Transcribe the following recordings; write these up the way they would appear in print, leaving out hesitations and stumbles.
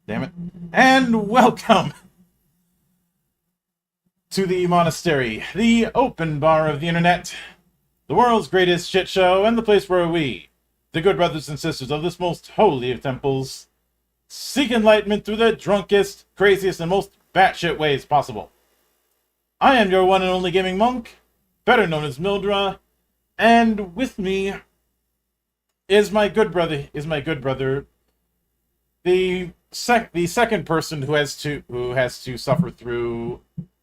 Damn it. And welcome to the monastery, the open bar of the internet, the world's greatest shit show, and the place where we, the good brothers and sisters of this most holy of temples, seek enlightenment through the drunkest, craziest, and most batshit ways possible. I am your one and only gaming monk, better known as Mildra, and with me is my good brother, the second person who has to suffer through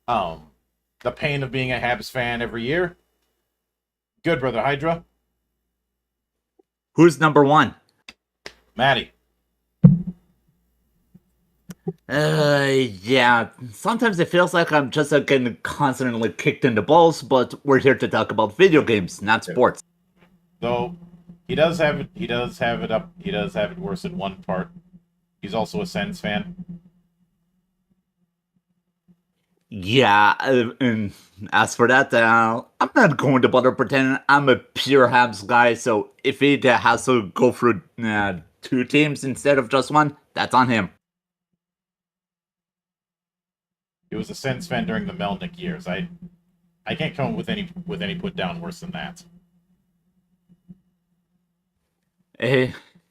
the pain of being a Habs fan every year. Good brother Hydra. Who's number one? Maddie. Yeah. Sometimes it feels like I'm just getting constantly kicked in the balls, but we're here to talk about video games, not sports. Though he does have it worse in one part. He's also a Sens fan. Yeah, and as for that, I'm not going to bother pretending I'm a pure Habs guy, so if he has to go through two teams instead of just one, that's on him. He was a Sens fan during the Melnick years. I can't come up with any put down worse than that.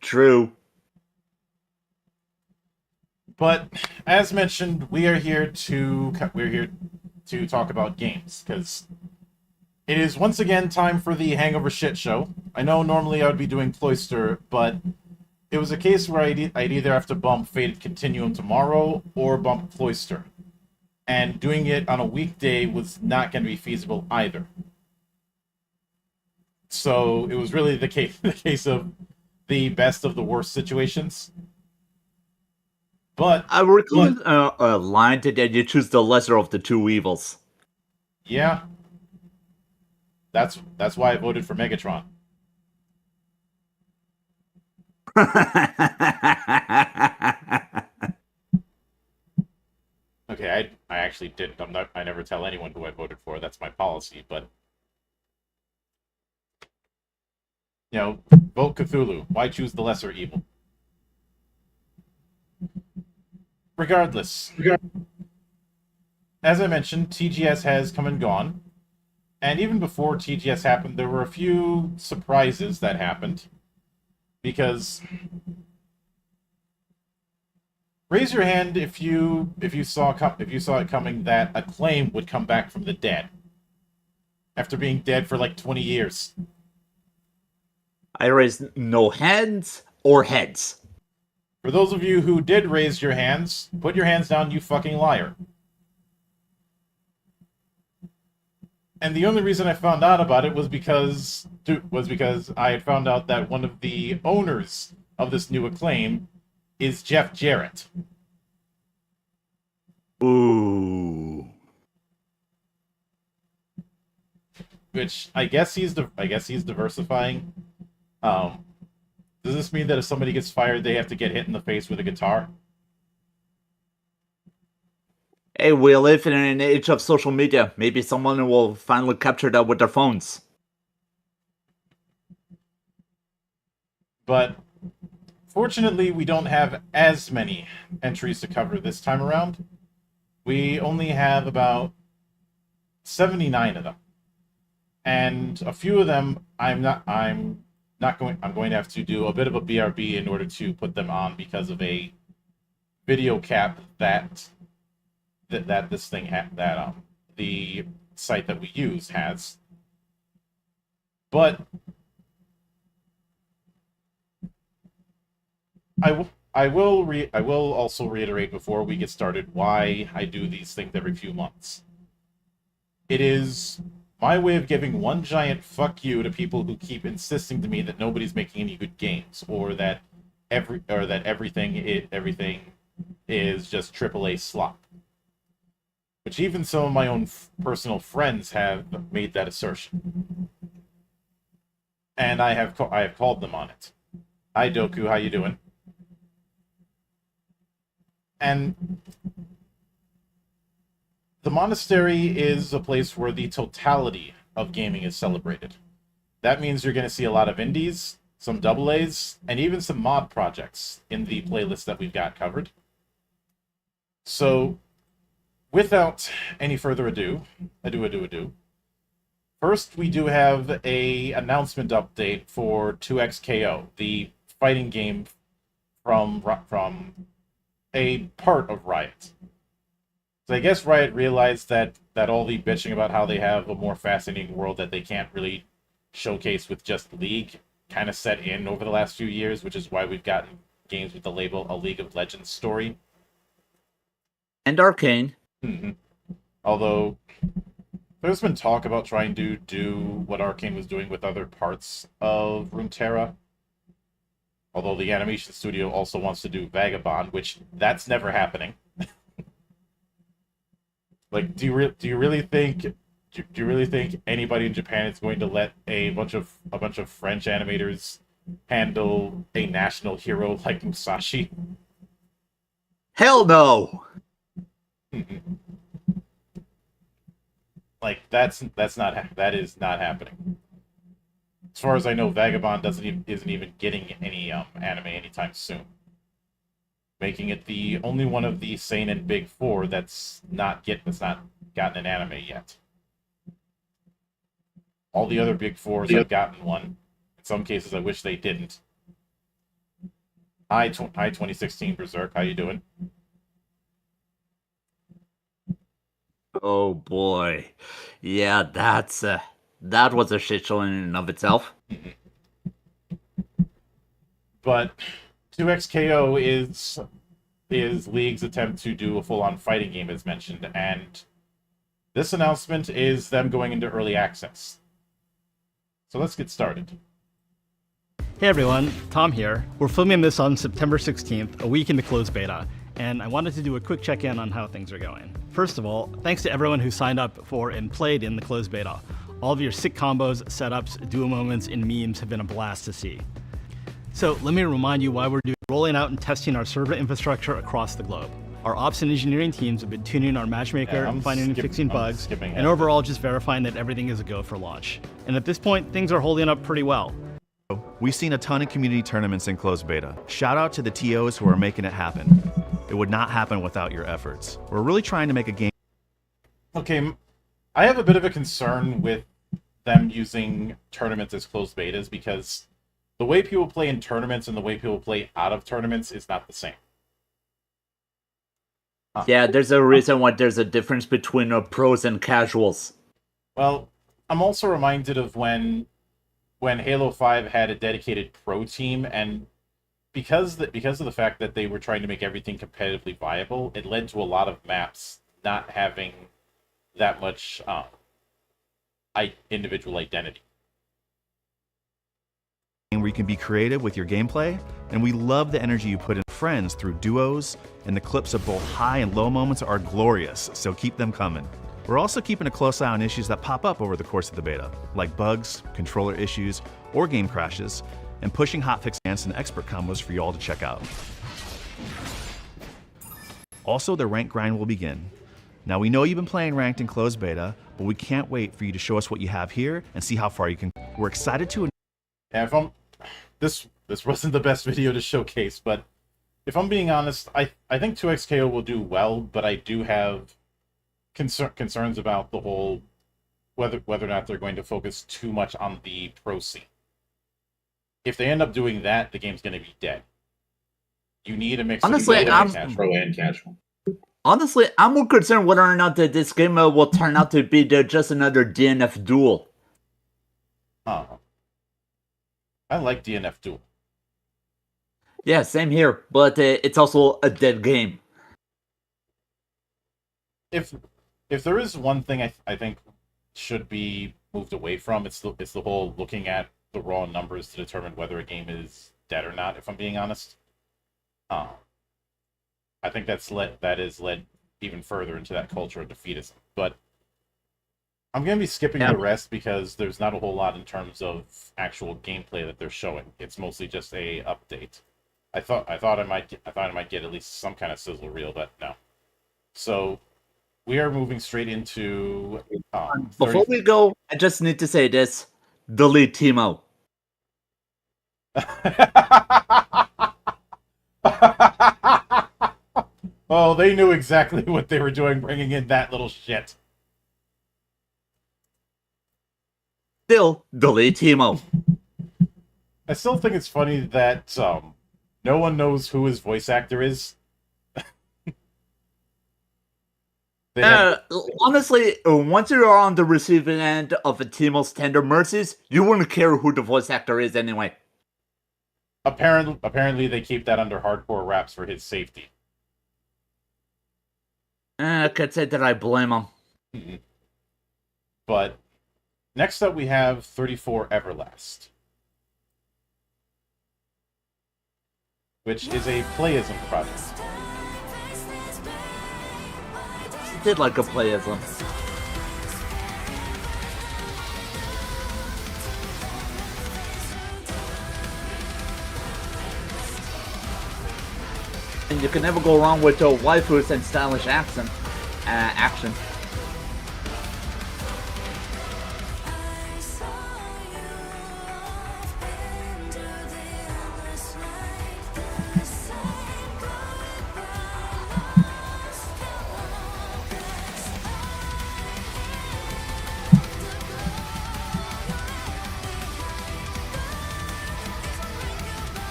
True. But as mentioned, we're here to talk about games because it is once again time for the Hangover Shitshow. I know normally I would be doing Cloister, but it was a case where I'd either have to bump Fated Continuum tomorrow or bump Cloister, and doing it on a weekday was not going to be feasible either. So it was really the case of the best of the worst situations. But I recall a line that you choose the lesser of the two evils. Yeah. That's why I voted for Megatron. Okay, I actually didn't. I never tell anyone who I voted for. That's my policy, but vote Cthulhu. Why choose the lesser evil? Regardless, as I mentioned, TGS has come and gone. And even before TGS happened, there were a few surprises that happened. Because raise your hand if you saw it coming that Acclaim would come back from the dead after being dead for like 20 years. I raised no hands or heads. For those of you who did raise your hands, put your hands down, you fucking liar. And the only reason I found out about it was because I had found out that one of the owners of this new Acclaim is Jeff Jarrett. Ooh. Which I guess he's diversifying. Does this mean that if somebody gets fired, they have to get hit in the face with a guitar? Hey, we live in an age of social media. Maybe someone will finally capture that with their phones. But fortunately, we don't have as many entries to cover this time around. We only have about 79 of them. And a few of them I'm going to have to do a bit of a BRB in order to put them on because of a video cap that this thing the site that we use has. But I will also reiterate before we get started why I do these things every few months. It is my way of giving one giant fuck you to people who keep insisting to me that nobody's making any good games, or that everything is just AAA slop. Which even some of my own personal friends have made that assertion, and I have called them on it. Hi Doku, how you doing? And the monastery is a place where the totality of gaming is celebrated. That means you're going to see a lot of indies, some AA's, and even some mod projects in the playlist that we've got covered. So, without any further ado, first we do have a announcement update for 2XKO, the fighting game from a part of Riot. So I guess Riot realized that all the bitching about how they have a more fascinating world that they can't really showcase with just League kind of set in over the last few years, which is why we've gotten games with the label A League of Legends story. And Arcane. Mm-hmm. Although, there's been talk about trying to do what Arcane was doing with other parts of Runeterra. Although the animation studio also wants to do Vagabond, which that's never happening. Like, do you really think anybody in Japan is going to let a bunch of French animators handle a national hero like Musashi? Hell no. Like, that is not happening. As far as I know, Vagabond isn't even getting any anime anytime soon, making it the only one of the seinen big four that's not gotten an anime yet. All the other big fours have gotten one. In some cases, I wish they didn't. Hi, 2016 Berserk. How you doing? Oh boy, yeah, that was a shit show in and of itself. But 2XKO is League's attempt to do a full-on fighting game, as mentioned, and this announcement is them going into early access. So let's get started. Hey everyone, Tom here. We're filming this on September 16th, a week into closed beta, and I wanted to do a quick check-in on how things are going. First of all, thanks to everyone who signed up for and played in the closed beta. All of your sick combos, setups, duo moments, and memes have been a blast to see. So let me remind you why we're rolling out and testing our server infrastructure across the globe. Our ops and engineering teams have been tuning our matchmaker, finding and fixing bugs, and overall just verifying that everything is a go for launch. And at this point, things are holding up pretty well. We've seen a ton of community tournaments in closed beta. Shout out to the TOs who are making it happen. It would not happen without your efforts. We're really trying to make a game. Okay, I have a bit of a concern with them using tournaments as closed betas, because the way people play in tournaments and the way people play out of tournaments is not the same. Yeah, there's a reason why there's a difference between pros and casuals. Well, I'm also reminded of when Halo 5 had a dedicated pro team, and because of the fact that they were trying to make everything competitively viable, it led to a lot of maps not having that much individual identity. Where you can be creative with your gameplay, and we love the energy you put in friends through duos, and the clips of both high and low moments are glorious, so keep them coming. We're also keeping a close eye on issues that pop up over the course of the beta, like bugs, controller issues, or game crashes, and pushing hotfix advanced and expert combos for you all to check out. Also, the rank grind will begin. Now, we know you've been playing ranked in closed beta, but we can't wait for you to show us what you have here and see how far you can. We're excited to. And this wasn't the best video to showcase, but if I'm being honest, I think 2XKO will do well, but I do have concerns about the whole whether or not they're going to focus too much on the pro scene. If they end up doing that, the game's going to be dead. You need a mix Honestly, of pro and casual. Honestly, I'm more concerned whether or not that this game will turn out to be just another DNF duel. Oh. I like DNF Duel. Yeah, same here, but it's also a dead game. If there is one thing I think should be moved away from, it's the whole looking at the raw numbers to determine whether a game is dead or not, if I'm being honest. I think that is led even further into that culture of defeatism. But I'm going to be skipping the rest because there's not a whole lot in terms of actual gameplay that they're showing. It's mostly just a update. I thought I might get at least some kind of sizzle reel, but no. So we are moving straight into Before we go, I just need to say this: delete Timo. Oh, they knew exactly what they were doing, bringing in that little shit. Still, delete Timo. I still think it's funny that no one knows who his voice actor is. Honestly, once you're on the receiving end of a Timo's tender mercies, you wouldn't care who the voice actor is anyway. Apparently, they keep that under hardcore wraps for his safety. I could say that I blame him. Mm-hmm. But next up, we have 34 Everlast, which is a playism project. Did like a playism. And you can never go wrong with waifus and stylish action.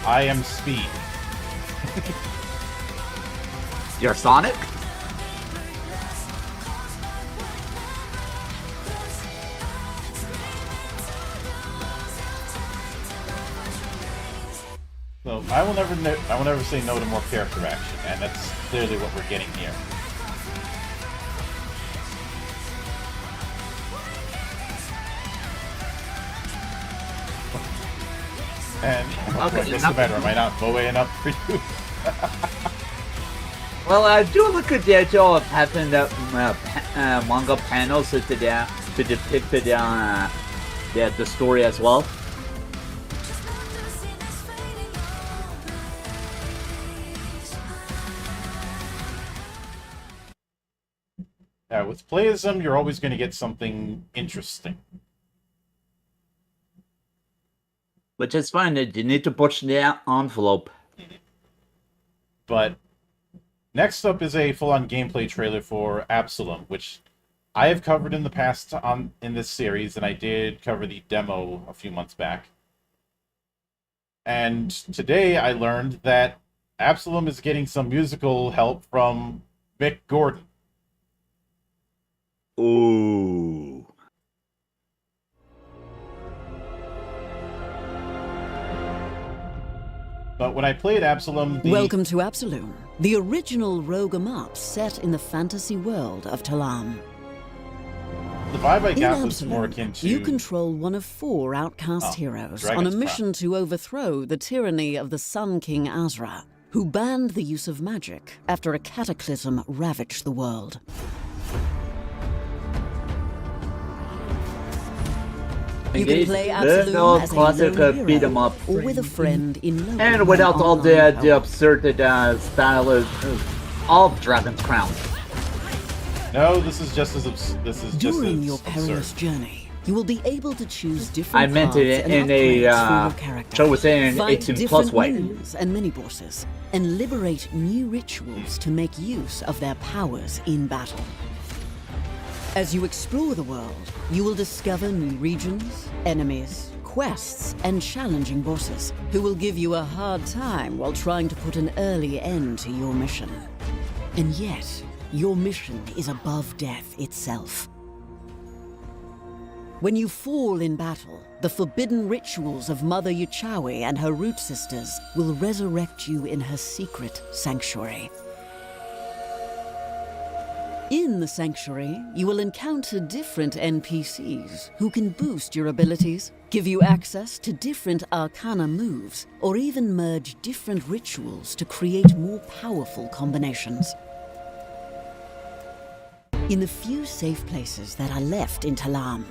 I am Speed. You're Sonic? So I will never say no to more character action, and that's clearly what we're getting here. And what's the matter? Am I not bowing up for you? Well, I do look at the idea of having the manga panels to depict the story as well. With playism, you're always going to get something interesting. Which is fine, you need to push the envelope. But next up is a full-on gameplay trailer for Absalom, which I have covered in the past in this series, and I did cover the demo a few months back. And today I learned that Absalom is getting some musical help from Mick Gordon. Ooh. But when I played Absalom, Welcome to Absalom, the original rogue 'em up set in the fantasy world of Talam. the vibe I In got was more Absalom, akin to... you control one of 4 outcast heroes on a Dragon's mission to overthrow the tyranny of the Sun King Azra, who banned the use of magic after a cataclysm ravaged the world. You can play Absalom as a classic lone beat 'em hero, up, or with a friend in local and without all online the absurd style of Dragon's Crown. No, this is just as During your absurd. perilous journey, you will be able to choose different I meant paths it and in upgrades a, for your character. shall we say, an Fight 18+ different way. minions and mini-bosses, and liberate new rituals to make use of their powers in battle. As you explore the world, you will discover new regions, enemies, quests and challenging bosses, who will give you a hard time while trying to put an early end to your mission. And yet, your mission is above death itself. When you fall in battle, the forbidden rituals of Mother Yuchawi and her root sisters will resurrect you in her secret sanctuary. In the sanctuary, you will encounter different NPCs who can boost your abilities, give you access to different arcana moves, or even merge different rituals to create more powerful combinations. In the few safe places that are left in Talam,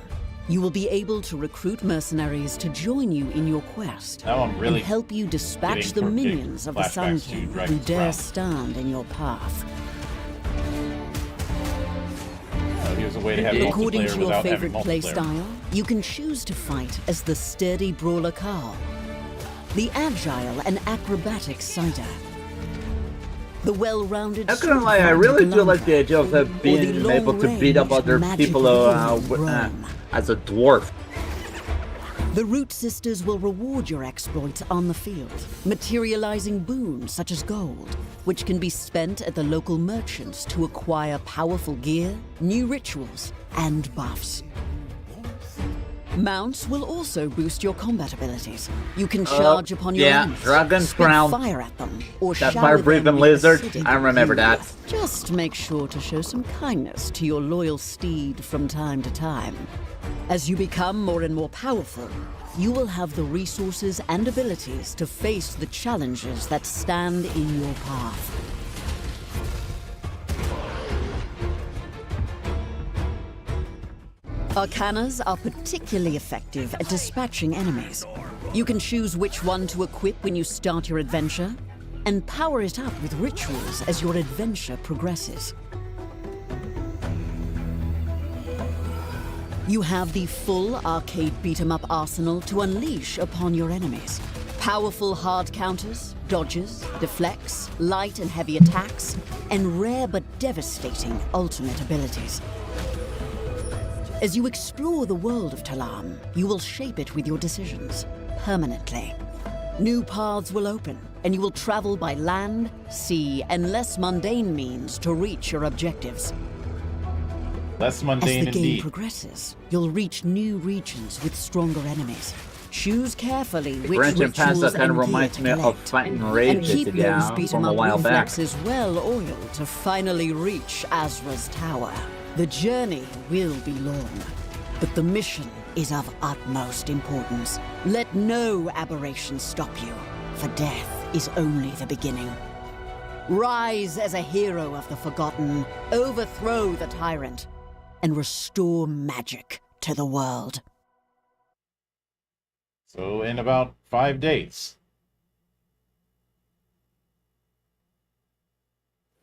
you will be able to recruit mercenaries to join you in your quest Now I'm really and help you dispatch the getting minions of the Sun flashbacks to King who Dragon's dare Crown. stand in your path. Here's a way to have According multiplayer to your without having favorite multiplayer. playstyle, you can choose to fight as the sturdy brawler Carl, the agile and acrobatic Cider, the well-rounded Not gonna lie, I really do like the idea of Glumper, being or the able to beat up other long-range people magical Rome. as a dwarf. The Root Sisters will reward your exploits on the field, materializing boons such as gold, which can be spent at the local merchants to acquire powerful gear, new rituals, and buffs. Mounts will also boost your combat abilities. You can charge upon your yeah, enemies, Dragon's spit Crown. fire at them, or That shower fire-breathing them with lizard, acidic I remember dew. that. Just make sure to show some kindness to your loyal steed from time to time. As you become more and more powerful, you will have the resources and abilities to face the challenges that stand in your path. Arcanas are particularly effective at dispatching enemies. You can choose which one to equip when you start your adventure, and power it up with rituals as your adventure progresses. You have the full arcade beat-em-up arsenal to unleash upon your enemies. Powerful hard counters, dodges, deflects, light and heavy attacks, and rare but devastating ultimate abilities. As you explore the world of Talam, you will shape it with your decisions, permanently. New paths will open, and you will travel by land, sea, and less mundane means to reach your objectives. Less As mundane the game indeed. progresses, you'll reach new regions with stronger enemies. Choose carefully which Branching past rituals that kind of and gear reminds to me of collect. fighting And Rage keep those beat 'em from a up while back. reflexes well oiled to finally reach Azra's tower. The journey will be long, but the mission is of utmost importance. Let no aberration stop you, for death is only the beginning. Rise as a hero of the forgotten, overthrow the tyrant, and restore magic to the world. So in about 5 days.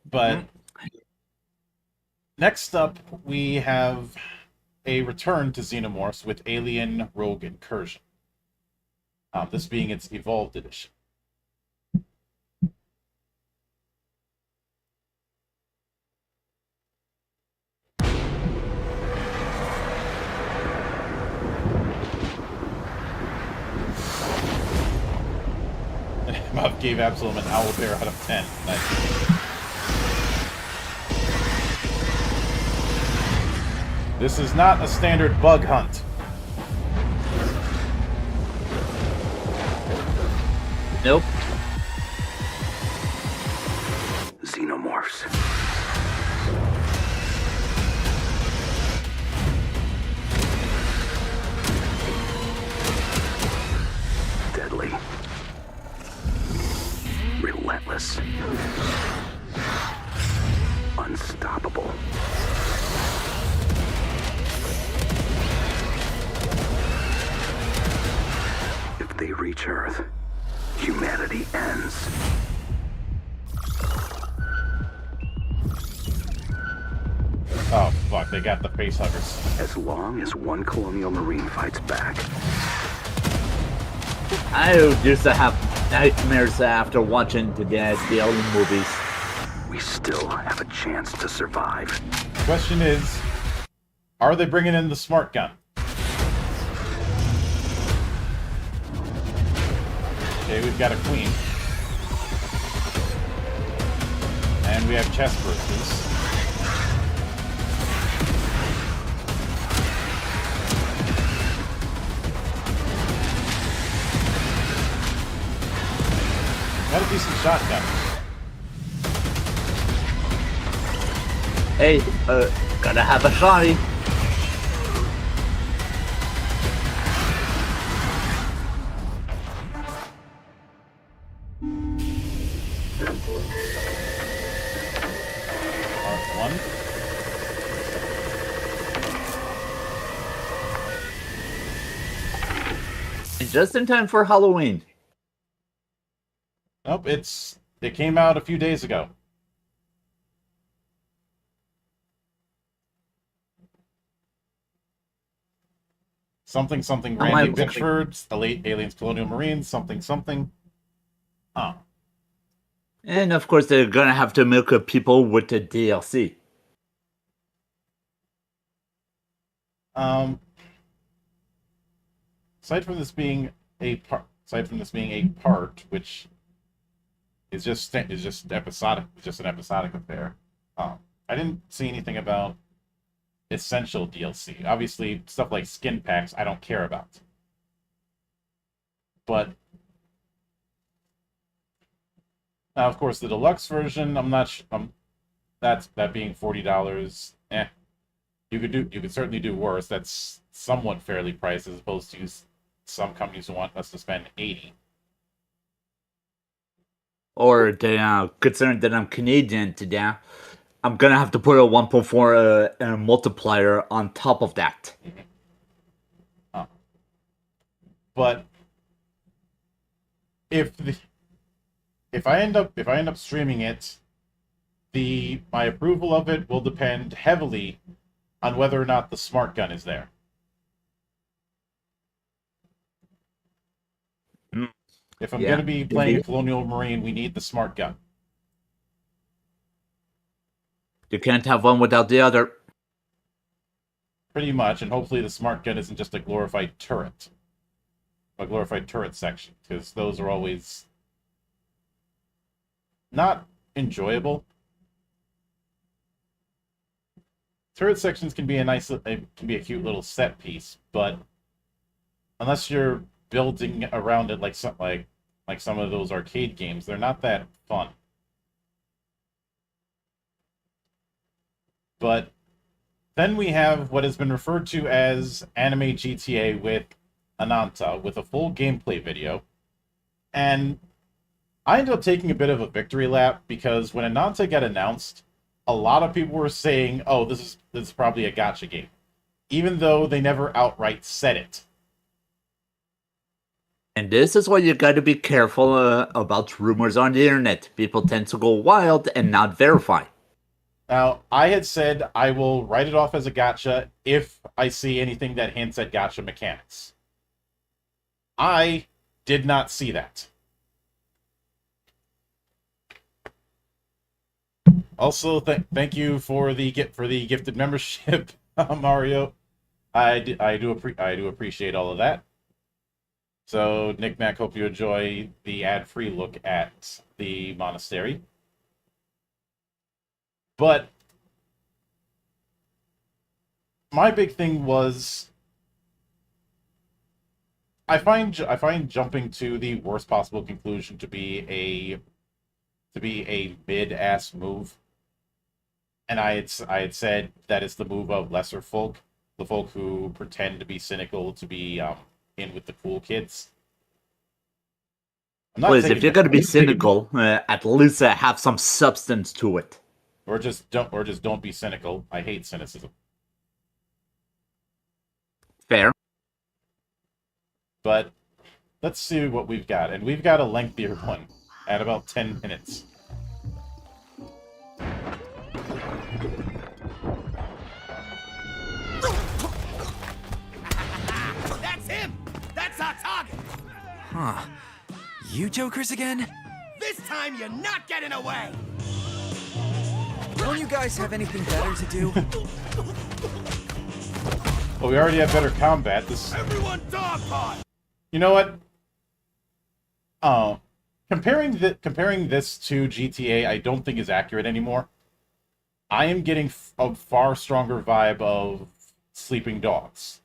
But next up, we have a return to Xenomorphs with Alien Rogue Incursion. This being its Evolved Edition. Muff gave Absalom an owl bear out of 10. Nice. This is not a standard bug hunt. Nope. Xenomorphs. Deadly. Relentless. Unstoppable. If they reach Earth, humanity ends. Oh, fuck, they got the face huggers. As long as one colonial marine fights back, I used to have nightmares after watching the alien movies. we still have a chance to survive. Question is, are they bringing in the smart gun? Okay, we've got a queen. And we have chest bursters. Got a decent shotgun. Hey, gotta have a shotty. Part 1. Just in time for Halloween. Nope, it came out a few days ago. Something something Randy Pitchford, Elite Aliens Colonial Marines, something something. Huh. And of course, they're gonna have to milk people with the DLC. Aside from this being a part, which is just episodic, just an episodic affair. I didn't see anything about essential DLC. Obviously, stuff like skin packs, I don't care about. But now, of course, the deluxe version, I'm not. That being $40. You could certainly do worse. That's somewhat fairly priced as opposed to some companies who want us to spend $80. Or considering that I'm Canadian today, I'm gonna have to put a 1.4 multiplier on top of that. But if I end up streaming it, my approval of it will depend heavily on whether or not the smart gun is there. If I'm going to be playing a Colonial Marine, we need the smart gun. You can't have one without the other. Pretty much, and hopefully the smart gun isn't just a glorified turret. A glorified turret section, because those are always not enjoyable. Turret sections can be a cute little set piece, but unless you're building around it like some of those arcade games, they're not that fun. But then we have what has been referred to as Anime GTA with Ananta, with a full gameplay video. And I ended up taking a bit of a victory lap, because when Ananta got announced, a lot of people were saying, oh, this is probably a gacha game, even though they never outright said it. And this is why you gotta be careful about rumors on the internet. People tend to go wild and not verify. Now, I had said I will write it off as a gacha if I see anything that hints at gacha mechanics. I did not see that. Also, thank you for the gifted membership, Mario. I do appreciate all of that. So, Nick Mac, hope you enjoy the ad-free look at the monastery. But my big thing was I find jumping to the worst possible conclusion to be a mid-ass move. And I had said that it's the move of lesser folk, the folk who pretend to be cynical to be in with the cool kids. Please, if you're gonna be cynical, at least have some substance to it. Or just don't be cynical. I hate cynicism. Fair. But let's see what we've got, and we've got a lengthier one at about 10 minutes. That's him! That's our target! Huh. You jokers again? This time you're not getting away! Don't you guys have anything better to do? Well, we already have better combat. Everyone dog pod! You know what? comparing this to GTA, I don't think is accurate anymore. I am getting a far stronger vibe of Sleeping Dogs.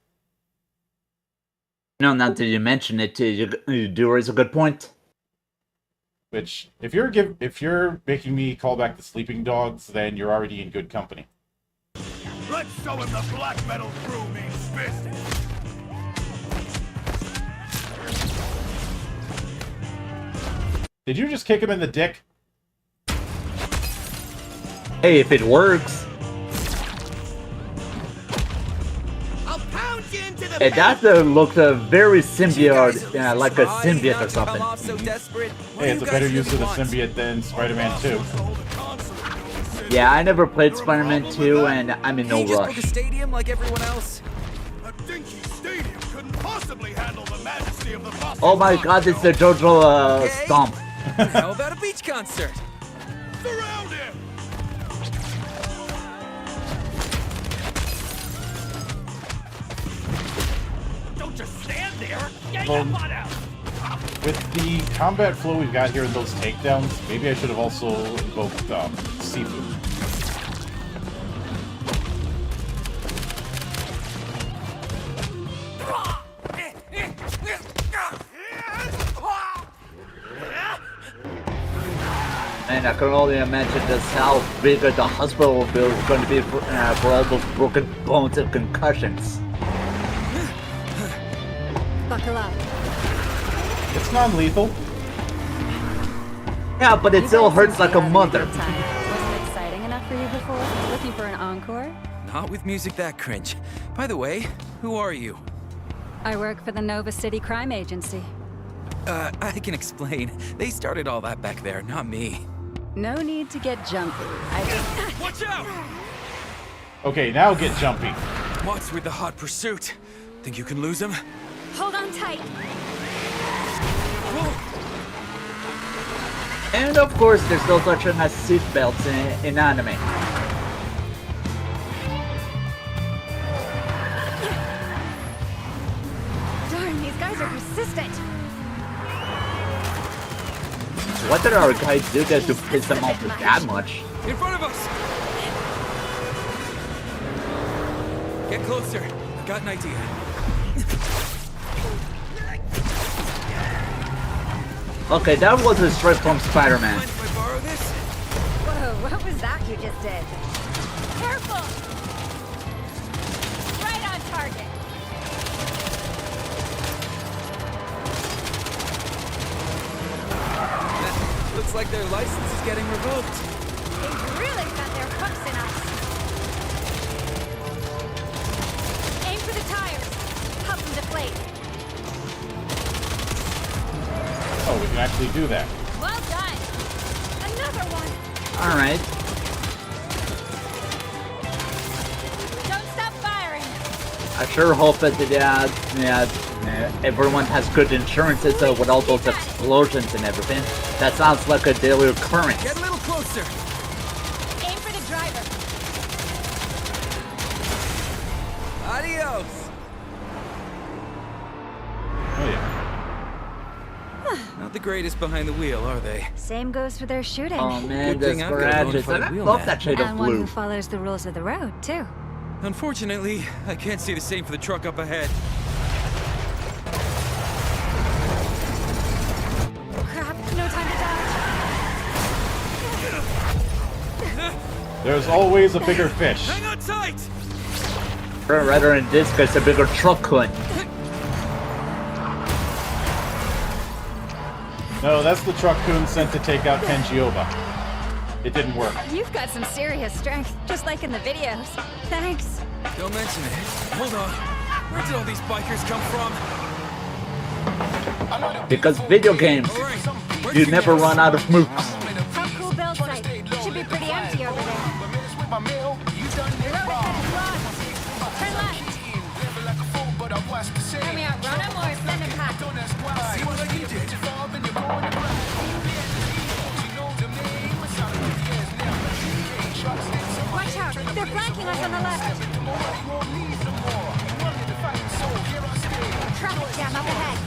No, now that you mention it, you do raise a good point. Which, if you're making me call back the Sleeping Dogs, then you're already in good company. Let's show him the black metal crew means business. Did you just kick him in the dick? Hey, if it works. I'll pound you into the Hey, that looked very symbiote, like a symbiote or something. Hey, it's a better use of the symbiote than Spider-Man 2. Yeah, I never played Spider-Man 2, and I'm in no Just rush. book a stadium like everyone else. A dinky stadium couldn't possibly handle the majesty of the Boston. Oh my god, it's the JoJo stomp. How about a beach concert? Surround him! Don't just stand there! Get your butt out! With the combat flow we've got here in those takedowns, maybe I should have also invoked seafood. And I can only imagine just how big the hospital bill is going to be for all those broken bones and concussions. Buckle up. It's non-lethal. Yeah, but it still hurts like a mother. Wasn't it exciting enough for you before? Looking for an encore? Not with music that cringe. By the way, who are you? I work for the Nova City Crime Agency. I can explain. They started all that back there, not me. No need to get jumpy. I just... Watch out! Okay, now get jumpy. What's with the hot pursuit? Think you can lose him? Hold on tight. And of course, there's no such thing as seatbelts in anime. Darn, these guys are persistent. What did our guys do there to piss them off that much? In front of us! Get closer. I've got an idea. Okay, that was a straight from Spider-Man. Mind if I borrow this? Whoa, what was that you just did? Careful! Right on target. Looks like their license is getting revoked. They've really got their hooks in us. Aim for the tires. Help them deflate. Oh, we can actually do that. Well done. Another one. Alright. Don't stop firing. I sure hope that everyone has good insurances with all those explosions and everything. That sounds like a daily occurrence. Get a little closer. Aim for the driver. Adios. Oh yeah. Not the greatest behind the wheel, are they? Same goes for their shooting. Oh man, Good this thing I've got a garage bona is... fide I wheel love man. that shade of And one who blue. follows the rules of the road, too. Unfortunately, I can't see the same for the truck up ahead. Crap, no time to dodge. There's always a bigger fish. Hang on tight! Rather in this case, a bigger truck could. No, that's the truck coon sent to take out Kenjioba. It didn't work. You've got some serious strength, just like in the videos. Thanks. Don't mention it. Hold on. Where did all these bikers come from? Because video games, All right. Where'd you you never get run out of moves. How cool build site. Should be pretty empty over there. Road ahead is blocked. Turn left. Hear me out, run him or send him back. See what I can do. Watch out, they're flanking us on the left. Traffic jam up ahead.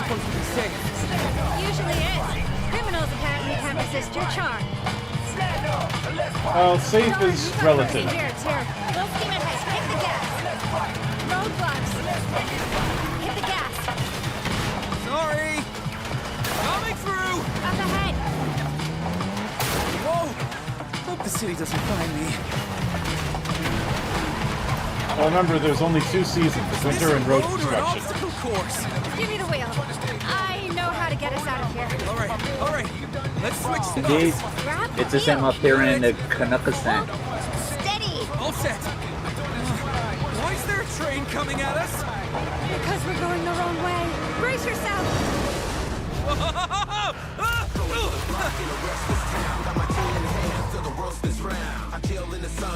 supposed to be safe. Usually is. Criminals apparently can't resist your charm. Well, safe is relative. Here, it's here. Full steam ahead. Hit the gas. Roadblocks. Hit the gas. Sorry. Coming through. Up ahead. Whoa. Hope the city doesn't find me. Well, remember, there's only 2 seasons, winter and road Road or an construction. obstacle course? Give me the wheel. I know how to get us out of here. All right. Let's switch Indeed. spots. Grab the It's the same wheel. up here in the Canuckastan. Steady. All set. Why is there a train coming at us? Because we're going the wrong way. Brace yourself.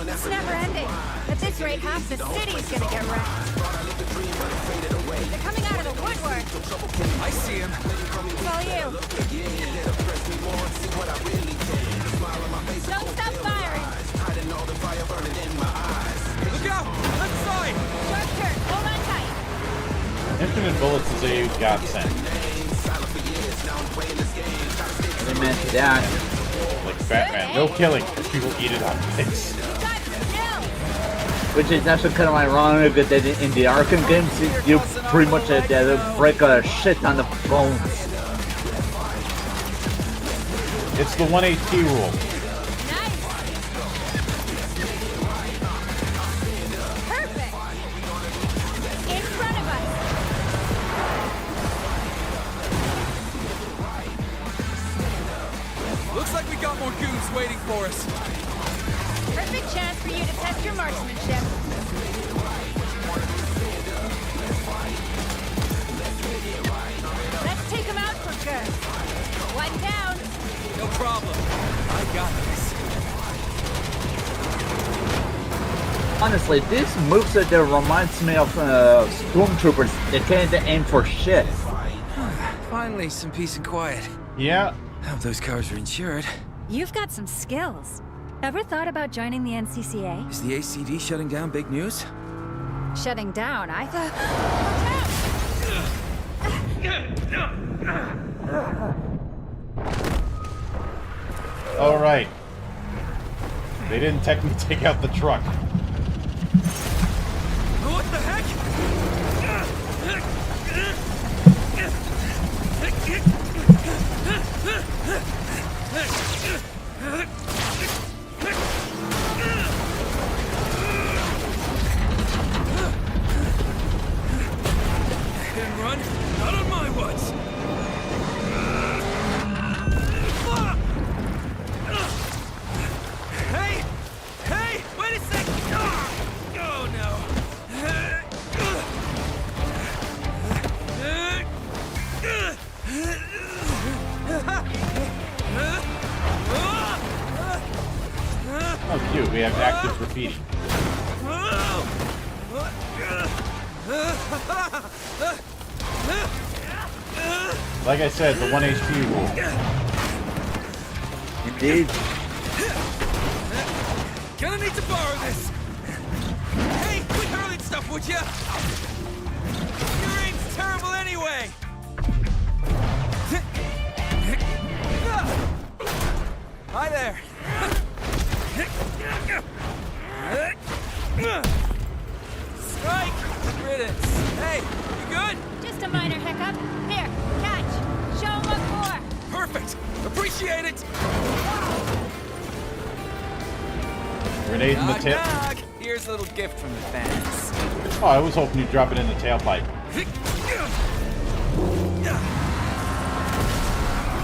It's never ending. At this rate, half the city's gonna get wrecked. They're coming out of the woodwork. I see him. It's all you. Don't stop firing. Look out! Left side! Sharp turn. Hold on tight. Infinite bullets is a godsend. Amen to that. Like Batman, no killing. People eat it on picks. Drive still. Which is actually kind of ironic that in the Arkham games, you pretty much break a shit ton of bones. It's the 1 HP rule. Nice. Perfect. In front of us. Looks like we got more goons waiting for us. Perfect chance for you to test your marksmanship. Let's take him out for good. One down. No problem. I got this. Honestly, this moveset there reminds me of stormtroopers. They can't aim for shit. Finally, some peace and quiet. Yeah, Hope those cars are insured. You've got some skills. Ever thought about joining the NCCA? Is the ACD shutting down big news? Shutting down, I thought. alright. They didn't technically take out the truck. What the heck? Hit and run? Not on my watch. Hey! Wait a sec! Oh no! Oh, cute. We have active graffiti. Like I said, the 1 HP rule. Indeed. Gonna need to borrow this. Hey, quit hurling stuff, would ya? Your aim's terrible anyway. Hi there. Strike! Riddance. Hey, you good? Just a minor hiccup. Here, catch. Show 'em what for. Perfect. Appreciate it. Grenade in the Knock, tail. knock. Here's a little gift from the fans. Oh, I was hoping you'd drop it in the tailpipe.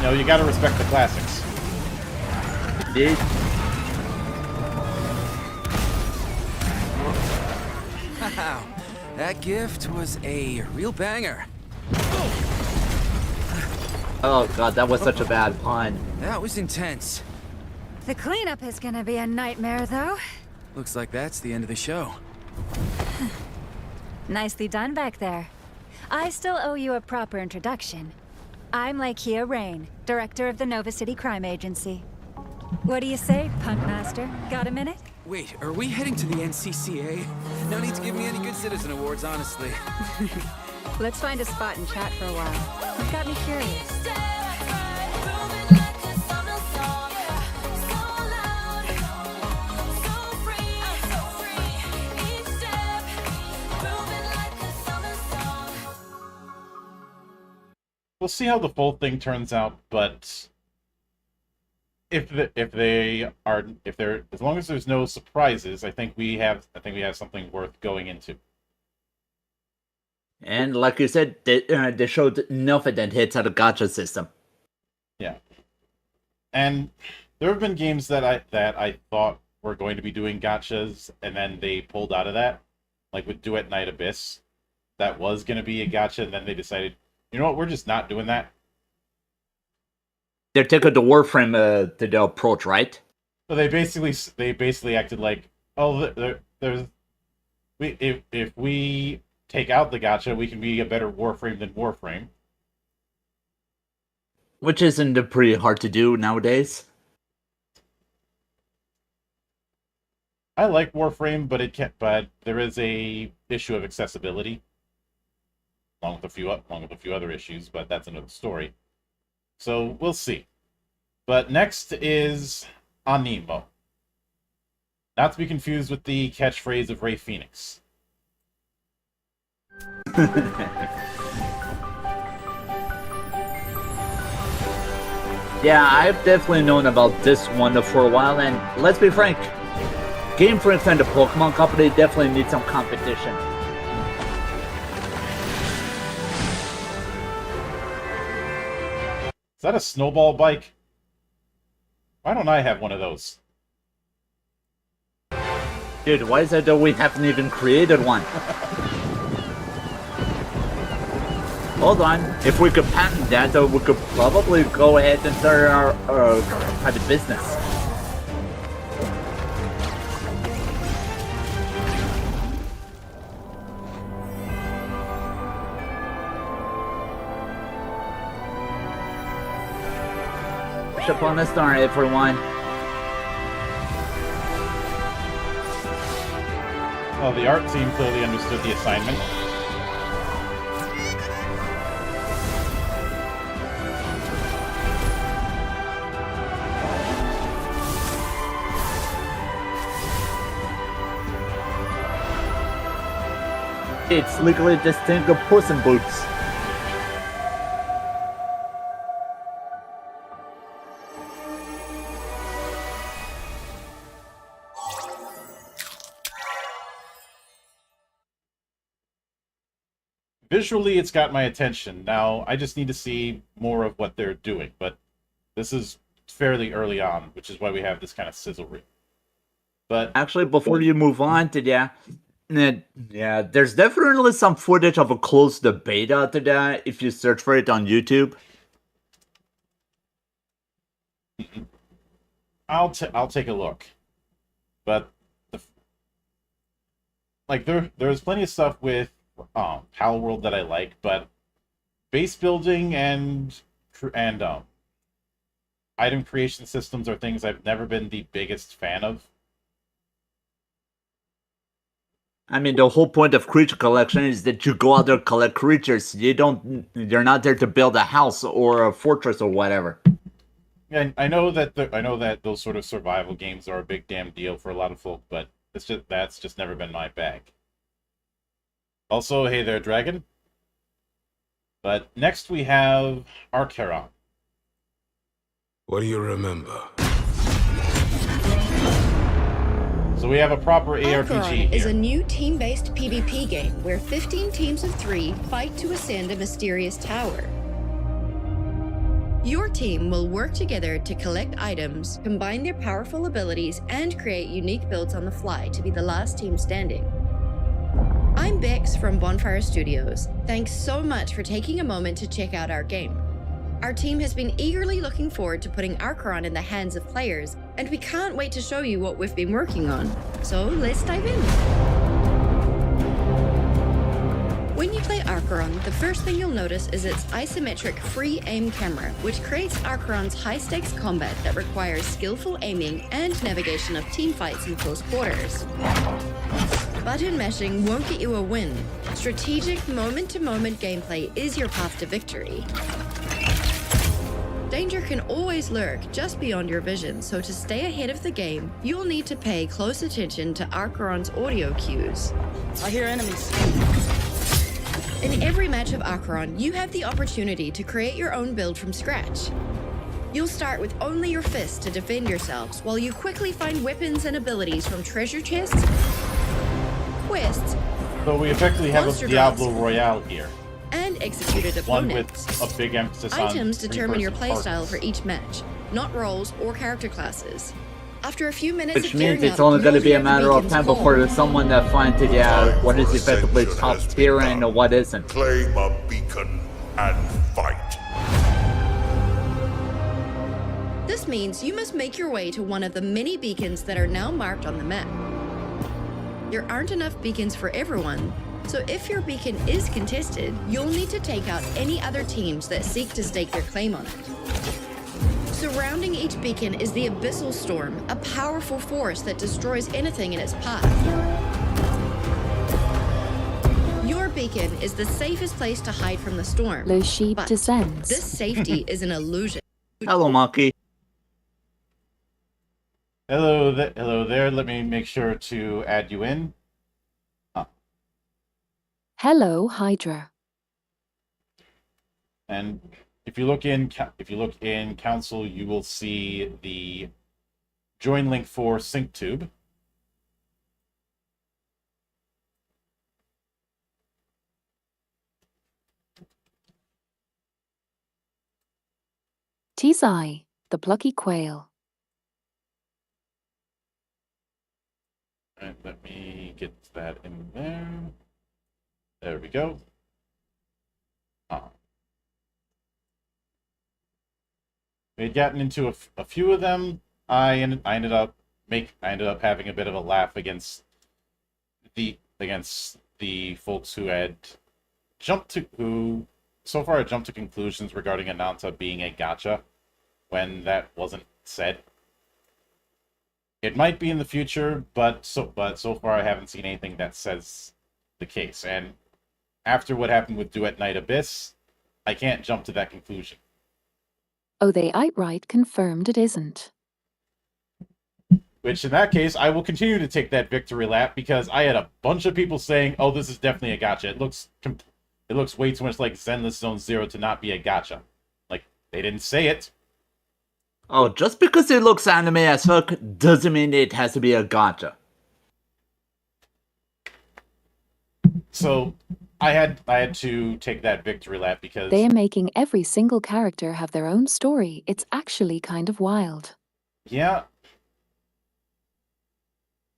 No, you gotta respect the classics. Indeed. Wow, that gift was a real banger. Oh god, that was such a bad pun. That was intense. The cleanup is gonna be a nightmare, though. Looks like that's the end of the show. Nicely done back there. I still owe you a proper introduction. I'm Lakia Rain, director of the Nova City Crime Agency. What do you say, Punt Master? Got a minute? Wait, are we heading to the NCCA? No need to give me any good citizen awards, honestly. Let's find a spot and chat for a while. You've got me curious. We'll see how the full thing turns out, but if they're as long as there's no surprises, I think we have something worth going into. And like you said, they showed enough of that hits out of gacha system. Yeah, and there have been games that I thought were going to be doing gachas, and then they pulled out of that, like with Duet Night Abyss. That was going to be a gacha, and then they decided, you know what, we're just not doing that. They're taking the Warframe to the approach, right? So they basically acted like, oh, if we take out the gacha, we can be a better Warframe than Warframe. Which isn't pretty hard to do nowadays. I like Warframe, but there is a issue of accessibility, along with a few other issues, but that's another story. So we'll see. But next is Animo. Not to be confused with the catchphrase of Ray Phoenix. Yeah, I've definitely known about this one for a while, and let's be frank, Game Freak and the Pokemon Company definitely need some competition. Is that a snowball bike? Why don't I have one of those? Dude, why is it that we haven't even created one? Hold on, if we could patent that, we could probably go ahead and start our private business. Push up on the star, everyone. Well, the art team clearly understood the assignment. It's legally distinct of Puss in Boots. Visually, it's got my attention. Now, I just need to see more of what they're doing, but this is fairly early on, which is why we have this kind of sizzle reel. But actually, before you move on to that, yeah, there's definitely some footage of a closed beta to that if you search for it on YouTube. I'll take a look. But there's plenty of stuff with Pal World that I like, but base building and item creation systems are things I've never been the biggest fan of. I mean, the whole point of creature collection is that you go out there and collect creatures. You're not there to build a house or a fortress or whatever. And I know that those sort of survival games are a big damn deal for a lot of folk, but that's just never been my bag. Also, hey there, Dragon. But next we have Archeron. What do you remember? So we have a proper ARPG Archeron here. is a new team-based PvP game where 15 teams of 3 fight to ascend a mysterious tower. Your team will work together to collect items, combine their powerful abilities, and create unique builds on the fly to be the last team standing. I'm Bex from Bonfire Studios. Thanks so much for taking a moment to check out our game. Our team has been eagerly looking forward to putting Archeron in the hands of players, and we can't wait to show you what we've been working on. So let's dive in. When you play Archeron, Acheron, the first thing you'll notice is its isometric free aim camera, which creates Acheron's high-stakes combat that requires skillful aiming and navigation of teamfights in close quarters. Button mashing won't get you a win. Strategic moment-to-moment gameplay is your path to victory. Danger can always lurk just beyond your vision, so to stay ahead of the game, you'll need to pay close attention to Acheron's audio cues. I hear enemies. In every match of Acheron, you have the opportunity to create your own build from scratch. You'll start with only your fists to defend yourselves, while you quickly find weapons and abilities from treasure chests, quests, So we effectively have Monster a Diablo drops. Royale here. and executed One opponents. with a big emphasis on Items determine your three-person playstyle parties. for each match, not roles or character classes. After a few minutes Which of means gearing it's up, only you going to know be a the matter of beacon's time call. before there's someone that finds it out what is effectively top tier and what isn't. Claim a beacon and fight. This means you must make your way to one of the many beacons that are now marked on the map. There aren't enough beacons for everyone, so if your beacon is contested, you'll need to take out any other teams that seek to stake their claim on it. Surrounding each beacon is the Abyssal Storm, a powerful force that destroys anything in its path. Your beacon is the safest place to hide from the storm. Le sheep but descends. this safety is an illusion. Hello, monkey. Hello there. Let me make sure to add you in. Hello, Hydra. And if you look in Council, you will see the join link for SyncTube. Tis I, the plucky quail. All right, let me get that in there. There we go. We had gotten into a few of them. I ended up having a bit of a laugh against the folks who had jumped to conclusions regarding Ananta being a gacha when that wasn't said. It might be in the future, but so far I haven't seen anything that says the case. And after what happened with Duet Night Abyss, I can't jump to that conclusion. Oh, they outright confirmed it isn't. Which, in that case, I will continue to take that victory lap because I had a bunch of people saying, "Oh, this is definitely a gacha. It looks way too much like Zenless Zone Zero to not be a gacha." Like, they didn't say it. Oh, just because it looks anime as fuck doesn't mean it has to be a gacha. So I had to take that victory lap because They are making every single character have their own story. It's actually kind of wild. yeah,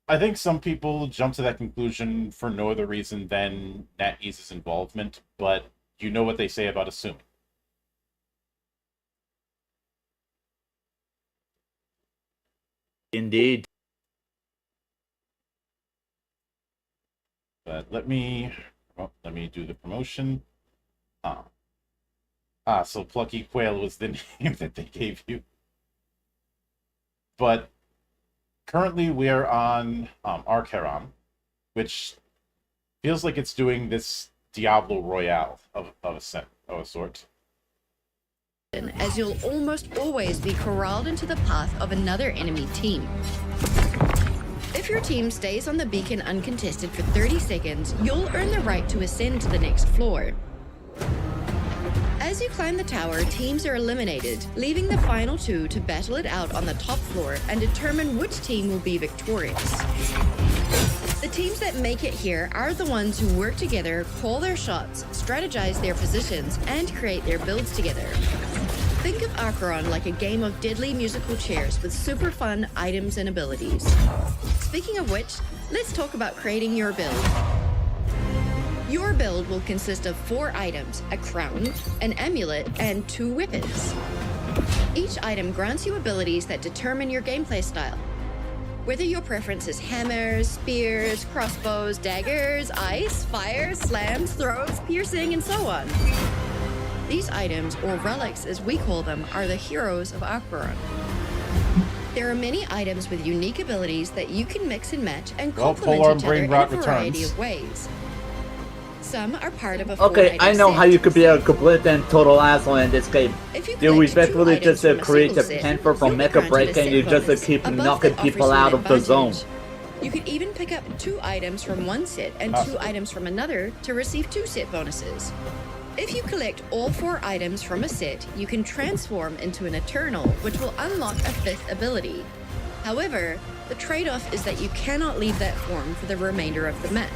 I think some people jump to that conclusion for no other reason than NetEase's involvement, but you know what they say about assuming. Indeed. But let me do the promotion. So Plucky Quail was the name that they gave you. But currently we are on Archeron, which feels like it's doing this Diablo Royale of a sort. As you'll almost always be corralled into the path of another enemy team. If your team stays on the beacon uncontested for 30 seconds, you'll earn the right to ascend to the next floor. As you climb the tower, teams are eliminated, leaving the final two to battle it out on the top floor and determine which team will be victorious. The teams that make it here are the ones who work together, call their shots, strategize their positions, and create their builds together. Think of Acheron like a game of deadly musical chairs with super fun items and abilities. Speaking of which, let's talk about creating your build. Your build will consist of 4 items, a crown, an amulet, and 2 weapons. Each item grants you abilities that determine your gameplay style. Whether your preference is hammers, spears, crossbows, daggers, ice, fire, slams, throws, piercing, and so on. These items, or relics as we call them, are the heroes of Acheron. There are many items with unique abilities that you can mix and match and complement each other in a variety of ways. Some are part of a Okay, I know how you could be a complete and total asshole in this game. You effectively just create a panther from Mecha Break and you just keep knocking people out of the zone. You could even pick up 2 items from one set and 2 items from another to receive 2 set bonuses. If you collect all 4 items from a set, you can transform into an Eternal, which will unlock a 5th ability. However, the trade-off is that you cannot leave that form for the remainder of the match.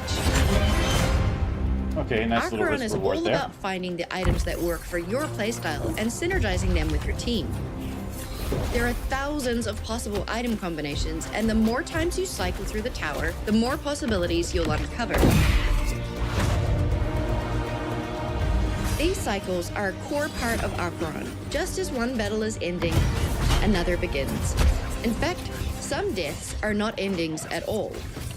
Okay, nice little Acheron risk is reward all there. about finding the items that work for your playstyle and synergizing them with your team. There are thousands of possible item combinations, and the more times you cycle through the tower, the more possibilities you'll uncover. These cycles are a core part of Acheron. Just as one battle is ending, another begins. In fact, some deaths are not endings at all.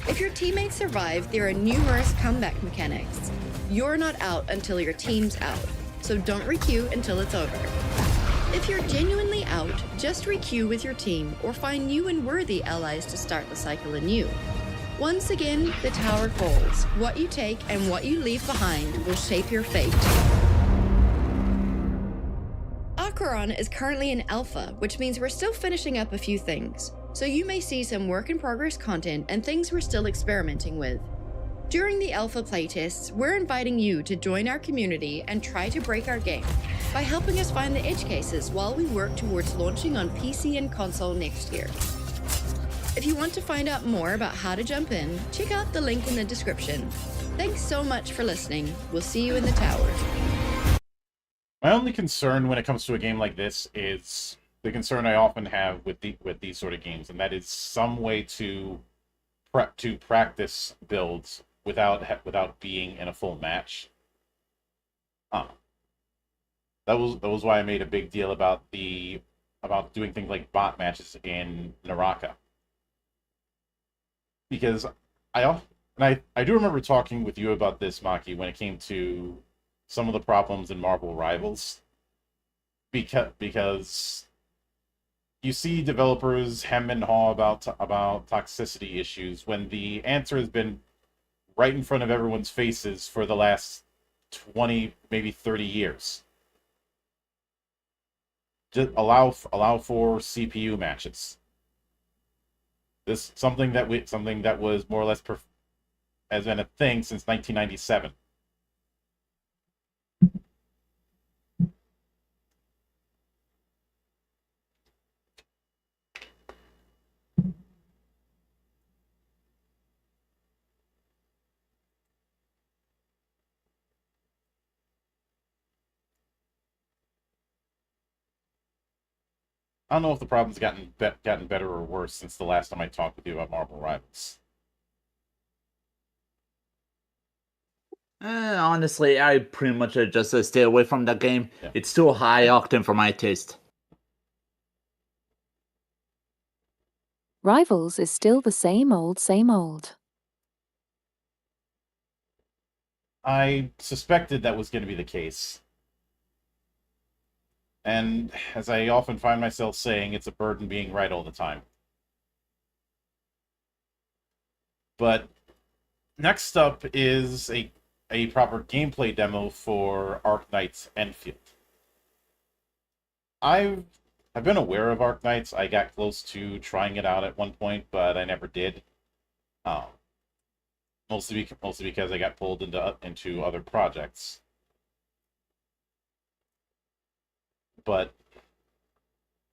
If your teammates survive, there are numerous comeback mechanics. You're not out until your team's out, so don't requeue until it's over. If you're genuinely out, just requeue with your team or find new and worthy allies to start the cycle anew. Once again, the tower falls. What you take and what you leave behind will shape your fate. Acheron is currently in alpha, which means we're still finishing up a few things. So you may see some work-in-progress content and things we're still experimenting with. During the alpha playtests, we're inviting you to join our community and try to break our game by helping us find the edge cases while we work towards launching on PC and console next year. If you want to find out more about how to jump in, check out the link in the description. Thanks so much for listening. We'll see you in the tower. My only concern when it comes to a game like this is the concern I often have with these sort of games, and that is some way to practice builds without being in a full match. That was why I made a big deal about doing things like bot matches in Naraka, because I do remember talking with you about this, Maki, when it came to some of the problems in Marvel Rivals, because you see developers hem and haw about toxicity issues when the answer has been right in front of everyone's faces for the last 20, maybe 30 years. Just allow for CPU matches. This something that was more or less has been a thing since 1997. I don't know if the problem's gotten better or worse since the last time I talked with you about Marvel Rivals. Honestly, I pretty much just stay away from that game. Yeah. It's too high octane for my taste. Rivals is still the same old, same old. I suspected that was going to be the case. And as I often find myself saying, it's a burden being right all the time. But next up is a proper gameplay demo for Arknight's Enfield. I've been aware of Arknights. I got close to trying it out at one point, but I never did. Mostly because I got pulled into other projects. But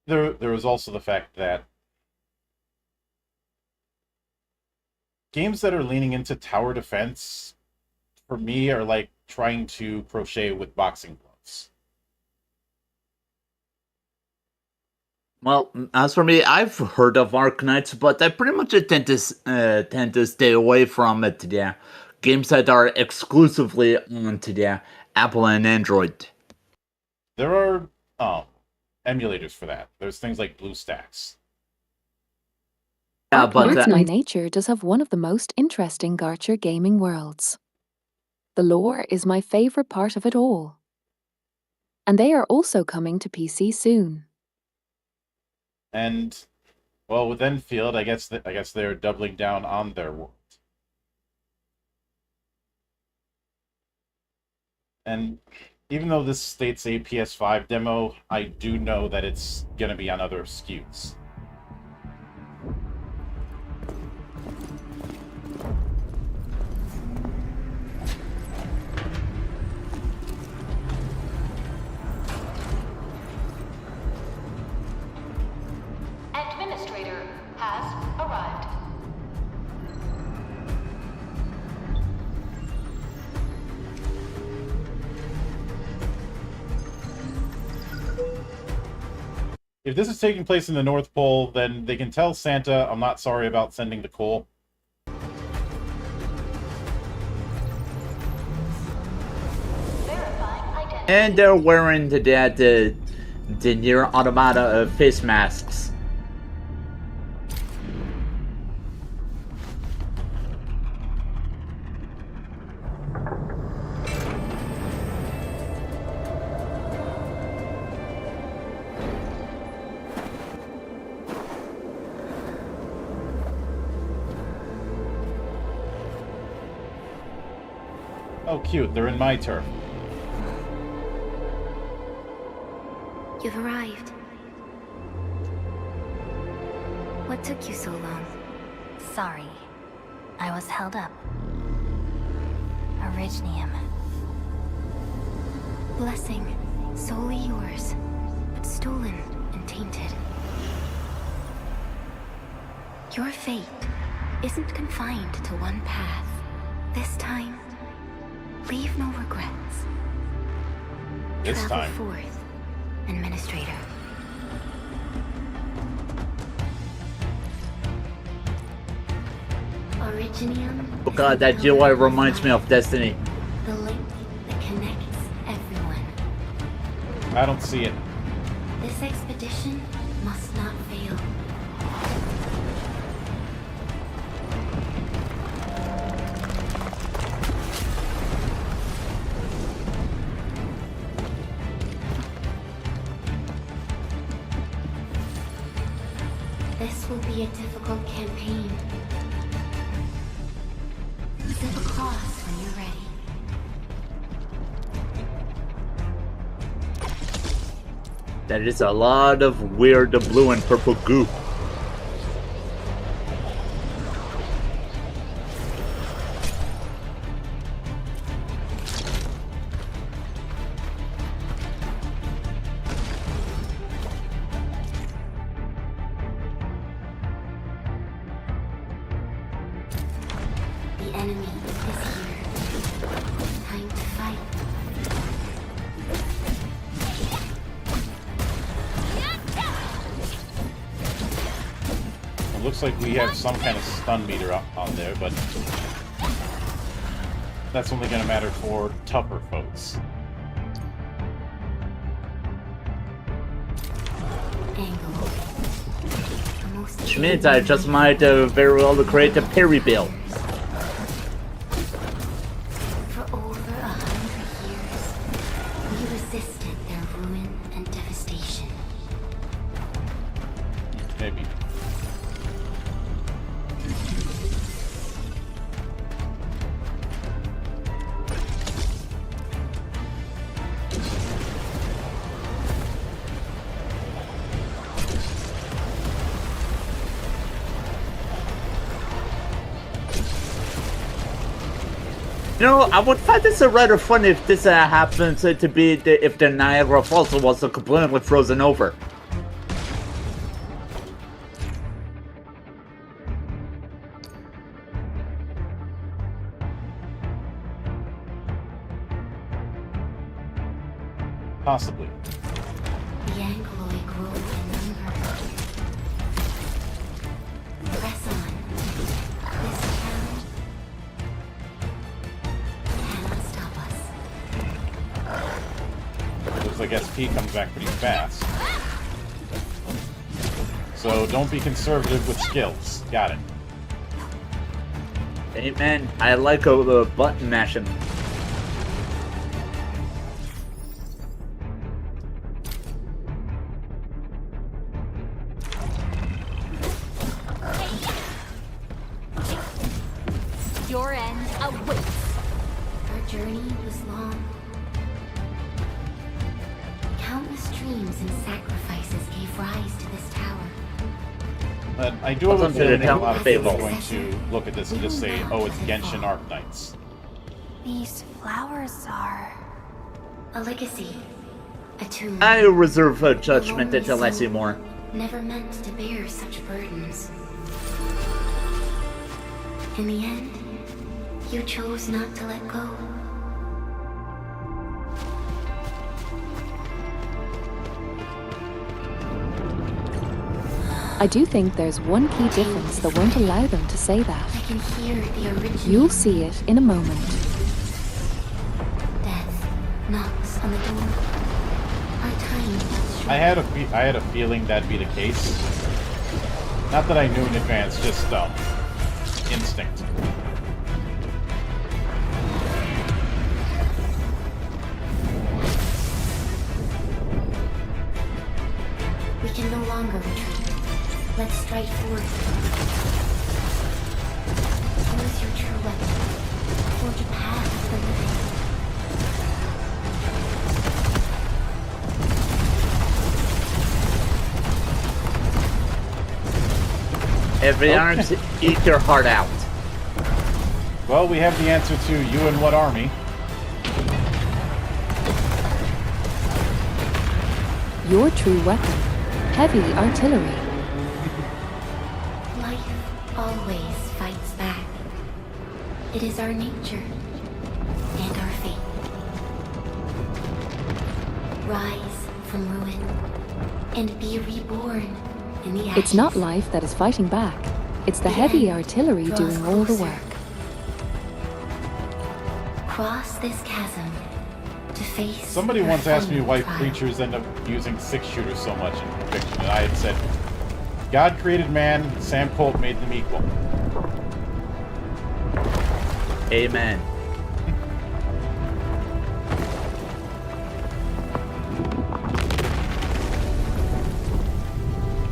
there was also the fact that games that are leaning into tower defense, for me, are like trying to crochet with boxing gloves. Well, as for me, I've heard of Arknights, but I pretty much tend to stay away from it. Yeah, games that are exclusively on the Apple and Android. There are emulators for that. There's things like BlueStacks. Yeah, but Arkanoid by nature does have one of the most interesting gacha gaming worlds. The lore is my favorite part of it all. And they are also coming to PC soon. And, well, with Enfield, I guess they're doubling down on their world. And even though this states a PS5 demo, I do know that it's going to be on other SKUs. Administrator has arrived. If this is taking place in the North Pole, then they can tell Santa, I'm not sorry about sending the coal. And they're wearing the near automata face masks. Oh, cute. They're in my turf. You've arrived. What took you so long? Sorry. I was held up. Originium. Blessing, solely yours, but stolen and tainted. Your fate isn't confined to one path. This time, leave no regrets. This Travel time. forth, Administrator. Originium. Oh god, that UI reminds me of Destiny. The link that connects everyone. I don't see it. This expedition must not fail. This will be a difficult campaign. Zip across when you're ready. That is a lot of weird blue and purple goo. The enemy is here. Time to fight. It looks like we have some kind of stun meter on there, but that's only going to matter for tougher folks. Angle. The most Which means I just might very well create a parry build. For over 100 years, we resisted their ruin and devastation. Maybe. You know, I would find this rather fun if this happens to be if the Niagara Falls was completely frozen over. Possibly. The Angloid grow in number. Press on. This town cannot stop us. Looks like SP comes back pretty fast. So don't be conservative with skills. Got it. Hey man, I like the button mashing. Your end awaits. Our journey was long. Countless dreams and sacrifices gave rise to this tower. But I do have a Welcome to the feeling a Town lot of of people are Fable. going to look at this and just say, oh, it's Genshin Arknights. These flowers are a legacy, a tomb. I reserve a judgment until I see more. Never meant to bear such burdens. In the end, you chose not to let go. I do think there's one key difference that won't allow them to say I that. can hear the original. You'll see it in a moment. Death knocks on the door. Our time is short. I had a feeling that'd be the case. Not that I knew in advance, just instinct. We can no longer retreat. Let's strike forward. Use your true weapon. Forge a path of the living. Every arms eat your heart out. Well, we have the answer to you and what army. Your true weapon. Heavy artillery. Life always fights back. It is our nature and our fate. Rise from ruin and be reborn in the ashes. It's not life that is fighting back. It's the heavy artillery doing all the work. Cross this chasm to face. Somebody your once asked me final why trial. creatures end up using six-shooters so much in fiction, and I had said, God created man, Sam Colt made them equal. Amen.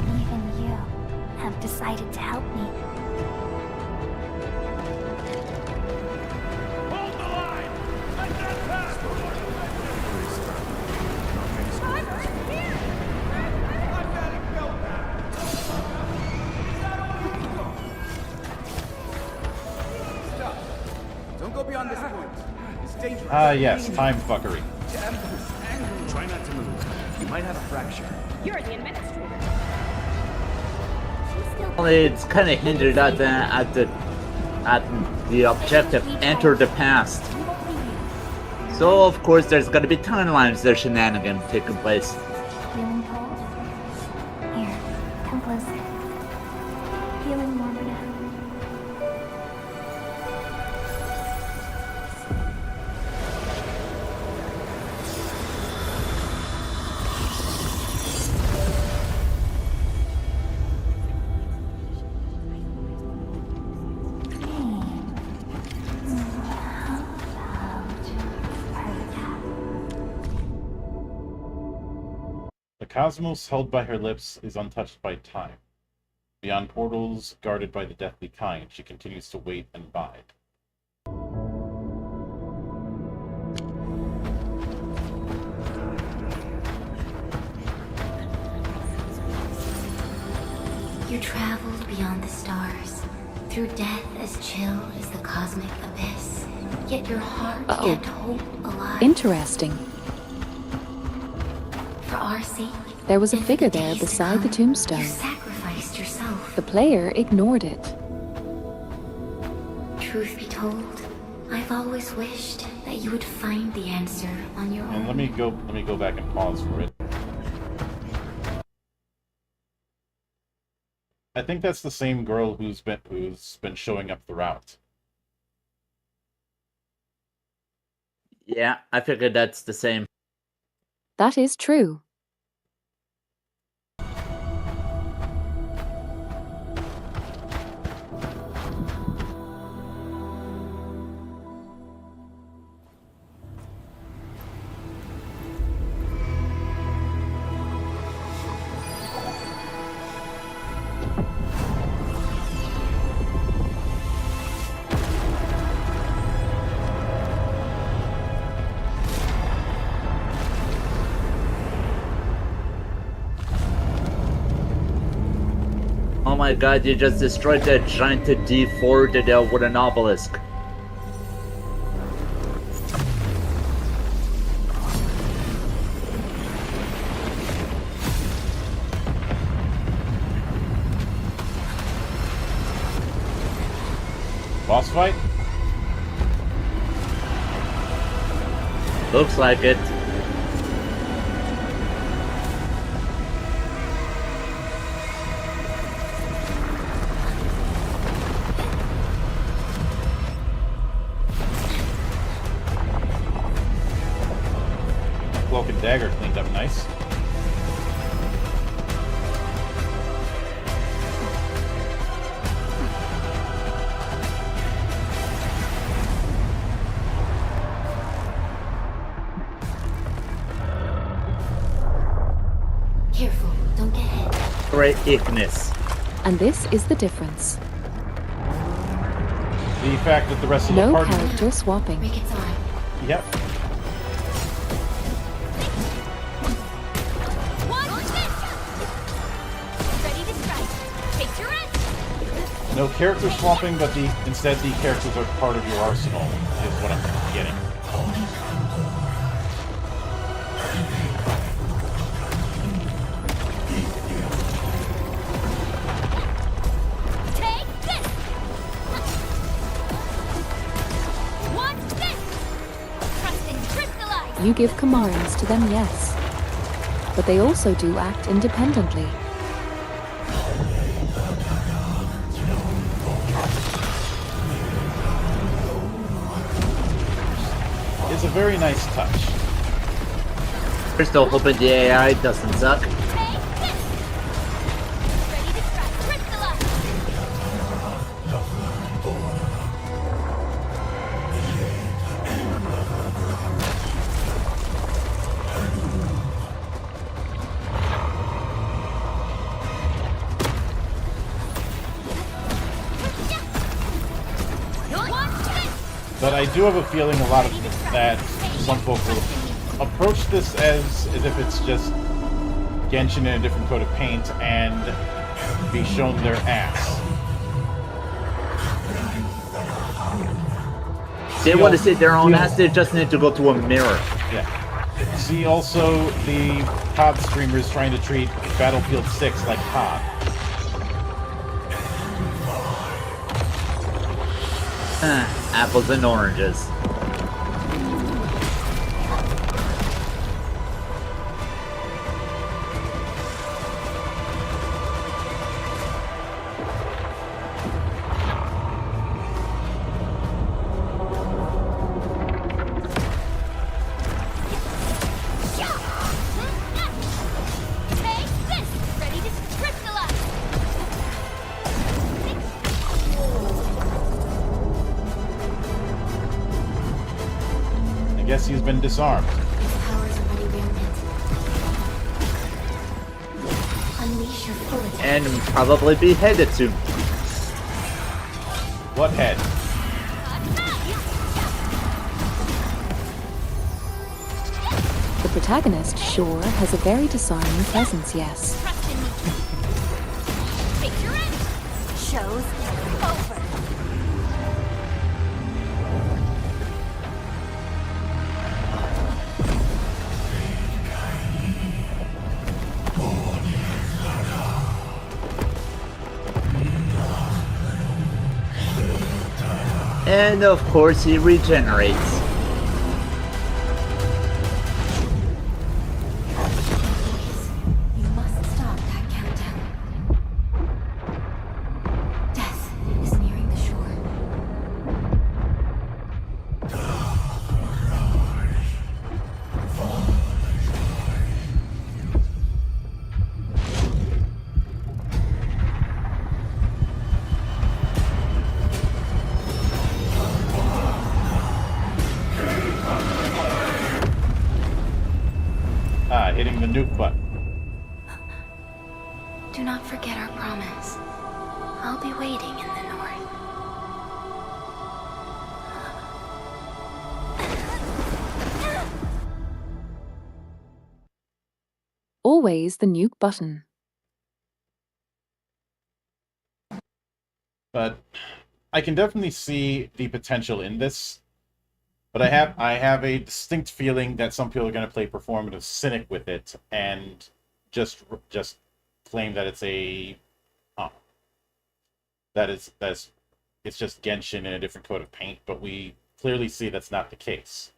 Even you have decided to help me. Hold the line! Let that pass! I've got it go now! Stop. Don't go beyond this point. It's dangerous. Ah, yes, time fuckery. Try not to move. You might have a fracture. You're the administrator. Well, it's kind of hinted at the objective, enter the past. So of course there's gonna be timelines, there's shenanigans taking place. Feeling cold? Here, come closer. Feeling warmer now? The cosmos held by her lips is untouched by time. Beyond portals guarded by the deathly kind, she continues to wait and bide. You traveled beyond the stars, through death as chill as the cosmic abyss. Yet your heart kept hope alive. Interesting. For our sake, There was a and for figure the there days to beside the come, tombstone. You sacrificed yourself. The player ignored it. Truth be told, I've always wished that you would find the answer on your And own. let me go back and pause for it. I think that's the same girl who's been showing up throughout. Yeah, I figured that's the same. That is true. my god, you just destroyed that giant D4 wooden obelisk. Boss fight? Looks like it. Cloak and dagger cleaned up nice. Careful, don't get hit. Great Ignis. And this is the difference. The fact that the rest of the No party... character swapping. Ricket's on. Yep. Ready to strike. Take your rest. No character swapping, but instead the characters are part of your arsenal, is what I'm getting. Take this. What's this? Trust and crystallize. You give commands to them, yes. But they also do act independently. It's a very nice touch. We're still hoping the AI doesn't suck. Take this. Ready to strike. Crystallize. But I do have a feeling a lot of that some folk will approach this as if it's just Genshin in a different coat of paint and be shown their ass. They want to see their own ass, they just need to go to a mirror. Yeah. See also the COD streamers trying to treat Battlefield 6 like COD. Apples and oranges. Take this. Ready to crystallize. I guess he's been disarmed. His powers are already rampant. Unleash your full attack. And probably be headed soon. What head? The protagonist sure has a very disarming presence, yes. Trust in me. Take your rest. Show's over. And of course he regenerates. You must stop that countdown. Death is nearing the shore. Hitting the nuke button. Do not forget our promise. I'll be waiting in the north. Always the nuke button. But I can definitely see the potential in this. But I have a distinct feeling that some people are going to play performative cynic with it and just claim that it's a that's it's just Genshin in a different coat of paint. But we clearly see that's not the case.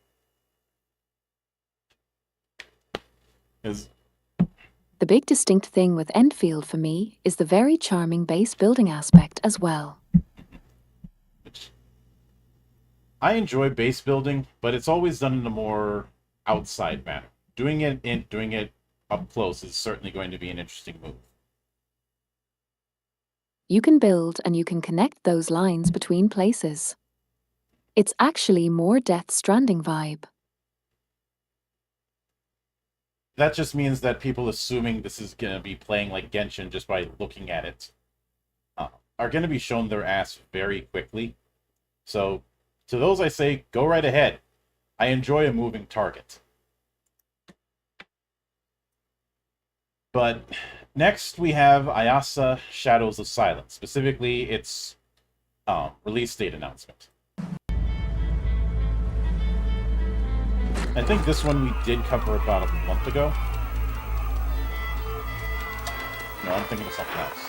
The big distinct thing with Enfield for me is the very charming base building aspect as well. I enjoy base building, but it's always done in a more outside manner. Doing it up close is certainly going to be an interesting move. You can build and you can connect those lines between places. It's actually more Death Stranding vibe. That just means that people assuming this is going to be playing like Genshin just by looking at it are going to be shown their ass very quickly. So, to those I say, go right ahead. I enjoy a moving target. But next we have Ayasa Shadows of Silence, specifically its release date announcement. I think this one we did cover about a month ago. No, I'm thinking of something else.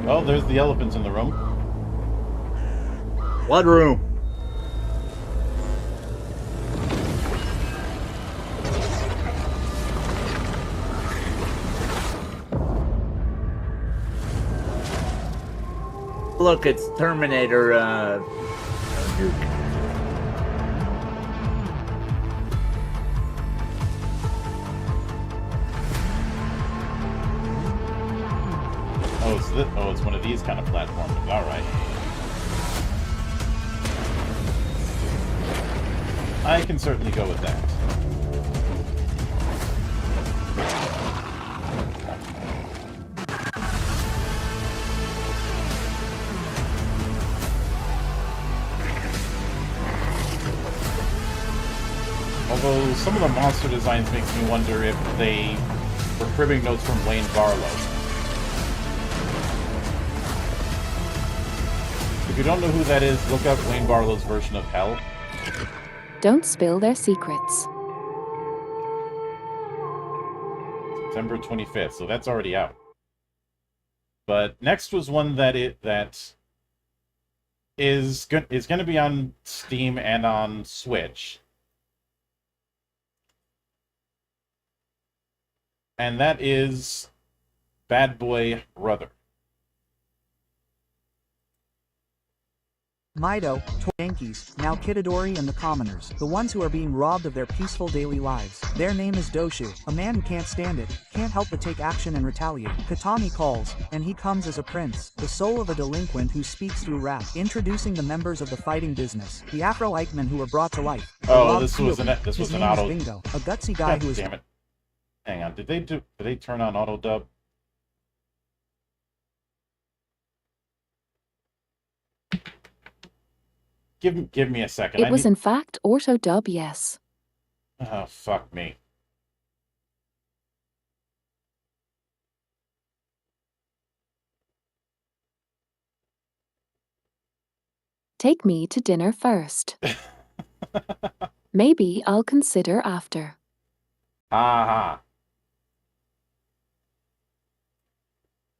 Oh, there's the elephants in the room. What room? Look, it's Terminator, Duke. Oh, it's one of these kind of platforms. All right. I can certainly go with that. Although some of the monster designs makes me wonder if they were cribbing notes from Wayne Barlow. If you don't know who that is, look up Wayne Barlow's version of Hell. Don't spill their secrets. September 25th, so that's already out. But next was one that is going to be on Steam and on Switch. And that is Bad Boy Brother. Mido, Yankees, now Kitadori and the commoners, the ones who are being robbed of their peaceful daily lives. Their name is Doshu, a man who can't stand it, can't help but take action and retaliate. Katami calls, and he comes as a prince, the soul of a delinquent who speaks through rap, introducing the members of the fighting business, the Afro Eichmann who were brought to life. Oh, this was an auto. Bingo, a gutsy guy who is. Damn it! Hang on, did they turn on auto dub? Give me a second. It was in fact auto dub, yes. Oh, fuck me. Take me to dinner first. Maybe I'll consider after. Ha.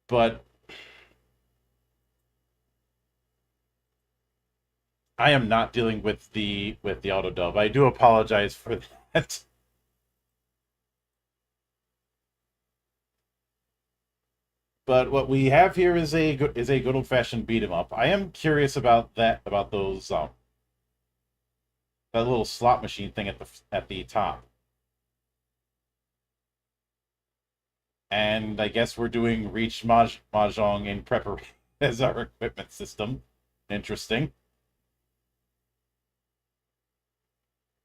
But I am not dealing with the auto dub. I do apologize for that. But what we have here is a good old-fashioned beat 'em up. I am curious about those that little slot machine thing at the top. And I guess we're doing Reach Mahjong in preparation as our equipment system. Interesting.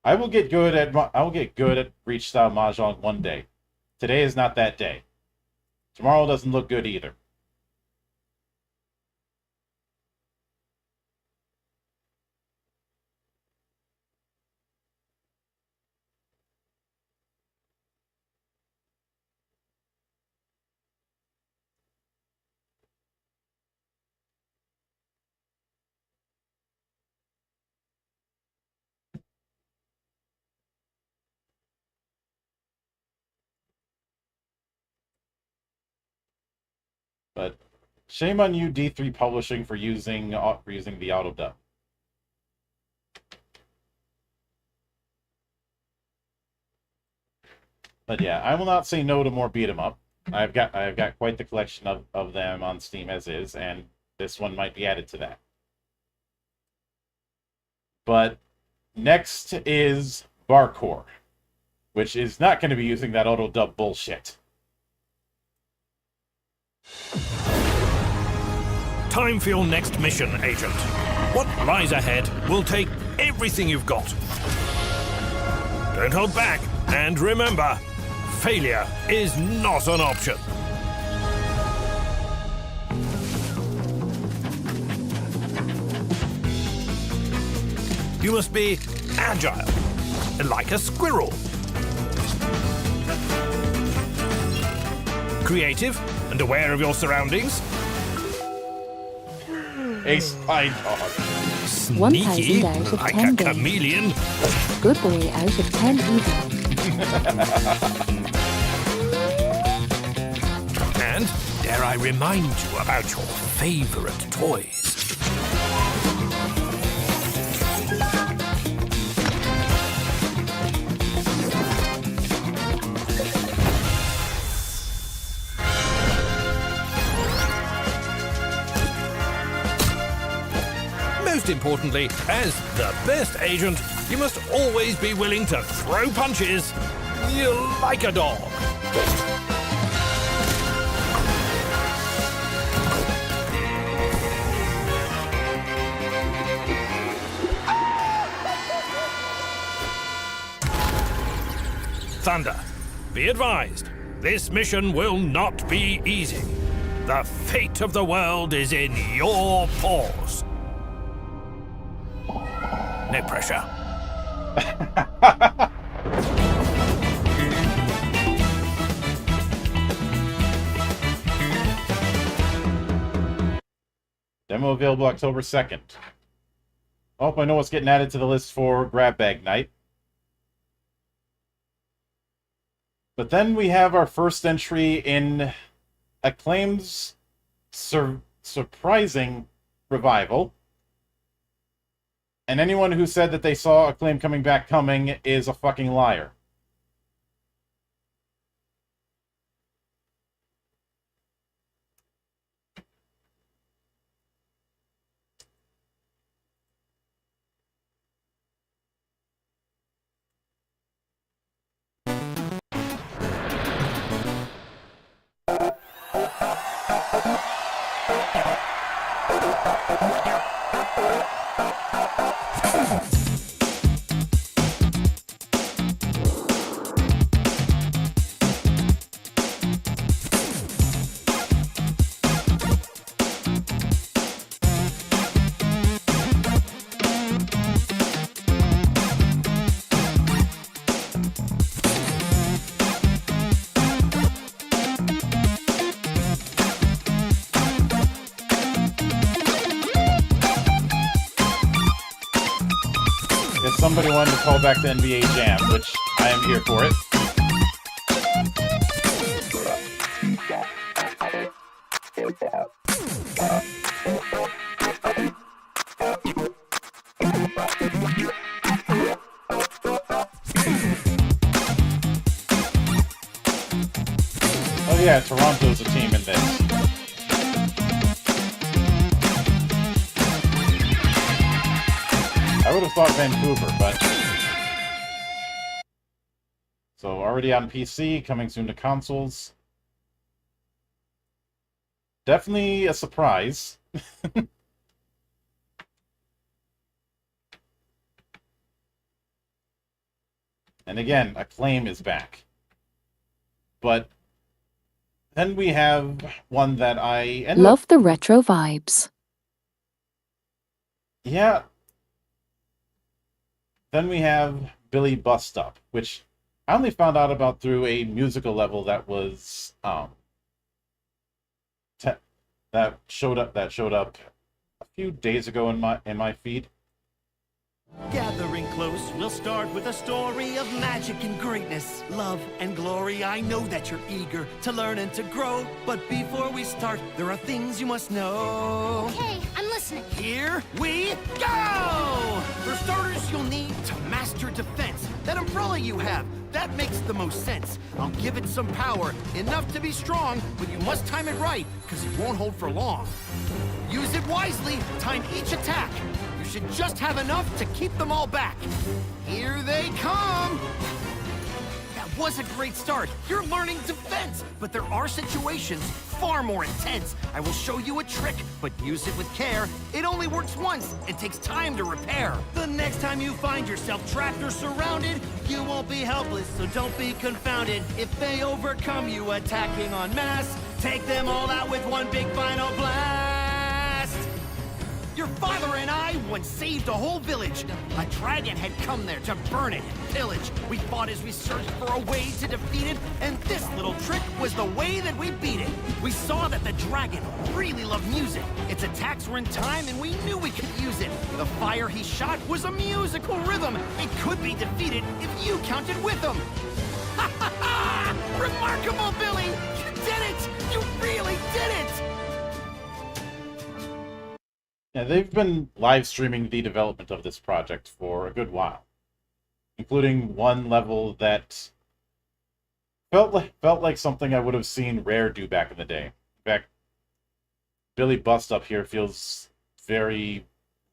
I will get good at Reach style Mahjong one day. Today is not that day. Tomorrow doesn't look good either. But shame on you, D3 Publishing, for using the auto dub. But yeah, I will not say no to more beat 'em up. I've got quite the collection of them on Steam as is, and this one might be added to that. But next is Barcore, which is not going to be using that auto dub bullshit. Time for your next mission, Agent. What lies ahead will take everything you've got. Don't hold back, and remember, failure is not an option. You must be agile, like a squirrel. Creative and aware of your surroundings. A spy dog. 1,000 out of like 10 a game. chameleon. Good boy out of 10 evil. And dare I remind you about your favorite toys? Most importantly, as the best agent, you must always be willing to throw punches. You like a dog. Thunder, be advised, this mission will not be easy. The fate of the world is in your paws. No pressure. Demo available October 2nd. Oh, I know what's getting added to the list for Grab Bag Night. But then we have our first entry in Acclaim's surprising revival. And anyone who said that they saw Acclaim coming back coming is a fucking liar. If somebody wanted to call back the NBA Jam, which I am here for it. Oh yeah, Toronto's a team in this. I would have thought Vancouver, but... So, already on PC, coming soon to consoles. Definitely a surprise. And again, Acclaim is back. But then we have one that I Love the retro vibes. Yeah. Then we have Billy Bust Up, which I only found out about through a musical level that was that showed up a few days ago in my feed. Gathering close, we'll start with a story of magic and greatness, love and glory. I know that you're eager to learn and to grow, but before we start, there are things you must know. Okay, I'm listening. Here we go! For starters, you'll need to master defense. That umbrella you have, that makes the most sense. I'll give it some power, enough to be strong, but you must time it right, because it won't hold for long. Use it wisely, time each attack. You should just have enough to keep them all back. Here they come! That was a great start. You're learning defense, but there are situations far more intense. I will show you a trick, but use it with care. It only works once and takes time to repair. The next time you find yourself trapped or surrounded, you won't be helpless, so don't be confounded. If they overcome you attacking en masse, take them all out with one big final blast. Your father and I once saved a whole village. A dragon had come there to burn it, pillage. We fought as we searched for a way to defeat it, and this little trick was the way that we beat it. We saw that the dragon really loved music. Its attacks were in time, and we knew we could use it. The fire he shot was a musical rhythm. It could be defeated if you counted with him. Ha ha ha! Remarkable, Billy! You did it! You really did it! Yeah, they've been live streaming the development of this project for a good while, including one level that felt like something I would have seen Rare do back in the day. In fact, Billy Bust up here feels very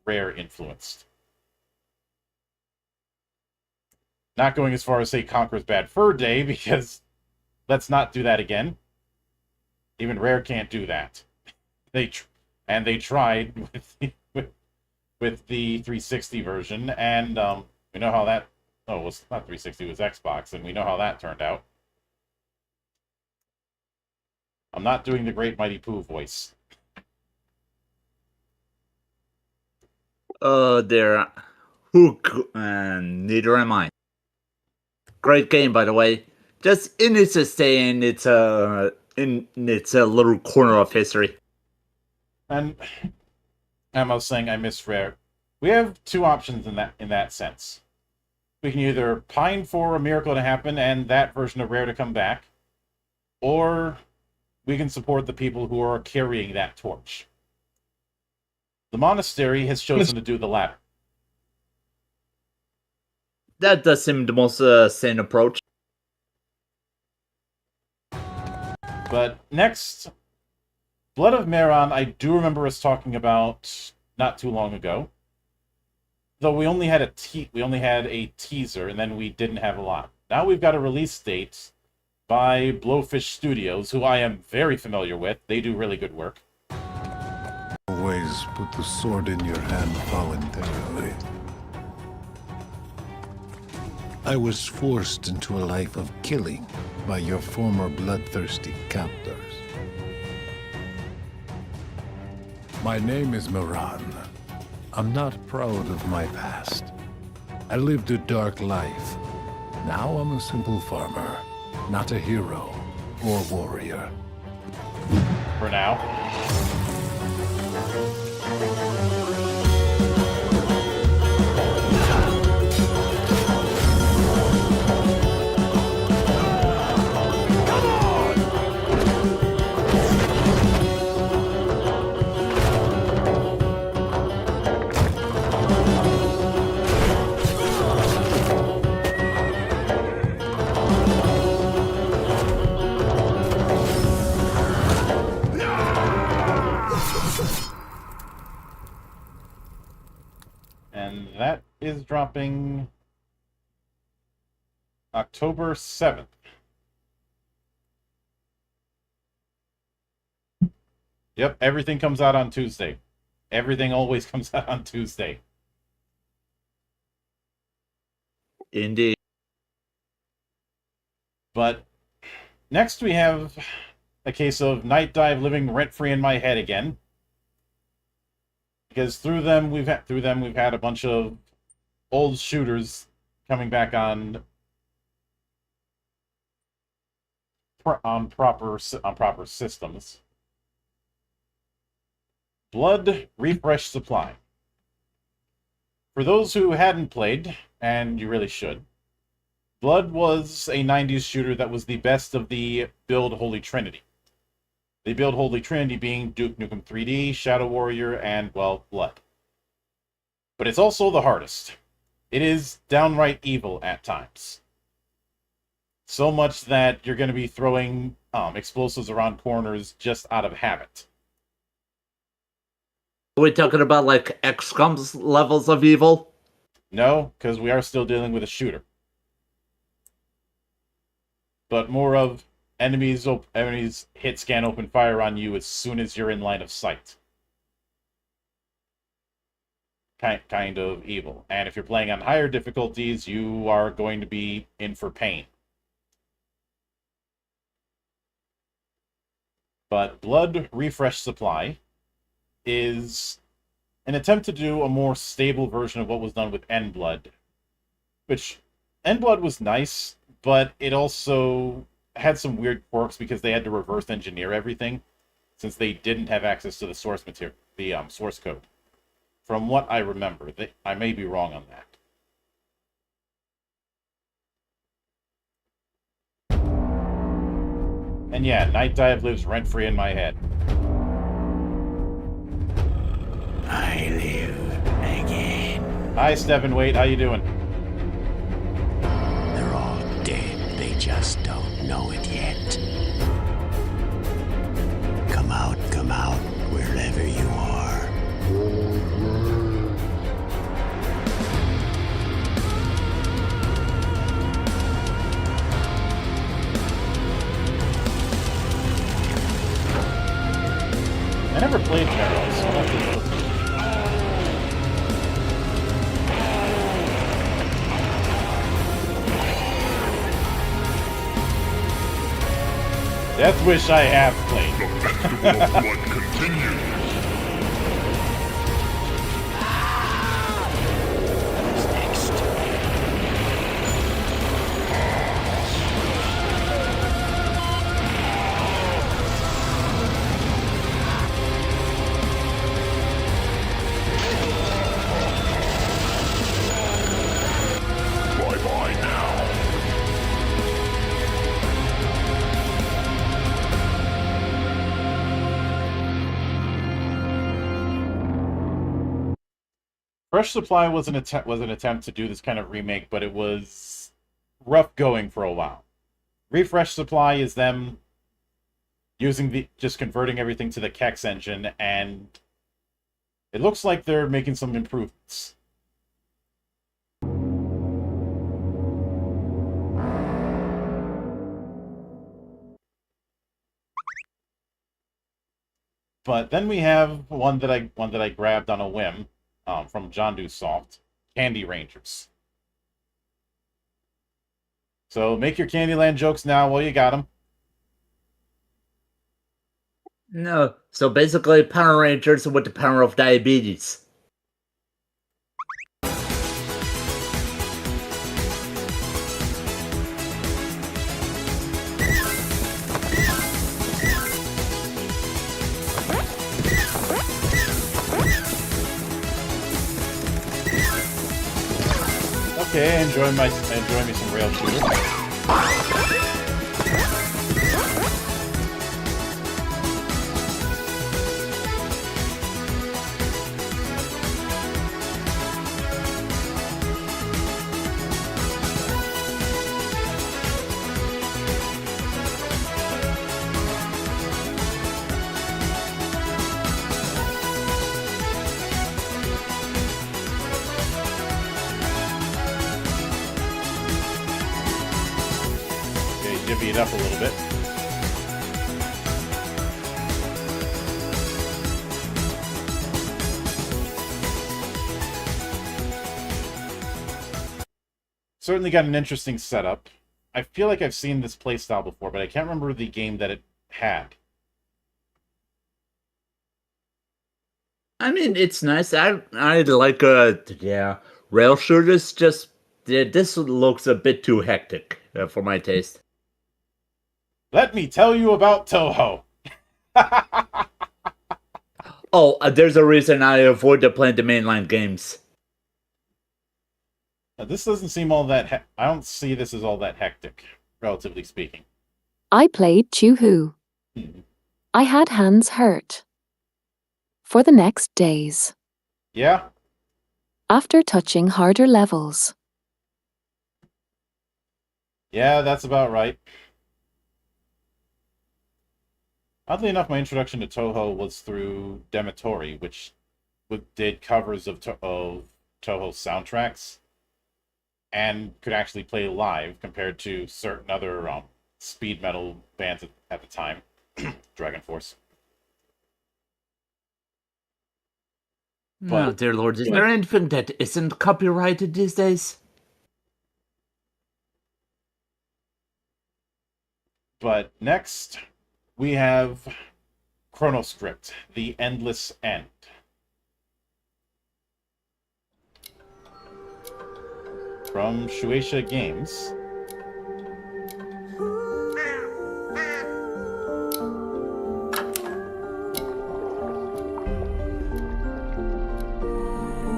Rare influenced. Not going as far as say Conker's Bad Fur Day, because let's not do that again. Even Rare can't do that. They tried with the 360 version, and we know how that. Oh, it was not 360; it was Xbox, and we know how that turned out. I'm not doing the Great Mighty Pooh voice. There, Hook, and neither am I. Great game, by the way. Just it needs to stay in its little corner of history. And I was saying I miss Rare. We have two options in that sense. We can either pine for a miracle to happen and that version of Rare to come back, or we can support the people who are carrying that torch. The monastery has chosen to do the latter. That does seem the most sane approach. But next, Blood of Meron, I do remember us talking about not too long ago. Though we only had a teaser, and then we didn't have a lot. Now we've got a release date by Blowfish Studios, who I am very familiar with. They do really good work. Always put the sword in your hand voluntarily. I was forced into a life of killing by your former bloodthirsty captors. My name is Moran. I'm not proud of my past. I lived a dark life. Now I'm a simple farmer, not a hero or warrior. For now. And that is dropping October 7th. Yep, everything comes out on Tuesday. Everything always comes out on Tuesday. Indeed. But next we have a case of Night Dive living rent-free in my head again. Because through them we've had a bunch of old shooters coming back on proper systems. Blood Refresh Supply. For those who hadn't played, and you really should, Blood was a 90s shooter that was the best of the build Holy Trinity. The build Holy Trinity being Duke Nukem 3D, Shadow Warrior, and, well, Blood. But it's also the hardest. It is downright evil at times. So much that you're going to be throwing explosives around corners just out of habit. Are we talking about, like, XCOM's levels of evil? No, because we are still dealing with a shooter. But more of enemies hit, scan, open fire on you as soon as you're in line of sight. Kind of evil. And if you're playing on higher difficulties, you are going to be in for pain. But Blood Refresh Supply is an attempt to do a more stable version of what was done with N-Blood. Which, N-Blood was nice, but it also had some weird quirks because they had to reverse engineer everything, since they didn't have access to the source material, the source code. From what I remember, I may be wrong on that. And yeah, Night Dive lives rent-free in my head. I live again. Hi, Stephen Wait. How you doing? They're all dead. They just don't know it yet. Come out, wherever you are. I never played Peril, so I'll have to look. Death Wish I have played. The festival of blood continues. Bye-bye now. Fresh Supply was an attempt to do this kind of remake, but it was rough going for a while. Refresh Supply is them using just converting everything to the Kex engine, and it looks like they're making some improvements. But then we have one that I grabbed on a whim. From John Do Soft, Candy Rangers. So make your Candyland jokes now while you got them. No, so basically Power Rangers with the power of diabetes. Okay, enjoy me some rail shooter. Divvy it up a little bit. Certainly got an interesting setup. I feel like I've seen this playstyle before, but I can't remember the game that it had. I mean, it's nice. I like rail shooters. Just this looks a bit too hectic for my taste. Let me tell you about Toho. Oh, there's a reason I avoid playing the mainline games. This doesn't seem all that... I don't see this as all that hectic, relatively speaking. I played Choo-Hoo. I had hands hurt. For the next days. Yeah? After touching harder levels. Yeah, that's about right. Oddly enough, my introduction to Toho was through Dematori, which did covers of Toho soundtracks and could actually play live compared to certain other speed metal bands at the time. Dragon Force. Oh, dear lord, is there anything that isn't copyrighted these days? But next, we have Chronoscript, The Endless End. From Shueisha Games.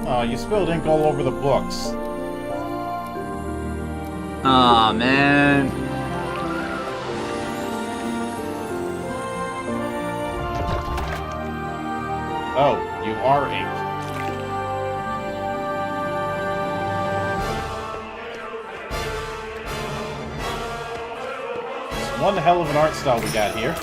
Oh, you spilled ink all over the books. Aw, man. Oh, you are ink. It's one hell of an art style we got here.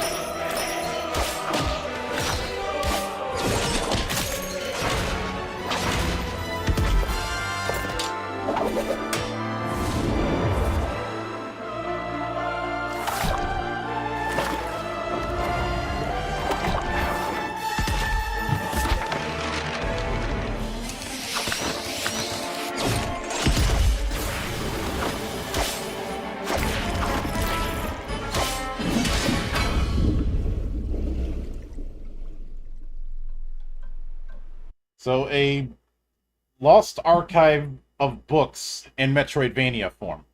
So, a lost archive of books in Metroidvania form.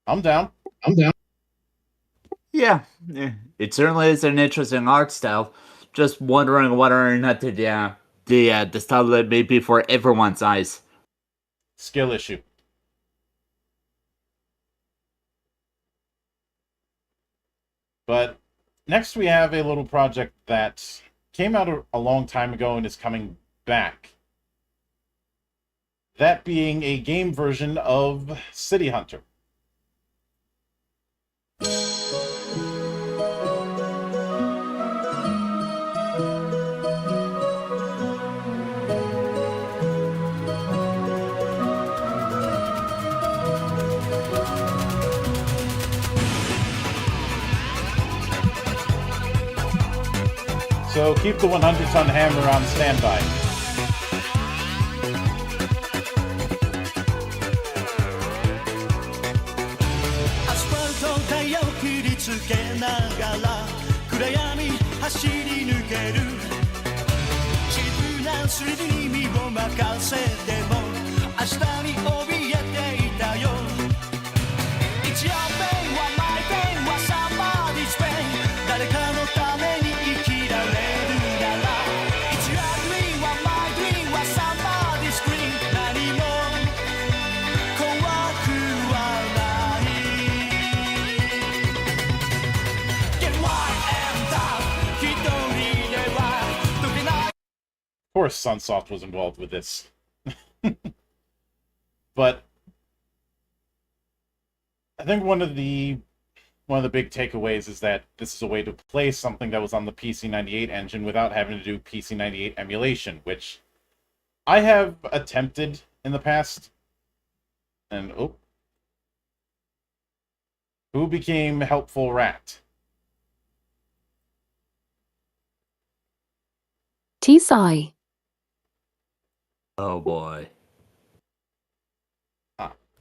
I'm down. Yeah, it certainly is an interesting art style. Just wondering whether or not the style that may be for everyone's eyes. Skill issue. But next we have a little project that came out a long time ago and is coming back. That being a game version of City Hunter. So keep the 100-ton hammer on standby. Of course Sunsoft was involved with this. But I think one of the big takeaways is that this is a way to play something that was on the PC98 engine without having to do PC98 emulation, which I have attempted in the past. And who became Helpful Rat? T-Sai. Oh boy.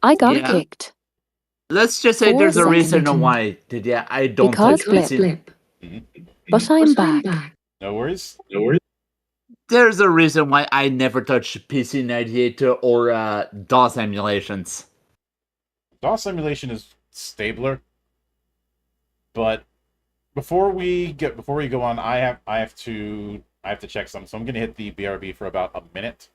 I got kicked. Let's just say there's a reason why I don't Because touch blip. PC. But I'm back. No worries. There's a reason why I never touch PC98 or DOS emulations. DOS emulation is stabler, but before we go on, I have to check something. So I'm gonna hit the BRB for about a minute.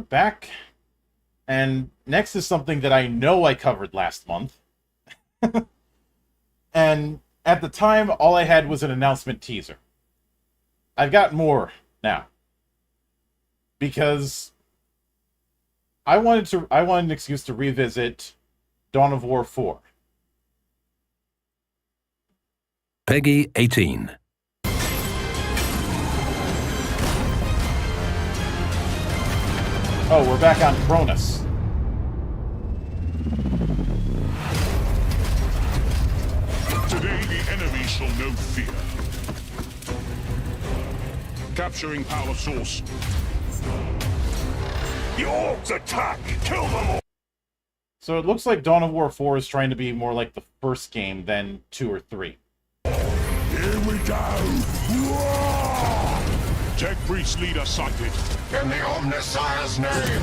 back. And next is something that I know I covered last month. And at the time, all I had was an announcement teaser. I've got more now. Because I wanted an excuse to revisit Dawn of War 4. Peggy 18. Oh, we're back on Cronus. Today the enemy shall know fear. Capturing power source. The orcs attack! Kill them all! So it looks like Dawn of War 4 is trying to be more like the first game than 2 or 3. Here we go! Roar! Tech Priest leader sighted. In the Omnissiah's name!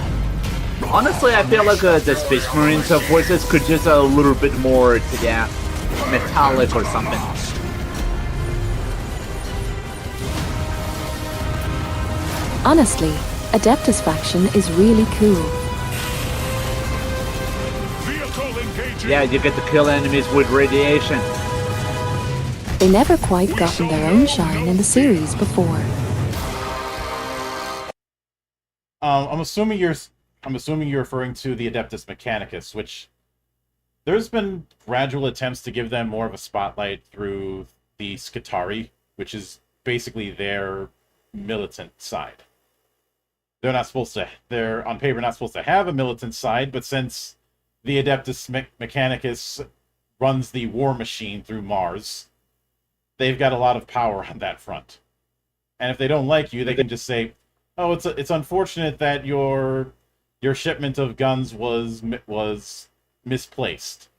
Honestly, I feel like the Space Marines voices could just a little bit more, yeah, metallic or something. Honestly, Adeptus faction is really cool. Yeah, you get to kill enemies with radiation. They never quite gotten their own shine in the series before. I'm assuming you're referring to the Adeptus Mechanicus, which there's been gradual attempts to give them more of a spotlight through the Skitarii, which is basically their militant side. They're on paper not supposed to have a militant side, but since the Adeptus Mechanicus runs the war machine through Mars, they've got a lot of power on that front. And if they don't like you, they can just say, "Oh, it's unfortunate that your shipment of guns was misplaced."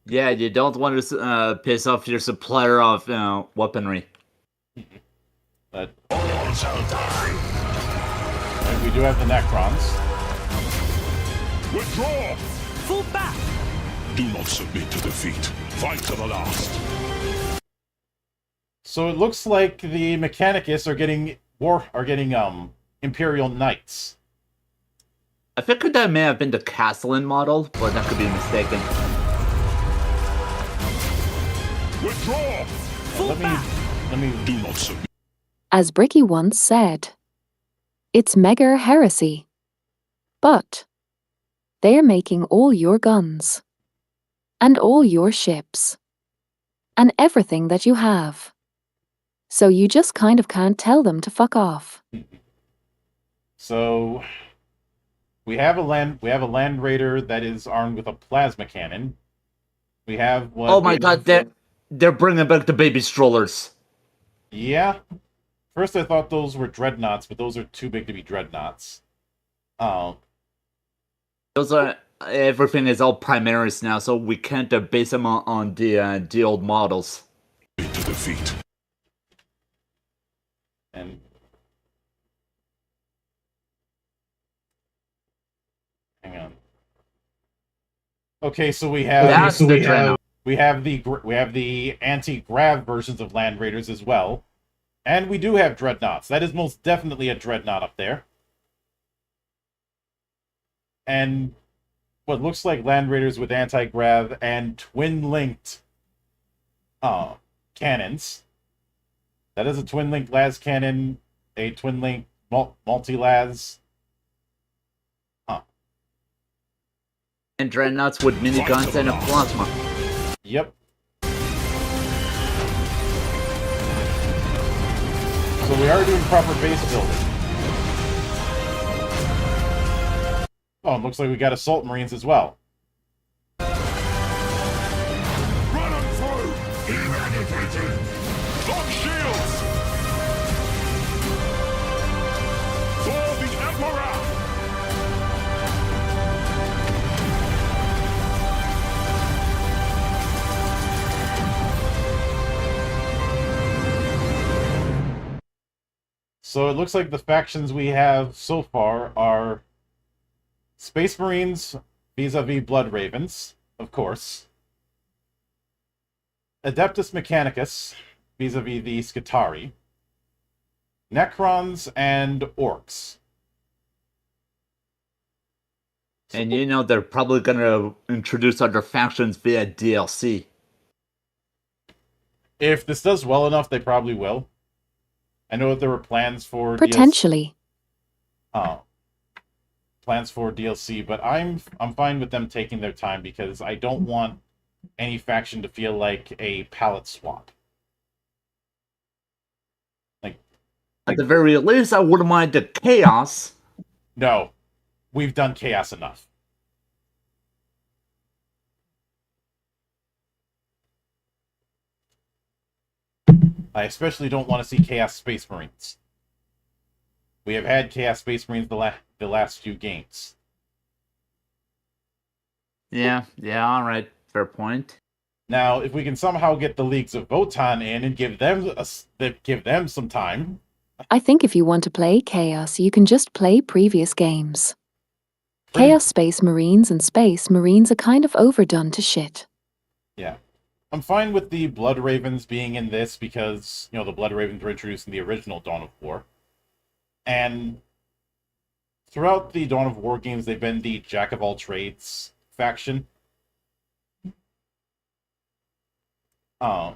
Yeah, you don't want to piss off your supplier of weaponry. But and we do have the Necrons. Withdraw! Fall back! Do not submit to defeat. Fight to the last. So it looks like the Mechanicus are getting Imperial Knights. I figured that may have been the Castellan model, but that could be mistaken. Withdraw! Let me do not submit. As Bricky once said, it's mega heresy. But they're making all your guns, and all your ships, and everything that you have. So you just kind of can't tell them to fuck off. So we have a land raider that is armed with a plasma cannon. We have what? Oh my god, they're bringing back the baby strollers. Yeah. First I thought those were dreadnoughts, but those are too big to be dreadnoughts. Those are everything is all Primaris now, so we can't base them on the old models. To defeat. And hang on. Okay, so we have we have the anti-grav versions of Land Raiders as well. And we do have dreadnoughts. That is most definitely a dreadnought up there. And what looks like Land Raiders with anti-grav and twin-linked cannons. That is a twin-linked las cannon, a twin-linked multi-las. And dreadnoughts with miniguns and a plasma. Yep. So we are doing proper base building. Oh, it looks like we got Assault Marines as well. Run them through! Eradicated! Lock shields! For the Emperor! So it looks like the factions we have so far are Space Marines vis-a-vis Blood Ravens, of course. Adeptus Mechanicus vis-a-vis the Skitarii. Necrons and Orcs. And you know they're probably gonna introduce other factions via DLC. If this does well enough, they probably will. I know that there were plans for Potentially. plans for DLC, but I'm fine with them taking their time because I don't want any faction to feel like a palette swap. At the very least, I wouldn't mind the chaos. No, we've done chaos enough. I especially don't want to see Chaos Space Marines. We have had Chaos Space Marines the last few games. Yeah, alright, fair point. Now, if we can somehow get the Leagues of Votann in and give them some time. I think if you want to play Chaos, you can just play previous games. Chaos Space Marines and Space Marines are kind of overdone to shit. Yeah. I'm fine with the Blood Ravens being in this because, the Blood Ravens were introduced in the original Dawn of War. And throughout the Dawn of War games, they've been the Jack-of-all-trades faction. I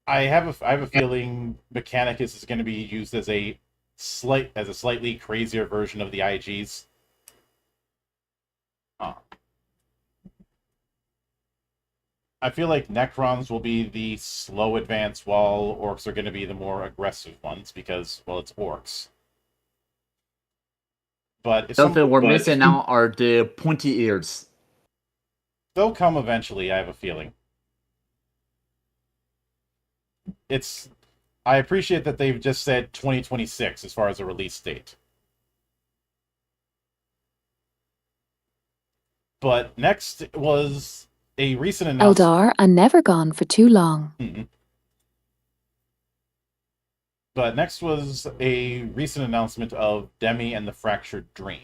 have a feeling Mechanicus is going to be used as a slightly crazier version of the IGs. I feel like Necrons will be the slow advance, while Orcs are going to be the more aggressive ones because, well, it's Orcs. But Something we're missing now are the pointy ears. They'll come eventually, I have a feeling. I appreciate that they've just said 2026 as far as a release date. But next was a recent announcement. Eldar are never gone for too long. Mm-hmm. But next was a recent announcement of Demi and the Fractured Dream.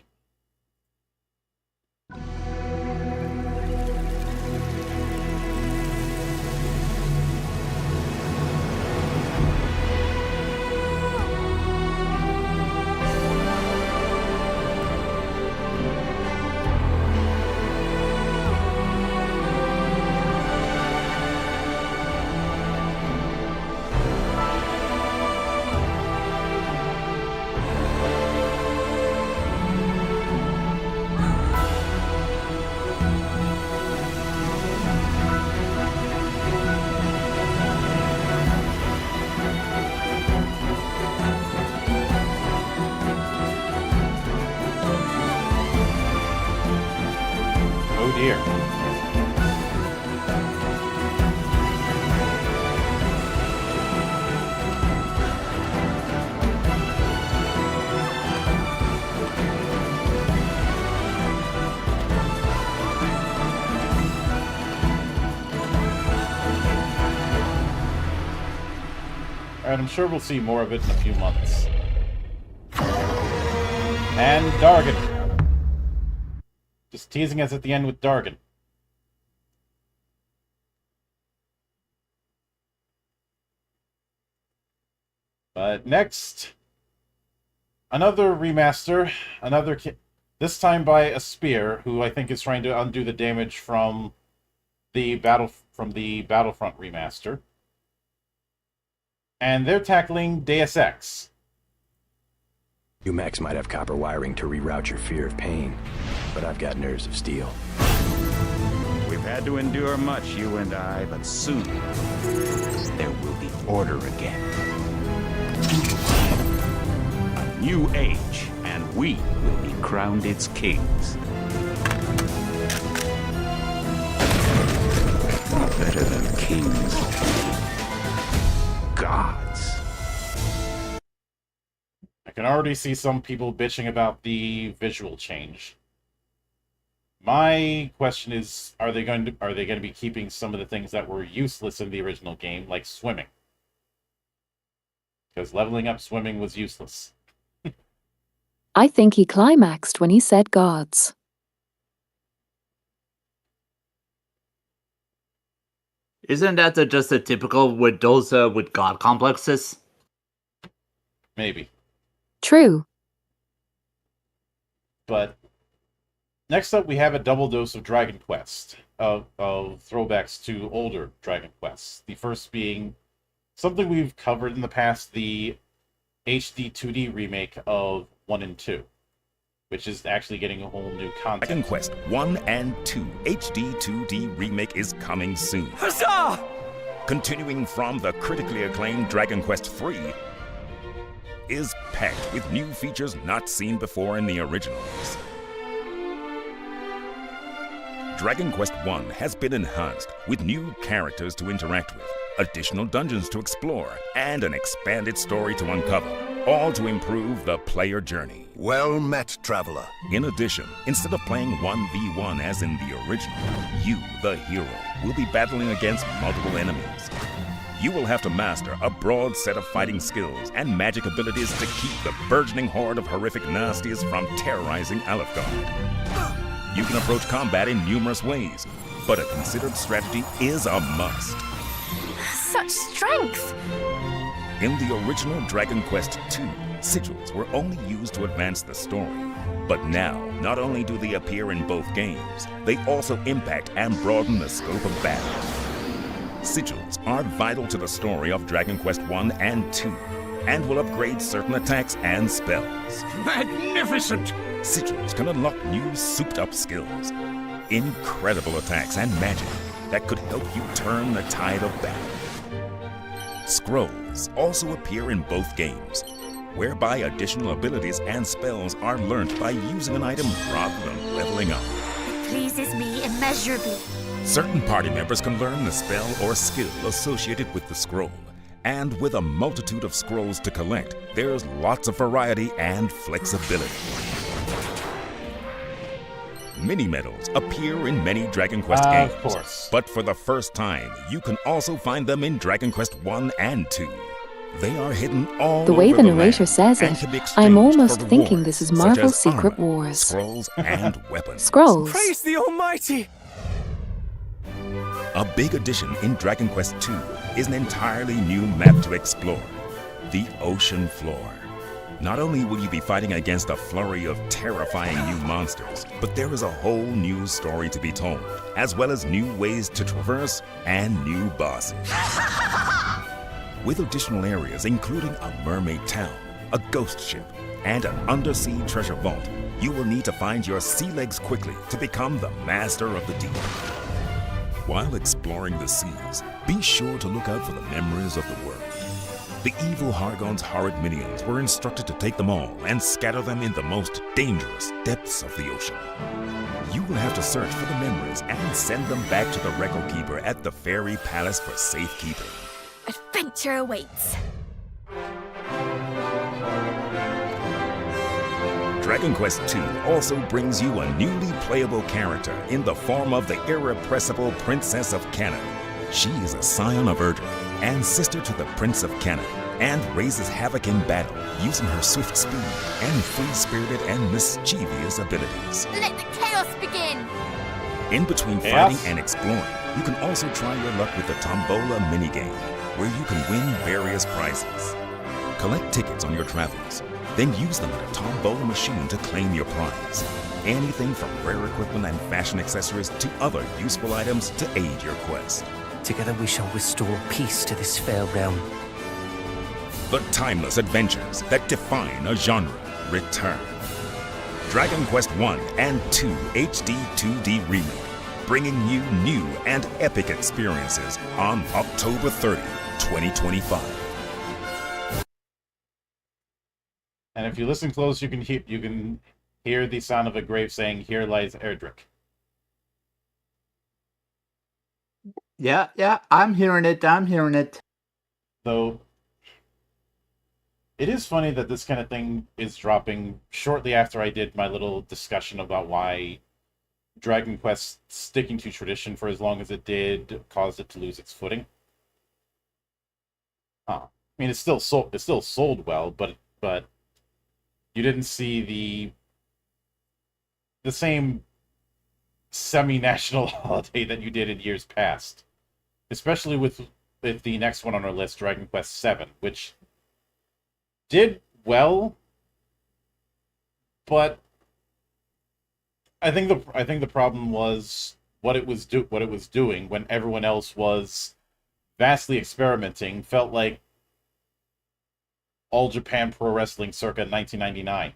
Oh dear. Alright, I'm sure we'll see more of it in a few months. And Dargan. Just teasing us at the end with Dargan. But next, another remaster, this time by a spear, who I think is trying to undo the damage from the Battlefront remaster. And they're tackling Deus Ex. You mechs might have copper wiring to reroute your fear of pain, but I've got nerves of steel. We've had to endure much, you and I, but soon there will be order again. A new age, and we will be crowned its kings. Better than kings. Gods. I can already see some people bitching about the visual change. My question is, are they going to be keeping some of the things that were useless in the original game, like swimming? Because leveling up swimming was useless. I think he climaxed when he said gods. Isn't that just a typical with those with god complexes? Maybe. True. But next up, we have a double dose of Dragon Quest, of throwbacks to older Dragon Quests. The first being something we've covered in the past, the HD 2D remake of 1 and 2, which is actually getting a whole new content. Dragon Quest 1 and 2 HD 2D remake is coming soon. Huzzah! Continuing from the critically acclaimed Dragon Quest 3 is packed with new features not seen before in the originals. Dragon Quest 1 has been enhanced with new characters to interact with, additional dungeons to explore, and an expanded story to uncover, all to improve the player journey. Well met, traveler. In addition, instead of playing 1v1 as in the original, you, the hero, will be battling against multiple enemies. You will have to master a broad set of fighting skills and magic abilities to keep the burgeoning horde of horrific nasties from terrorizing Alefgard. You can approach combat in numerous ways, but a considered strategy is a must. Such strength! In the original Dragon Quest II, sigils were only used to advance the story. But now, not only do they appear in both games, they also impact and broaden the scope of battle. Sigils are vital to the story of Dragon Quest I and II, and will upgrade certain attacks and spells. Magnificent! Sigils can unlock new souped-up skills, incredible attacks and magic that could help you turn the tide of battle. Scrolls also appear in both games, whereby additional abilities and spells are learnt by using an item rather than leveling up. It pleases me immeasurably. Certain party members can learn the spell or skill associated with the scroll, and with a multitude of scrolls to collect, there's lots of variety and flexibility. Mini-medals appear in many Dragon Quest games, of course. But for the first time, you can also find them in Dragon Quest 1 and 2. They are hidden all The way over the land narrator says and it, can be exchanged I'm for almost thinking rewards, this is such Marvel's as Secret armor, Wars. scrolls, and weapons. Scrolls. Praise the Almighty! A big addition in Dragon Quest II is an entirely new map to explore, the ocean floor. Not only will you be fighting against a flurry of terrifying new monsters, but there is a whole new story to be told, as well as new ways to traverse and new bosses. With additional areas including a mermaid town, a ghost ship, and an undersea treasure vault, you will need to find your sea legs quickly to become the master of the deep. While exploring the seas, be sure to look out for the memories of the world. The evil Hargon's horrid minions were instructed to take them all and scatter them in the most dangerous depths of the ocean. You will have to search for the memories and send them back to the record keeper at the Fairy Palace for safekeeping. Adventure awaits. Dragon Quest II also brings you a newly playable character in the form of the irrepressible Princess of Canaan. She is a scion of Erdrick and sister to the Prince of Canaan, and raises havoc in battle using her swift speed and free-spirited and mischievous abilities. Let the chaos begin! In between fighting and exploring, you can also try your luck with the Tombola minigame, where you can win various prizes. Collect tickets on your travels, then use them at a Tombola machine to claim your prize. Anything from rare equipment and fashion accessories to other useful items to aid your quest. Together we shall restore peace to this fair realm. The timeless adventures that define a genre return. Dragon Quest I and II HD 2D Remake, bringing you new and epic experiences on October 30, 2025. And if you listen close, you can hear the sound of a grave saying, "Here lies Erdrick." Yeah, I'm hearing it. Though, it is funny that this kind of thing is dropping shortly after I did my little discussion about why Dragon Quest sticking to tradition for as long as it did caused it to lose its footing. I mean, it still sold well, but you didn't see the same semi-national holiday that you did in years past. Especially with the next one on our list, Dragon Quest VII, which did well, but I think the problem was what it was doing when everyone else was vastly experimenting. Felt like All Japan Pro Wrestling circa 1999.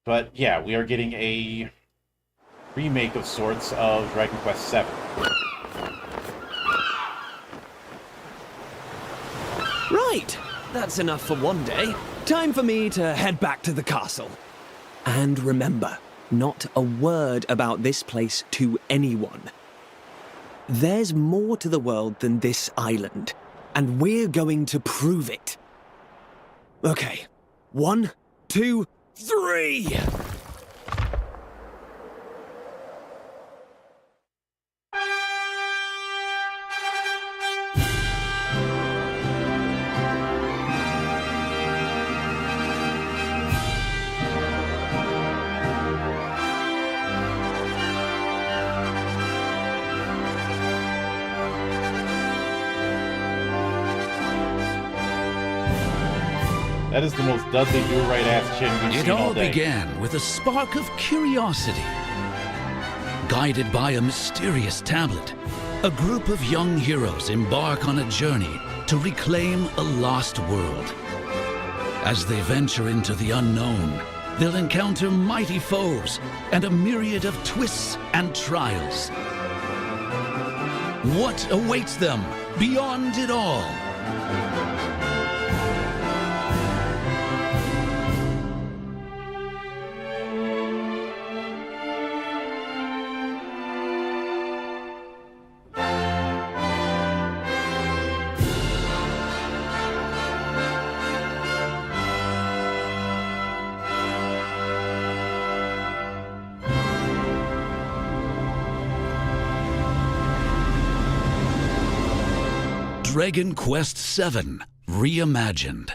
But yeah, we are getting a remake of sorts of Dragon Quest VII. Right, that's enough for one day. Time for me to head back to the castle. And remember, not a word about this place to anyone. There's more to the world than this island, and we're going to prove it. Okay, 1, 2, 3! That is the most Dudley Do-Right ass chin we've It seen all all day. began with a spark of curiosity. Guided by a mysterious tablet, a group of young heroes embark on a journey to reclaim a lost world. As they venture into the unknown, they'll encounter mighty foes and a myriad of twists and trials. What awaits them beyond it all? Dragon Quest VII Reimagined.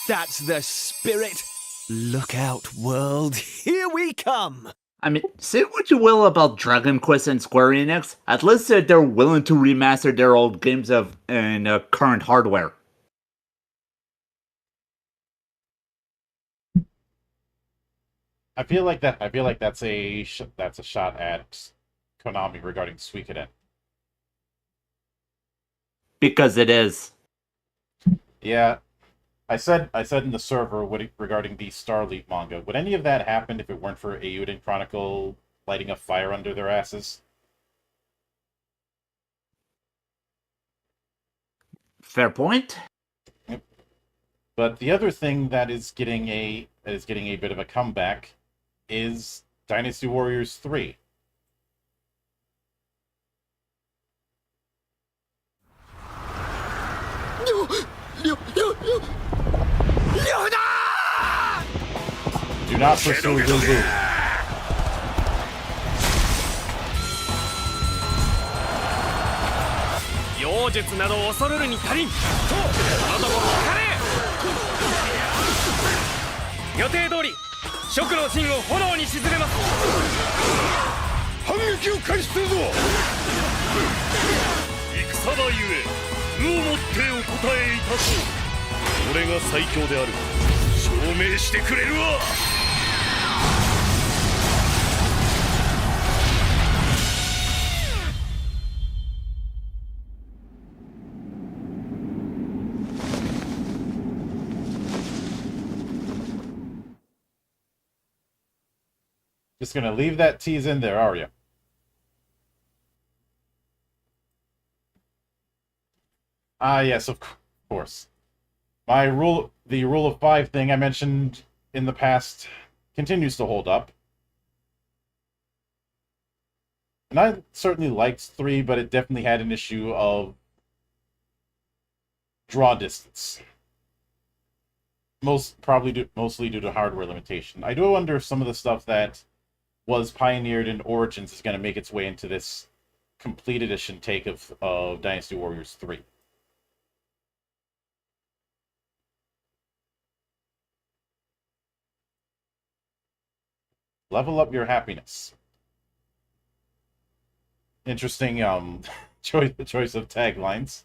That's the spirit. Look out, world. Here we come. I mean, say what you will about Dragon Quest and Square Enix, at least they're willing to remaster their old games in current hardware. I feel like that's a shot at Konami regarding Suikoden. Because it is. Yeah, I said in the server regarding the Starleaf manga. Would any of that happen if it weren't for Eiyuden Chronicle lighting a fire under their asses? Fair point. But the other thing that is getting a bit of a comeback is Dynasty Warriors 3. Do not pursue Lulu. 妖術など恐るるに足りん。と、あなたもかかれ。予定通り、蜀の陣を炎に沈めます。反撃を開始するぞ。戦場ゆえ、武をもってお答えいたそう。俺が最強である。証明してくれるわ。Just gonna leave that tease in there, are you? Ah, yes, of course. The rule of 5 thing I mentioned in the past continues to hold up. And I certainly liked 3, but it definitely had an issue of draw distance. Mostly due to hardware limitation. I do wonder if some of the stuff that was pioneered in Origins is going to make its way into this complete edition take of Dynasty Warriors 3. Level up your happiness. Interesting choice of taglines.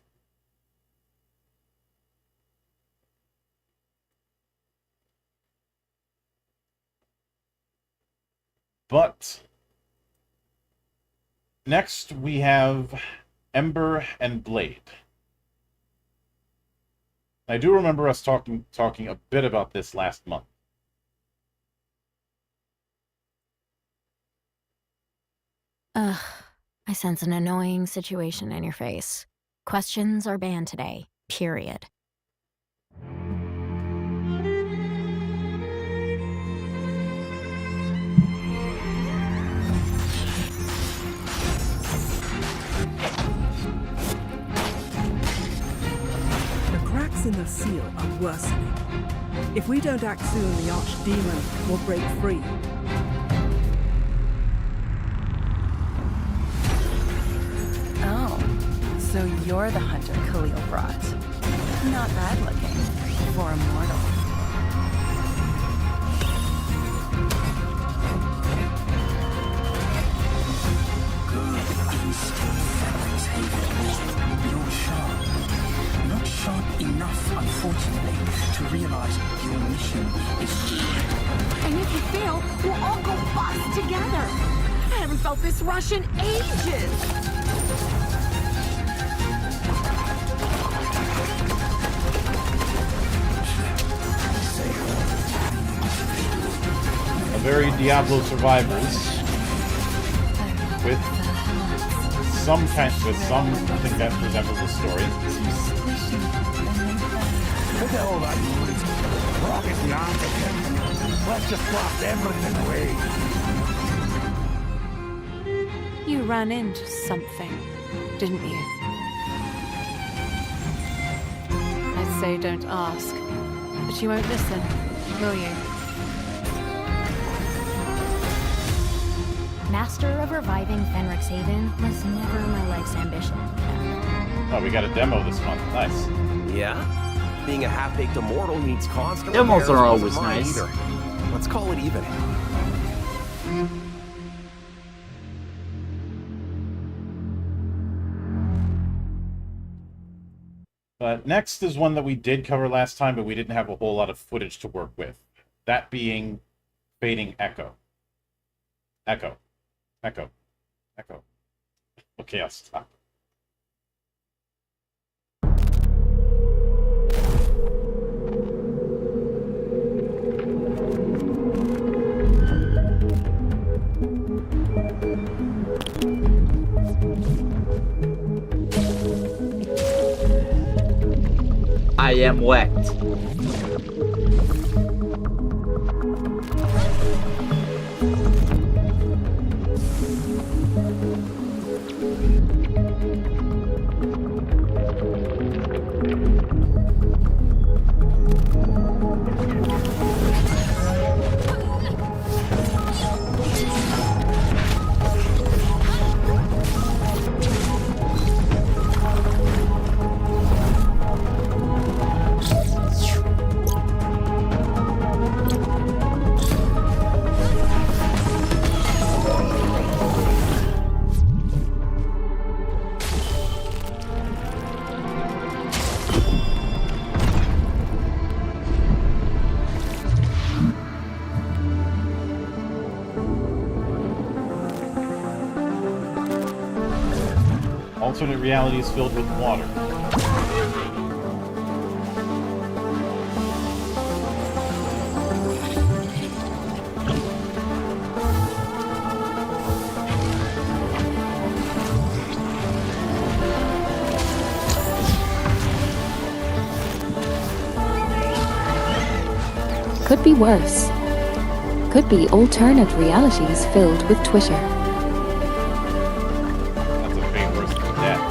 But next we have Ember and Blade. I do remember us talking a bit about this last month. Ugh, I sense an annoying situation in your face. Questions are banned today, period. The cracks in the seal are worsening. If we don't act soon, the archdemon will break free. Oh, so you're the hunter Khalil brought. Not bad looking for a mortal. You're sharp. Not sharp enough, unfortunately, to realize your mission is doomed. And if you fail, we'll all go bust together. I haven't felt this rush in ages. A very Diablo Survivors with something that resembles a story. Look at all that noise. Rock is the answer. Let's just blast everything away. You ran into something, didn't you? I'd say don't ask, but you won't listen, will you? Master of reviving Fenric's Haven was never my life's ambition. Oh, we got a demo this month. Nice. Yeah? Being a half-baked immortal needs constant Demos repairs are wasn't always mine nice. either. Let's call it even. But next is one that we did cover last time, but we didn't have a whole lot of footage to work with. That being Fading Echo. Echo. Okay, I'll stop. I am wet. Alternate realities filled with water. Could be worse. Could be alternate realities filled with Twitter. That's a fate worse than death.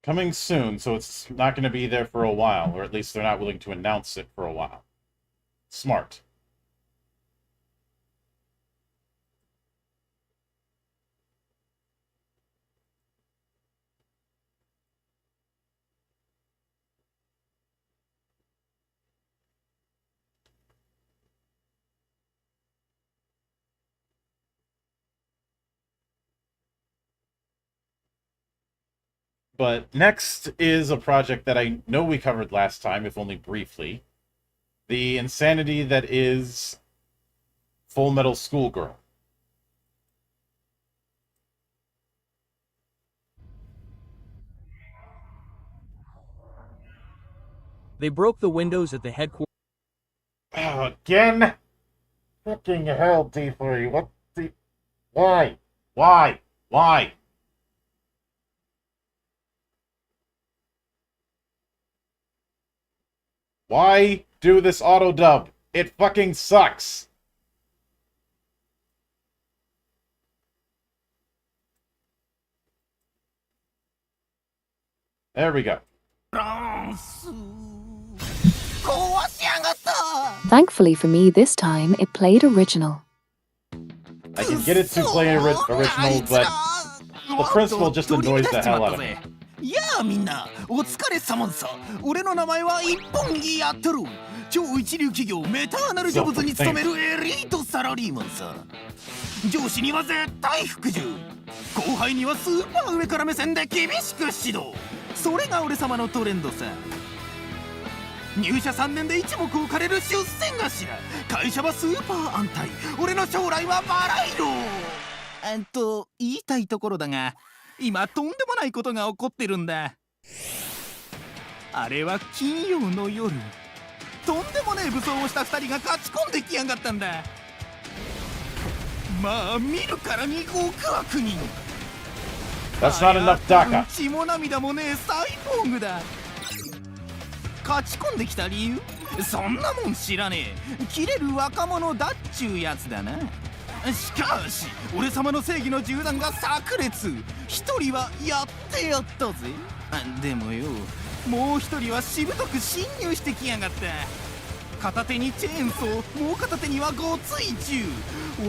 Coming soon, so it's not going to be there for a while, or at least they're not willing to announce it for a while. Smart. But next is a project that I know we covered last time, if only briefly. The insanity that is Full Metal Schoolgirl. They broke the windows at the headquarters. Oh, again? Fucking hell, D3. What the... Why? Why? Why? Why do this auto dub? It fucking sucks. There we go. Thankfully for me this time, it played original. I can get it to play original, but the principal just annoys the hell out of me. やあみんな、お疲れ様さ。俺の名前は一本木やってる。超一流企業メターナルジョブズに勤めるエリートサラリーマンさ。上司には絶対服従。後輩にはスーパー上から目線で厳しく指導。それが俺様のトレンドさ。入社3年で一目置かれる出世頭。会社はスーパー安泰。俺の将来はバラ色。言いたいところだが。今とんでもないことが起こってるんだ。あれは金曜の夜、とんでもねえ武装をした2人が勝ち込んできやがったんだ。まあ見るからに極悪人。 That's not enough DACA. 血も涙もねえサイボーグだ。勝ち込んできた理由、そんなもん知らねえ。切れる若者だっちゅうやつだな。しかし俺様の正義の銃弾が炸裂。一人はやってやったぜ。でもよ、もう一人はしぶとく侵入してきやがった。片手にチェーンソー、もう片手にはごつい銃。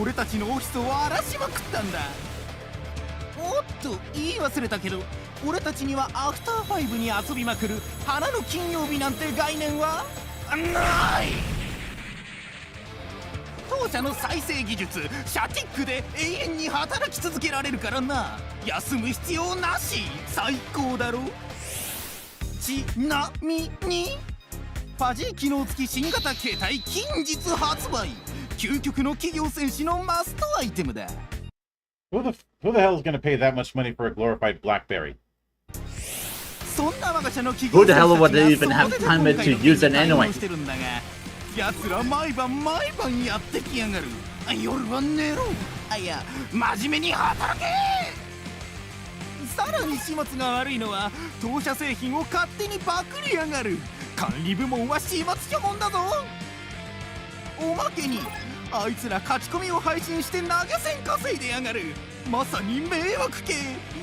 俺たちのオフィスを荒らしまくったんだ。おっと言い忘れたけど、俺たちにはアフターファイブに遊びまくる花の金曜日なんて概念はない。当社の再生技術シャティックで永遠に働き続けられるからな。休む必要なし。最高だろ。ちなみにファジー機能付き新型携帯近日発売。究極の企業戦士のマストアイテムだ。 Who the hell is going to pay that much money for a glorified BlackBerry? そんな我が社の企 Who 業 the 戦 hell 士 would た they ち even が have 総出で time 今回 to の use it 対応 anyway? してるんだが、奴ら毎晩やってきやがる。夜は寝ろ。いや、真面目に働け。さらに始末が悪いのは当社製品を勝手にパクりやがる。管理部門は始末処分だぞ。おまけにあいつら勝ち込みを配信して投げ銭稼いでやがる。まさに迷惑系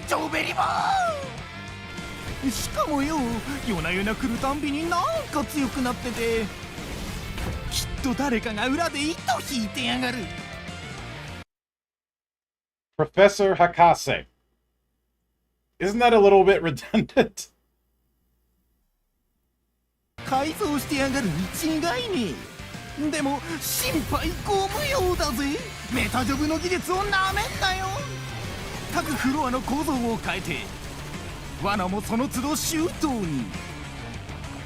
ジョベリバー。しかもよ、夜な夜な来るたんびになんか強くなってて、きっと誰かが裏で糸引いてやがる。 Professor Hakase. Isn't that a little bit redundant? 改造してやがるに違いねえ。でも心配ご無用だぜ。メタジョブの技術をなめんなよ。各フロアの構造を変えて罠もその都度周到に。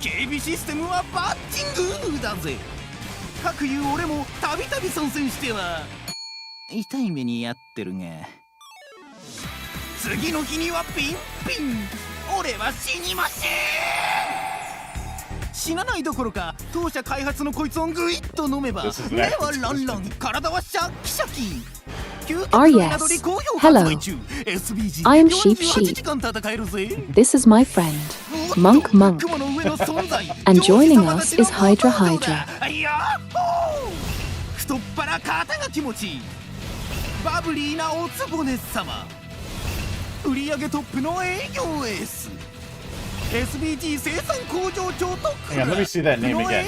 警備システムはバッチングだぜ。かくいう俺もたびたび参戦しては痛い目にやってるが、次の日にはピンピン。俺は死にません。死なないどころか当社開発のこいつをグイッと飲めば目はランラン、体はシャッキシャキ。 Ah yes. Hello. I am Sheep Sheep. This is my friend, Monk Monk. And joining us is Hydra Hydra. 太っ腹肩が気持ちいいバブリーなおつぼね様。売り上げトップの営業エース。SBG 生産工場長と Hang on, let me see that name again.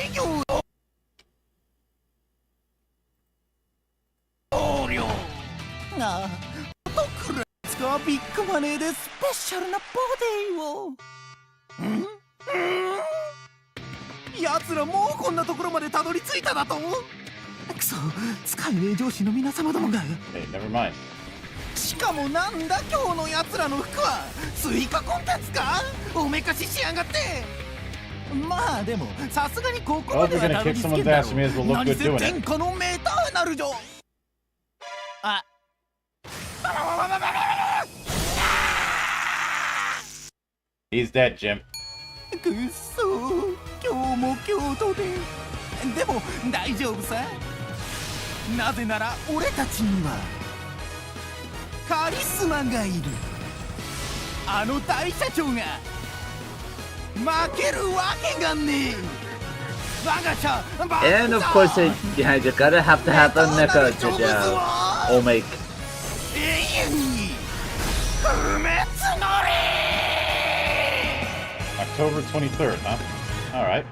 がトクラスカはビッグマネーでスペシャルなボディを奴らもうこんなところまでたどり着いただとくそ使えねえ上司の皆様どもが Hey, never mind. しかもなんだ今日の奴らの服は追加コンテンツかおめかししやがってまあでもさすがにここまではたどり着けんだろう何せ天下のメターナルじゃあHe's dead, Jim. くっそ今日も京都ででも大丈夫さなぜなら俺たちにはカリスマがいるあの大社長が負けるわけがねえ我が社 And of course, you gotta have to have a mecha to make. 永遠に不滅の霊 October 23rd, huh? Alright.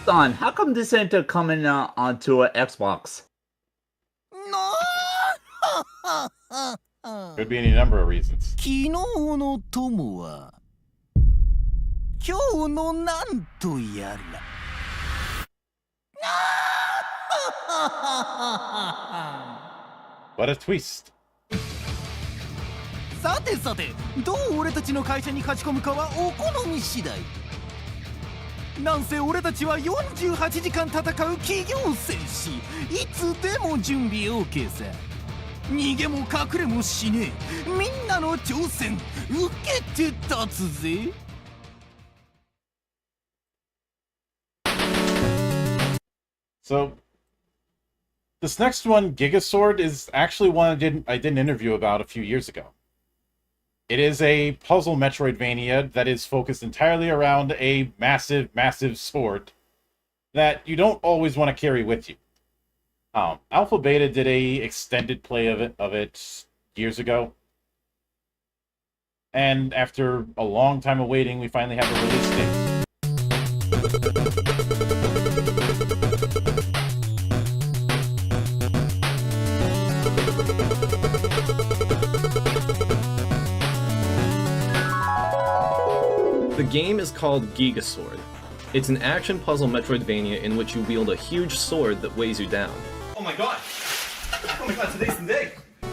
Don, how come this ain't coming onto an Xbox? Could be any number of reasons. 昨日の友は今日のなんとやら What a twist. さてさてどう俺たちの会社に勝ち込むかはお好み次第なんせ俺たちは48時間戦う企業戦士いつでも準備 OK さ逃げも隠れもしねえみんなの挑戦受けて立つぜ So, this next one, Gigasword, is actually one I did an interview about a few years ago. It is a puzzle Metroidvania that is focused entirely around a massive, massive sword that you don't always want to carry with you. Alpha Beta did a extended play of it years ago. And after a long time of waiting, we finally have a release date. The game is called Gigasword. It's an action puzzle Metroidvania in which you wield a huge sword that weighs you down. Oh my god! Oh my god, today's the day!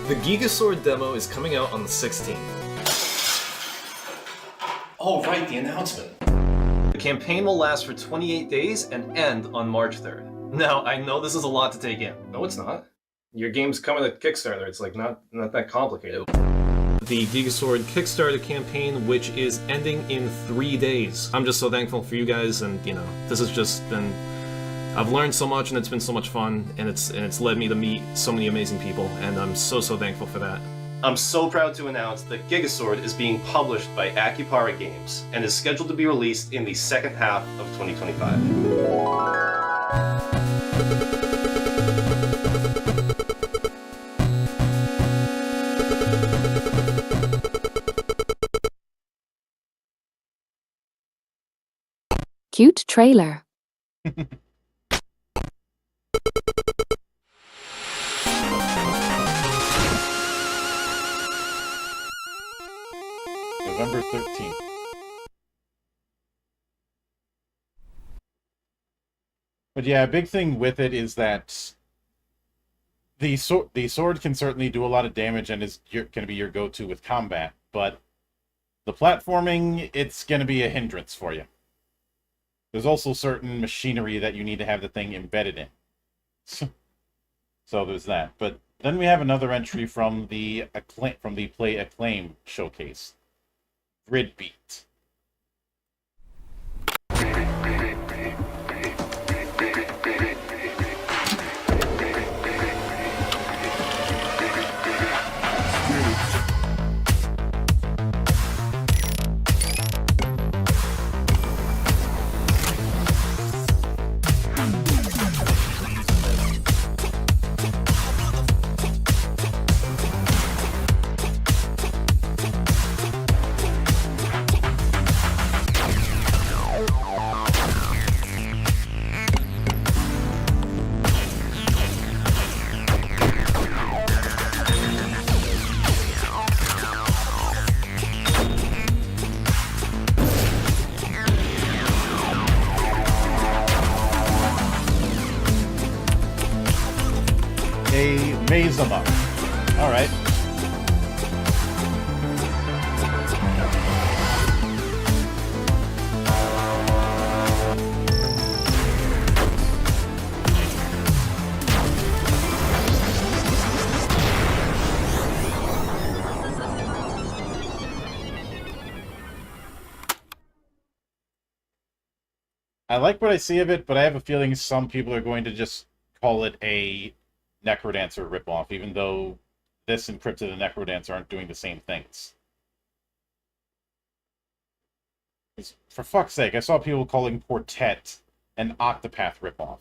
The Gigasword demo is coming out on the 16th. Oh right, the announcement. The campaign will last for 28 days and end on March 3rd. Now, I know this is a lot to take in. No, it's not. Your game's coming to Kickstarter, it's like not that complicated. The Gigasword Kickstarter campaign, which is ending in 3 days. I'm just so thankful for you guys, and you know, this has just been... I've learned so much, and it's been so much fun, and it's led me to meet so many amazing people, and I'm so thankful for that. I'm so proud to announce that Gigasword is being published by Akupara Games, and is scheduled to be released in the second half of 2025. Cute trailer. November 13th. But yeah, a big thing with it is that the sword can certainly do a lot of damage and is going to be your go-to with combat, but the platforming, it's going to be a hindrance for you. There's also certain machinery that you need to have the thing embedded in. So there's that. But then we have another entry from the Play Acclaim showcase. Gridbeat. use them up. Alright. I like what I see of it, but I have a feeling some people are going to just call it a Necrodancer ripoff, even though this and Cryptid and Necrodancer aren't doing the same things. 'Cause for fuck's sake, I saw people calling Quartet an Octopath ripoff.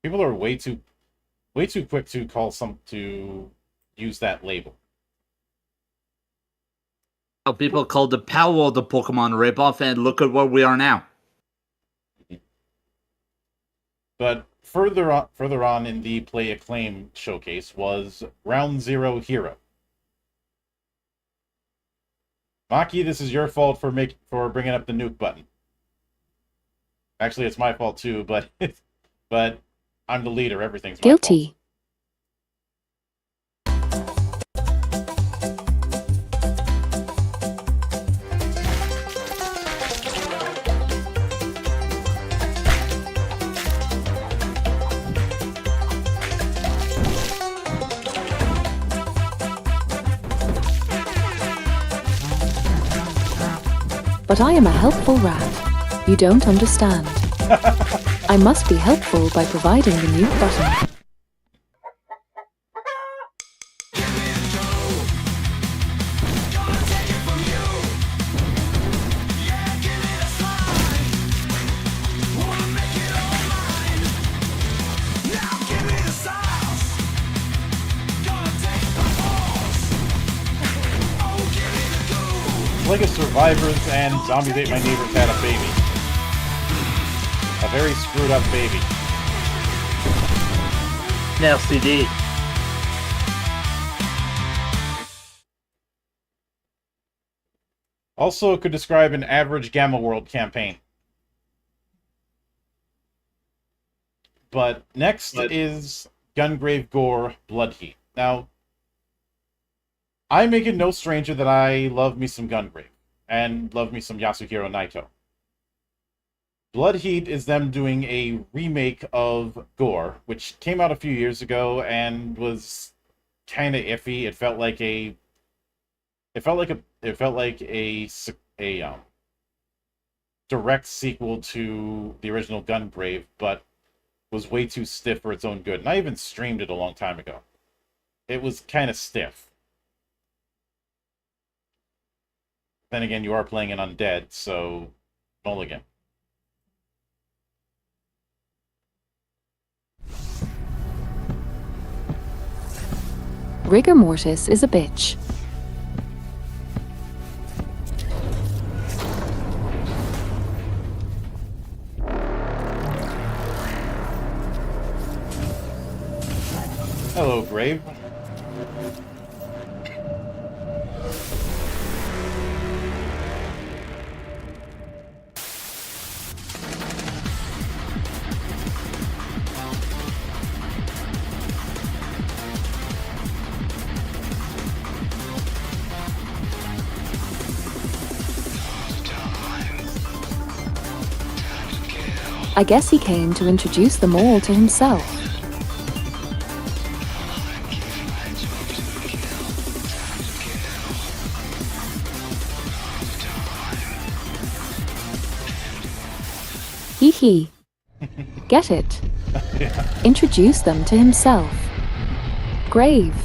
People are way too quick to to use that label. How people called the Power the Pokemon ripoff, and look at where we are now. But further on in the Play Acclaim showcase was Round Zero Hero. Maki, this is your fault for bringing up the nuke button. Actually, it's my fault too, but but I'm the leader. Everything's my Guilty. fault. But I am a helpful rat. You don't understand. I must be helpful by providing the mute button. It's like if Survivors and Zombies Ate My Neighbors had a baby. A very screwed up baby. Now CD. Also could describe an average Gamma World campaign. But next is Gungrave Gore Bloodheat. Now, I make it no stranger that I love me some Gungrave, and love me some Yasuhiro Naito. Bloodheat is them doing a remake of Gore, which came out a few years ago and was kind of iffy. It felt like a direct sequel to the original Gungrave, but was way too stiff for its own good. And I even streamed it a long time ago. It was kind of stiff. Then again, you are playing an undead, so mulligan. Rigor mortis is a bitch. Hello, Grave. I guess he came to introduce them all to himself. Hee hee. Get it? Yeah. Introduce them to himself. Grave.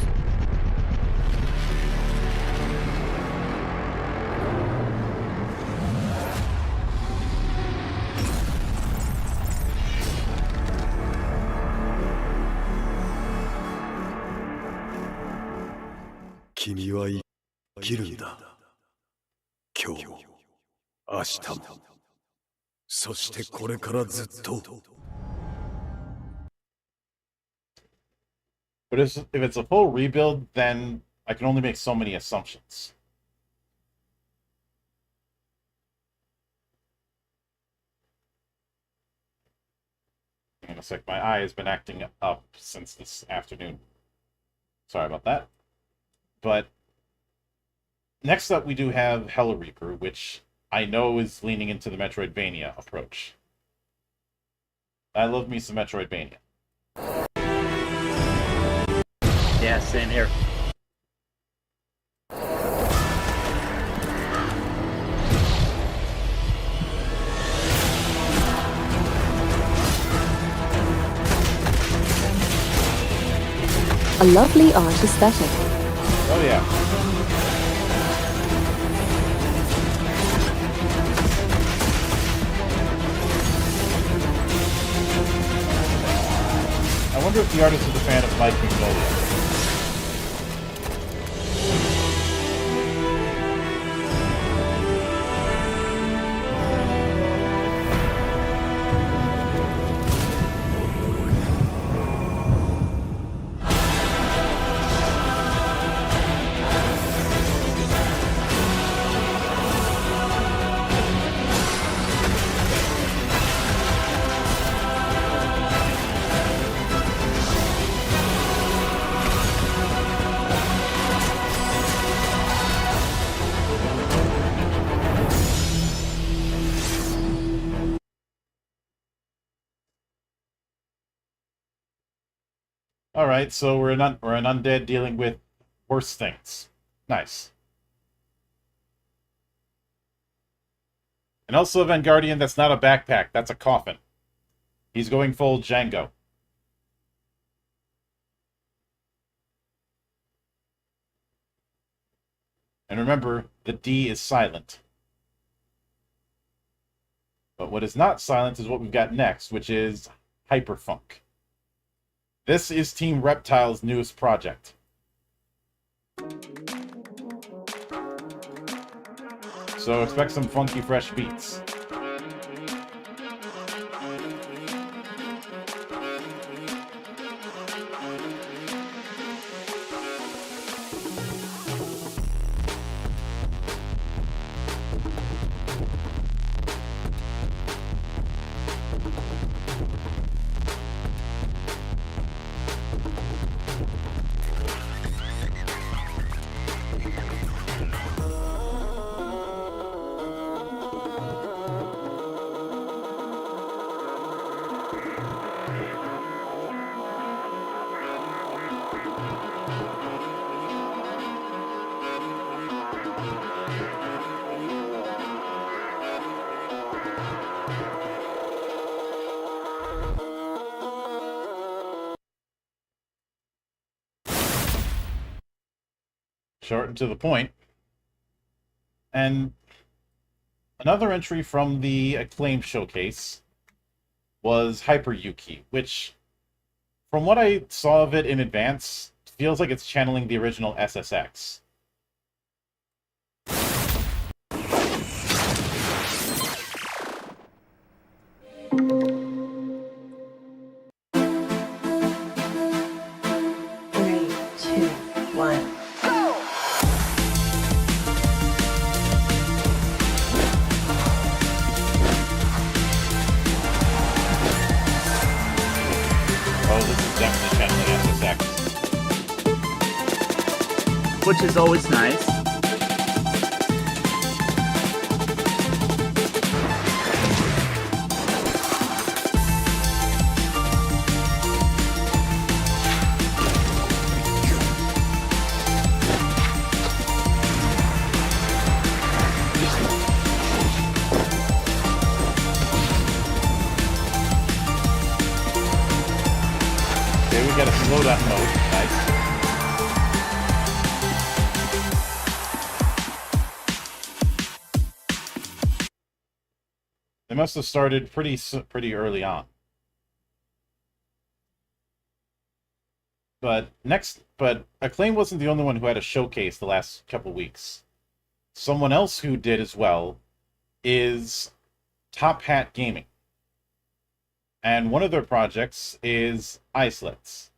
But if it's a full rebuild, then I can only make so many assumptions. on a sec. My eye has been acting up since this afternoon. Sorry about that. But next up, we do have Hell Reaper, which I know is leaning into the Metroidvania approach. I love me some Metroidvania. Yeah, same here. A lovely art aesthetic. Oh yeah. I wonder if the artist is a fan of Mike Magnolia. Alright, so we're an undead dealing with worse things. Nice. And also a Vanguardian that's not a backpack, that's a coffin. He's going full Django. And remember, the D is silent. But what is not silent is what we've got next, which is Hyperfunk. This is Team Reptile's newest project. So expect some funky, fresh beats. Short and to the point. And another entry from the Acclaim showcase was Hyper Yuki, which, from what I saw of it in advance, feels like it's channeling the original SSX. Which is always nice. Okay, we got a slow down mode. Nice. They must have started pretty early on. But Acclaim wasn't the only one who had a showcase the last couple weeks. Someone else who did as well is Top Hat Gaming. And one of their projects is Islets.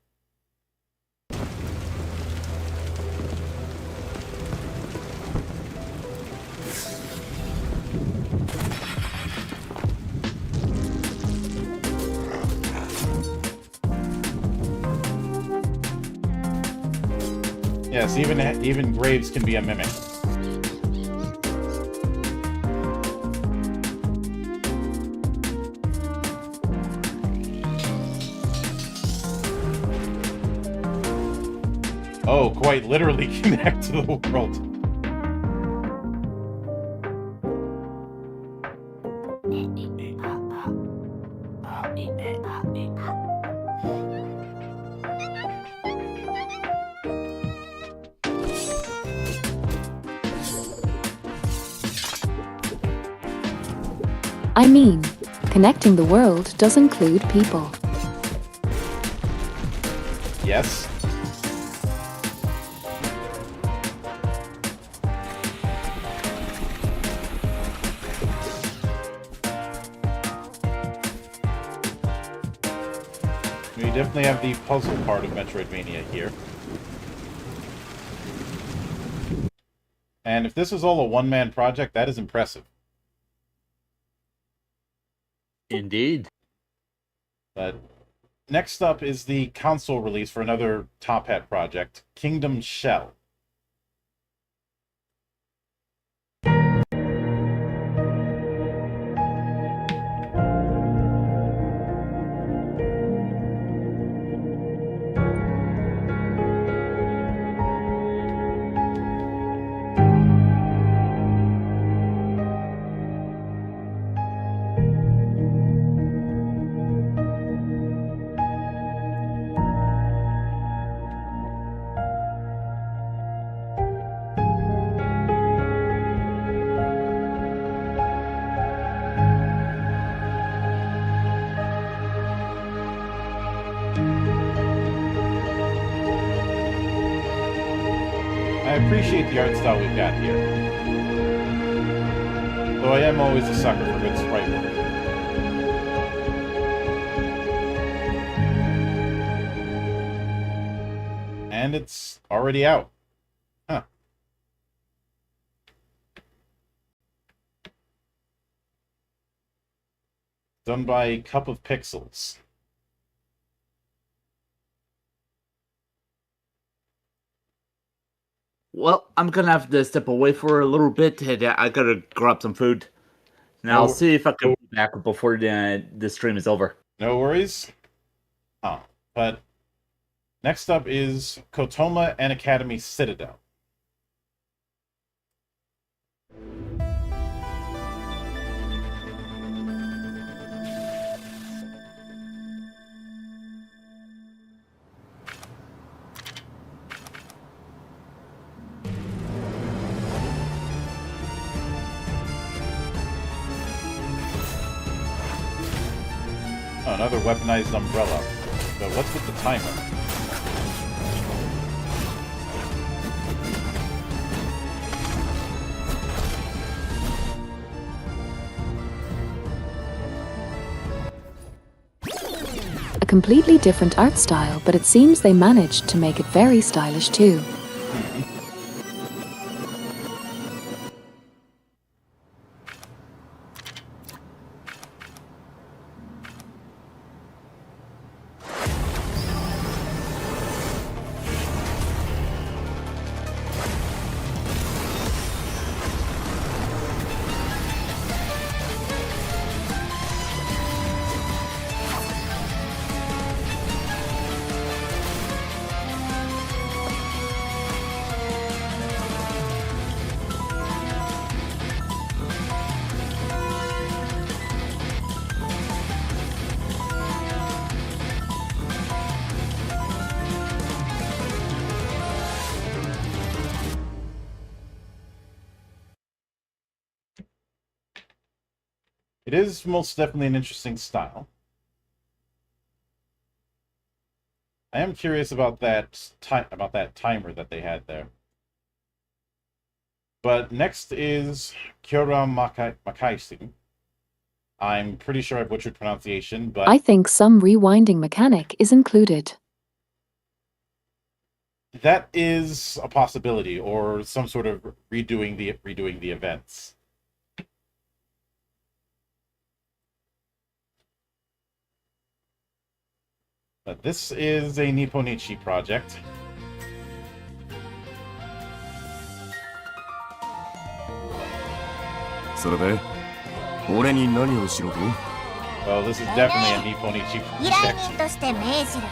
Yes, even graves can be a mimic. Oh, quite literally connect to the world. I mean, connecting the world does include people. Yes. We definitely have the puzzle part of Metroidvania here. And if this is all a one-man project, that is impressive. Indeed. But next up is the console release for another Top Hat project, Kingdom Shell. I appreciate the art style we've got here. Though I am always a sucker for good sprite work. And it's already out. Huh. Done by Cup of Pixels. Well, I'm gonna have to step away for a little bit. And I gotta grab some food. Now I'll see if I can be back before the stream is over. No worries. But next up is Kotoma and Academy Citadel. Oh, another weaponized umbrella. But what's with the timer? A completely different art style, but it seems they managed to make it very stylish too. It is most definitely an interesting style. I am curious about that timer that they had there. But next is Kyora Makaisi. I'm pretty sure I butchered pronunciation, but I think some rewinding mechanic is included. that is a possibility, or some sort of redoing the events. But this is a Nipponichi project. それで俺に何をしろと Well, this is definitely a Nipponichi 依頼人として命じる。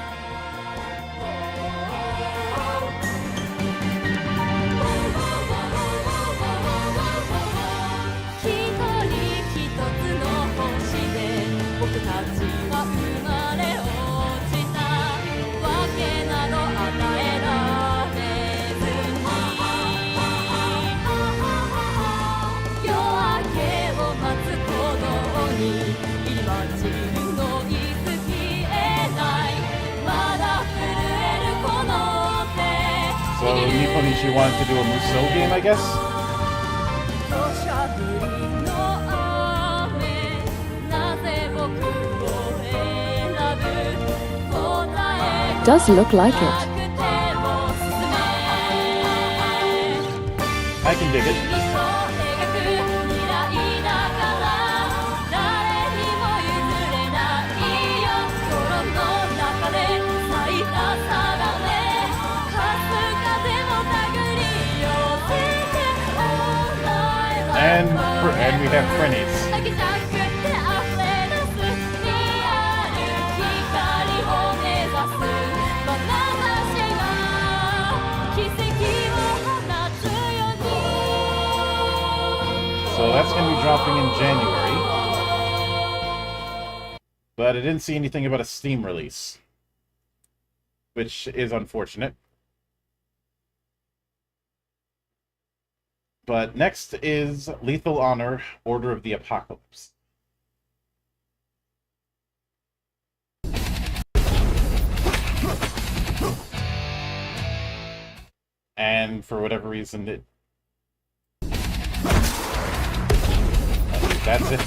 一人一つの星で僕たちは生まれ落ちたわけなど与えられずに夜明けを待つことに入り混じるノイズ消えないまだ震えるこの手 So Nipponichi wanted to do a Musou game, I guess? Does look like it. I can dig it. And we have Prinnies. So that's going to be dropping in January. But I didn't see anything about a Steam release, which is unfortunate. But next is Lethal Honor, Order of the Apocalypse. And for whatever reason, that's it.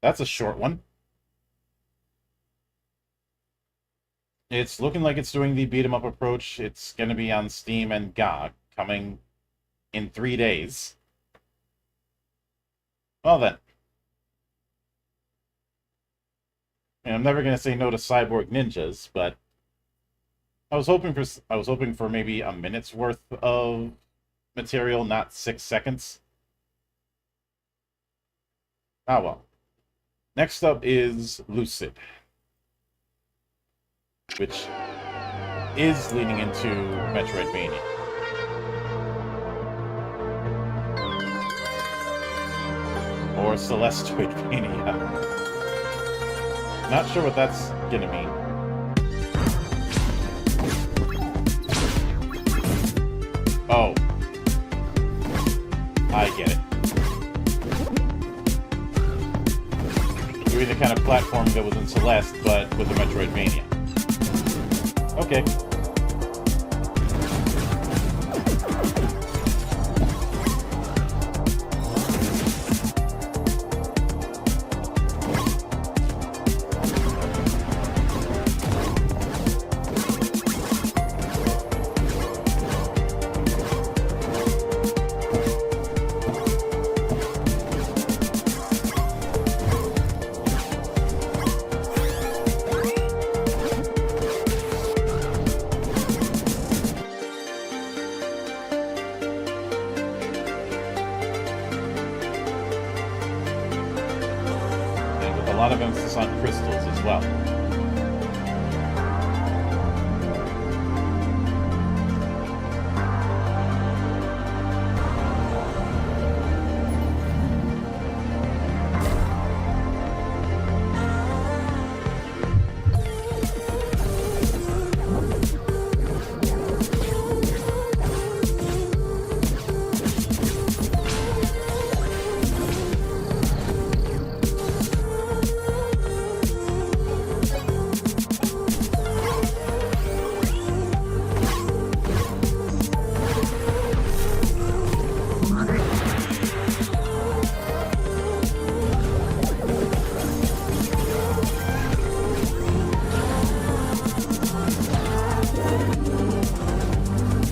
That's a short one. It's looking like it's doing the beat-em-up approach. It's going to be on Steam and GOG, coming in 3 days. Well then. And I'm never going to say no to Cyborg Ninjas, but I was hoping for maybe a minute's worth of material, not 6 seconds. Ah well. Next up is Lucid, which is leaning into Metroidvania. Or Celesteoidvania. Not sure what that's gonna mean. Oh. I get it. Doing the kind of platforming that was in Celeste, but with the Metroidvania. Okay. A lot of emphasis on crystals as well.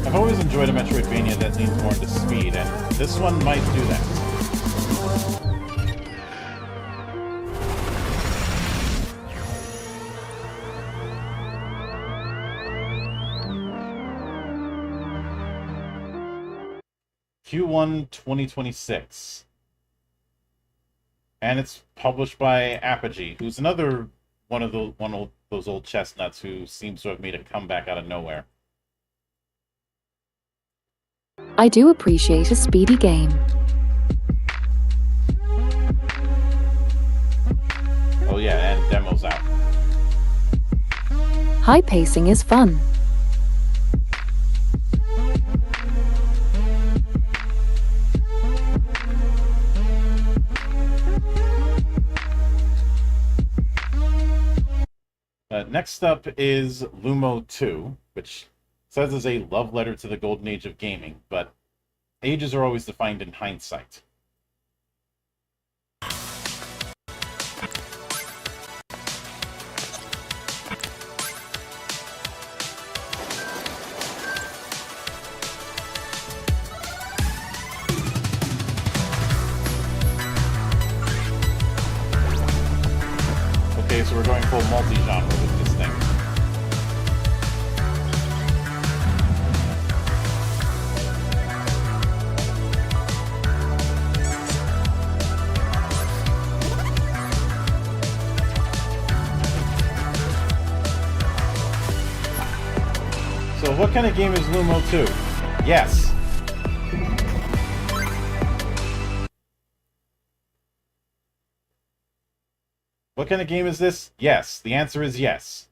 I've always enjoyed a Metroidvania that leans more into speed, and this one might do that. Q1 2026. And it's published by Apogee, who's another one of those old chestnuts who seems to have made a comeback out of nowhere. I do appreciate a speedy game. Oh yeah, and demo's out. High pacing is fun. Next up is Lumo 2, which says is a love letter to the golden age of gaming, but ages are always defined in hindsight. Okay, so we're going full multi-genre with this thing. So what kind of game is Lumo 2? Yes. What kind of game is this? Yes. The answer is yes.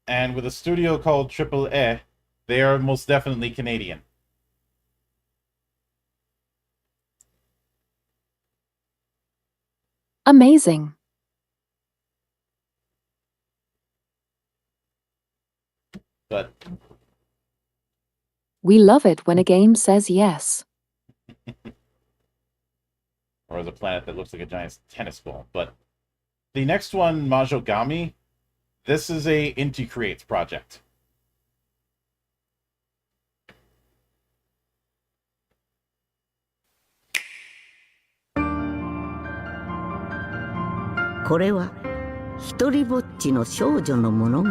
And with a studio called Triple E, they are most definitely Canadian. Amazing. But we love it when a game says yes. Or as a planet that looks like a giant tennis ball. But the next one, Majogami, this is a Inti Creates project. This is 一人ぼっちの少女の物語。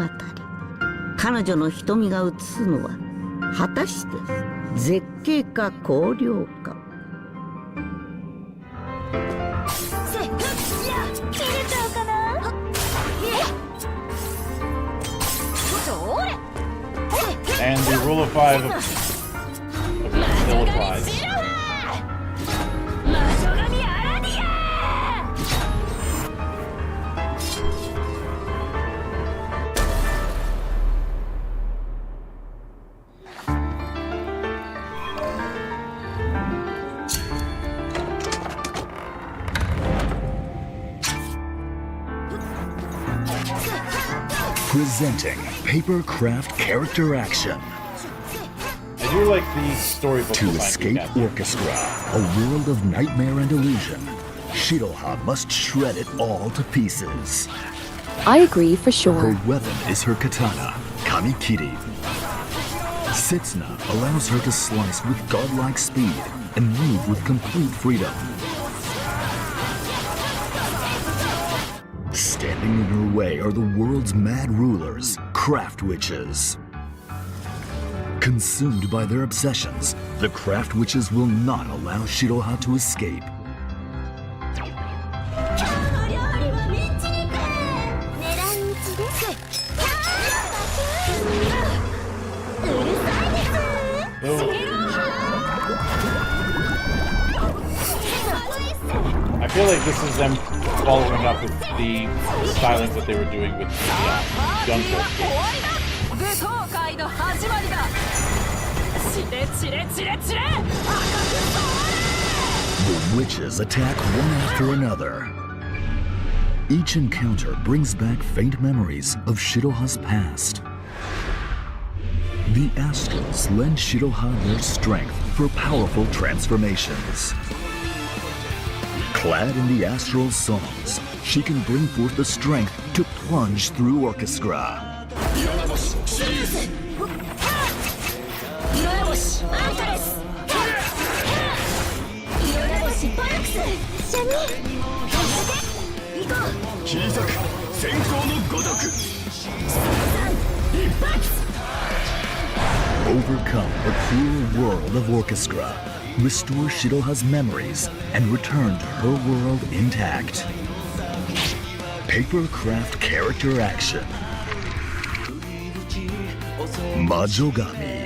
彼女の瞳が映すのは果たして絶景か荒涼か。And the rule of 5 still applies. Presenting Papercraft Character Action. I do like the storybook. To escape Orchestra, a world of nightmare and illusion, Shiroha must shred it all to pieces. I agree for sure. Her weapon is her katana, Kamikiri. Setsuna allows her to slice with godlike speed and move with complete freedom. Standing in her way are the world's mad rulers, craft witches. Consumed by their obsessions, the craft witches will not allow Shiroha to escape. I feel like this is them following up with the stylings that they were doing with the Gun Force The witches attack one after another. Each encounter brings back faint memories of Shiroha's past. The Astrals lend Shiroha their strength for powerful transformations. Clad in the Astral songs, she can bring forth the strength to plunge through Orchestra. Overcome the cruel world of Orchestra, restore Shiroha's memories, and return to her world intact. Papercraft character action. Majogami.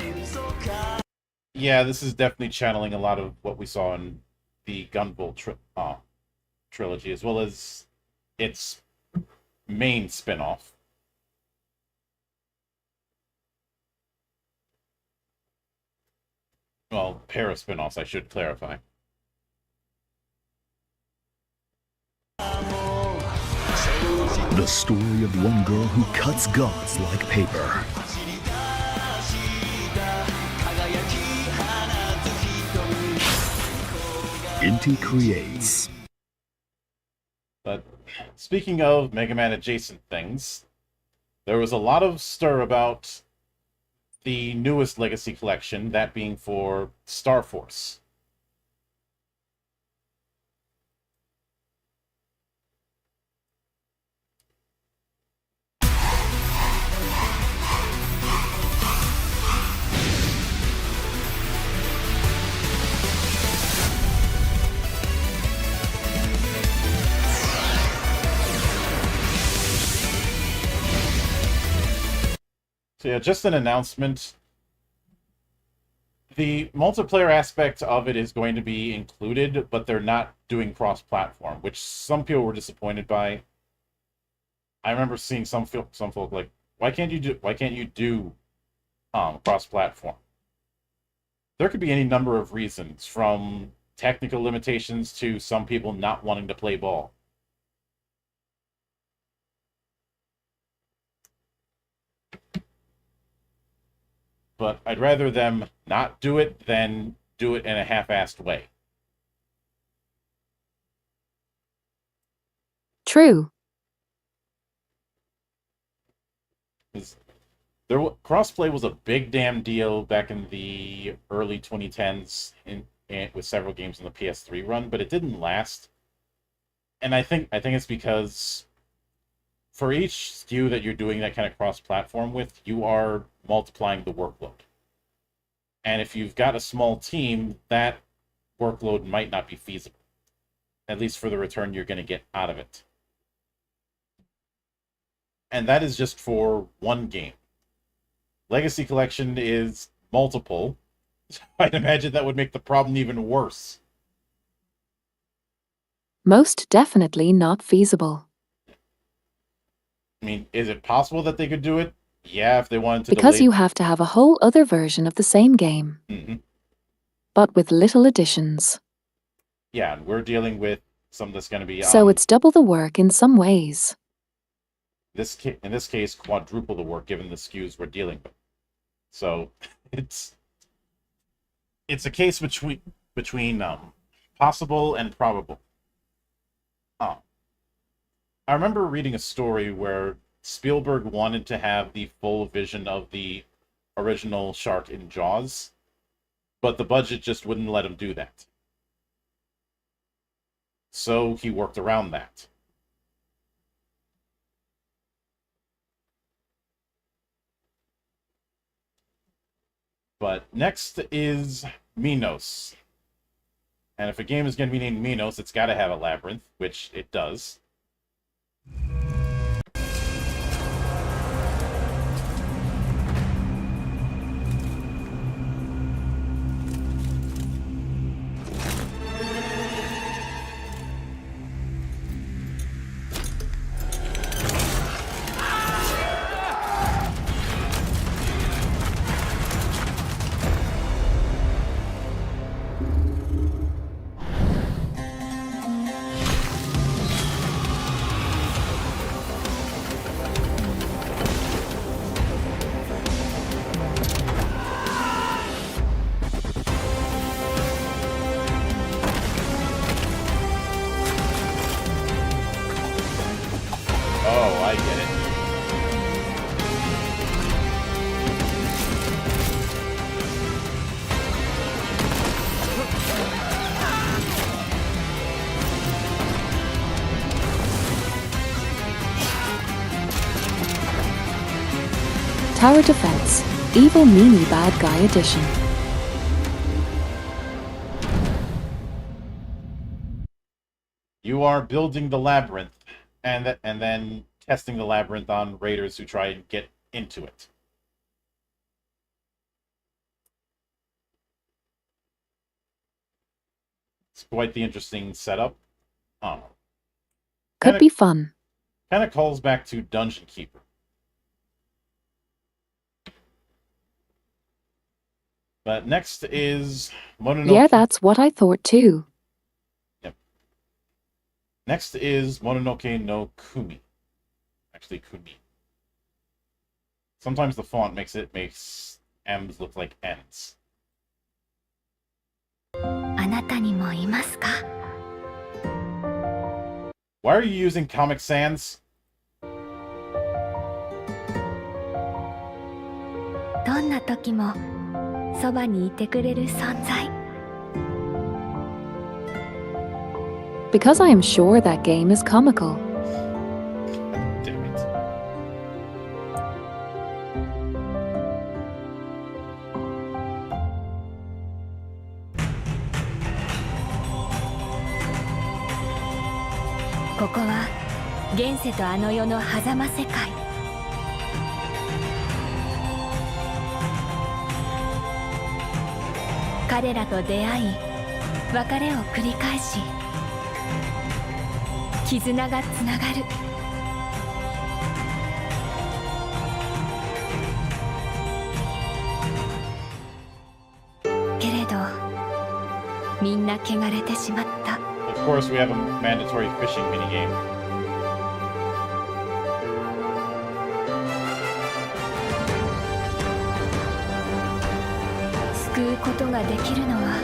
Yeah, this is definitely channeling a lot of what we saw in the Gunvolt trilogy, as well as its main spin-off. Well, pair of spin-offs, I should clarify. The story of one girl who cuts gods like paper. Inti creates. But speaking of Mega Man adjacent things, there was a lot of stir about the newest Legacy Collection, that being for Star Force. So yeah, just an announcement. The multiplayer aspect of it is going to be included, but they're not doing cross-platform, which some people were disappointed by. I remember seeing some folk like, why can't you do cross-platform? There could be any number of reasons, from technical limitations to some people not wanting to play ball. But I'd rather them not do it than do it in a half-assed way. True. Crossplay was a big damn deal back in the early 2010s with several games in the PS3 run, but it didn't last. And I think it's because for each SKU that you're doing that kind of cross-platform with, you are multiplying the workload. And if you've got a small team, that workload might not be feasible, at least for the return you're going to get out of it. And that is just for one game. Legacy Collection is multiple. I'd imagine that would make the problem even worse. Most definitely not feasible. I mean, is it possible that they could do it? Yeah, if they wanted to Because delay... you have to have a whole other version of the same game. Mm-hmm. But with little additions. Yeah, and we're dealing with some that's going to be... So it's double the work in some ways. In this case, quadruple the work, given the SKUs we're dealing with. So, it's a case between possible and probable. I remember reading a story where Spielberg wanted to have the full vision of the original shark in Jaws, but the budget just wouldn't let him do that. So he worked around that. But next is Minos. And if a game is going to be named Minos, it's got to have a labyrinth, which it does. Oh, I get it. Tower defense Evil Meanie Bad Guy Edition. You are building the labyrinth, and then testing the labyrinth on raiders who try and get into it. It's quite the interesting setup. Could be fun. Kind of calls back to Dungeon Keeper. But next is Mononoke. Yeah, that's what I thought too. Yep. Next is Mononoke no Kumi. Actually, Kumi. Sometimes the font makes M's look like N's. あなたにもいますか? Why are you using Comic Sans? どんな時もそばにいてくれる存在. Because I am sure that game is comical. Damn it. ここは現世とあの世の狭間世界。彼らと出会い、別れを繰り返し、絆がつながる。けれど、みんな汚れてしまった。Of course, we have a mandatory fishing minigame. 救うことができるのは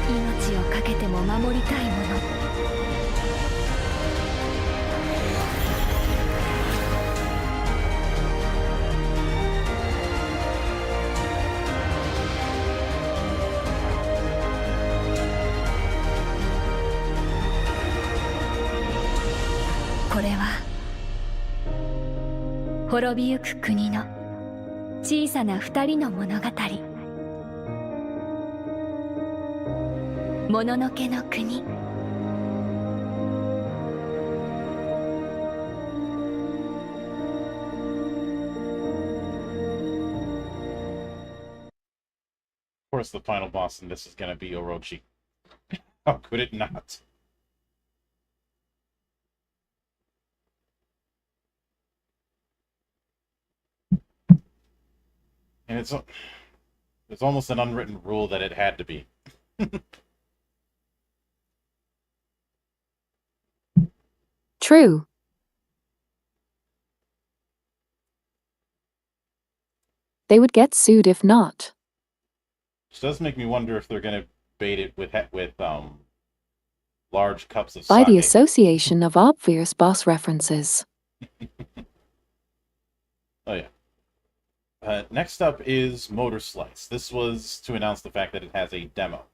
命を懸けても守りたいもの。これは滅びゆく国の小さな二人の物語。もののけの国。Of course, the final boss in this is going to be Orochi. How could it not? And it's almost an unwritten rule that it had to be. True. They would get sued if not. Which does make me wonder if they're going to bait it with large cups of By the sake. association of obvious boss references. Oh yeah. Next up is Motor Slice. This was to announce the fact that it has a demo.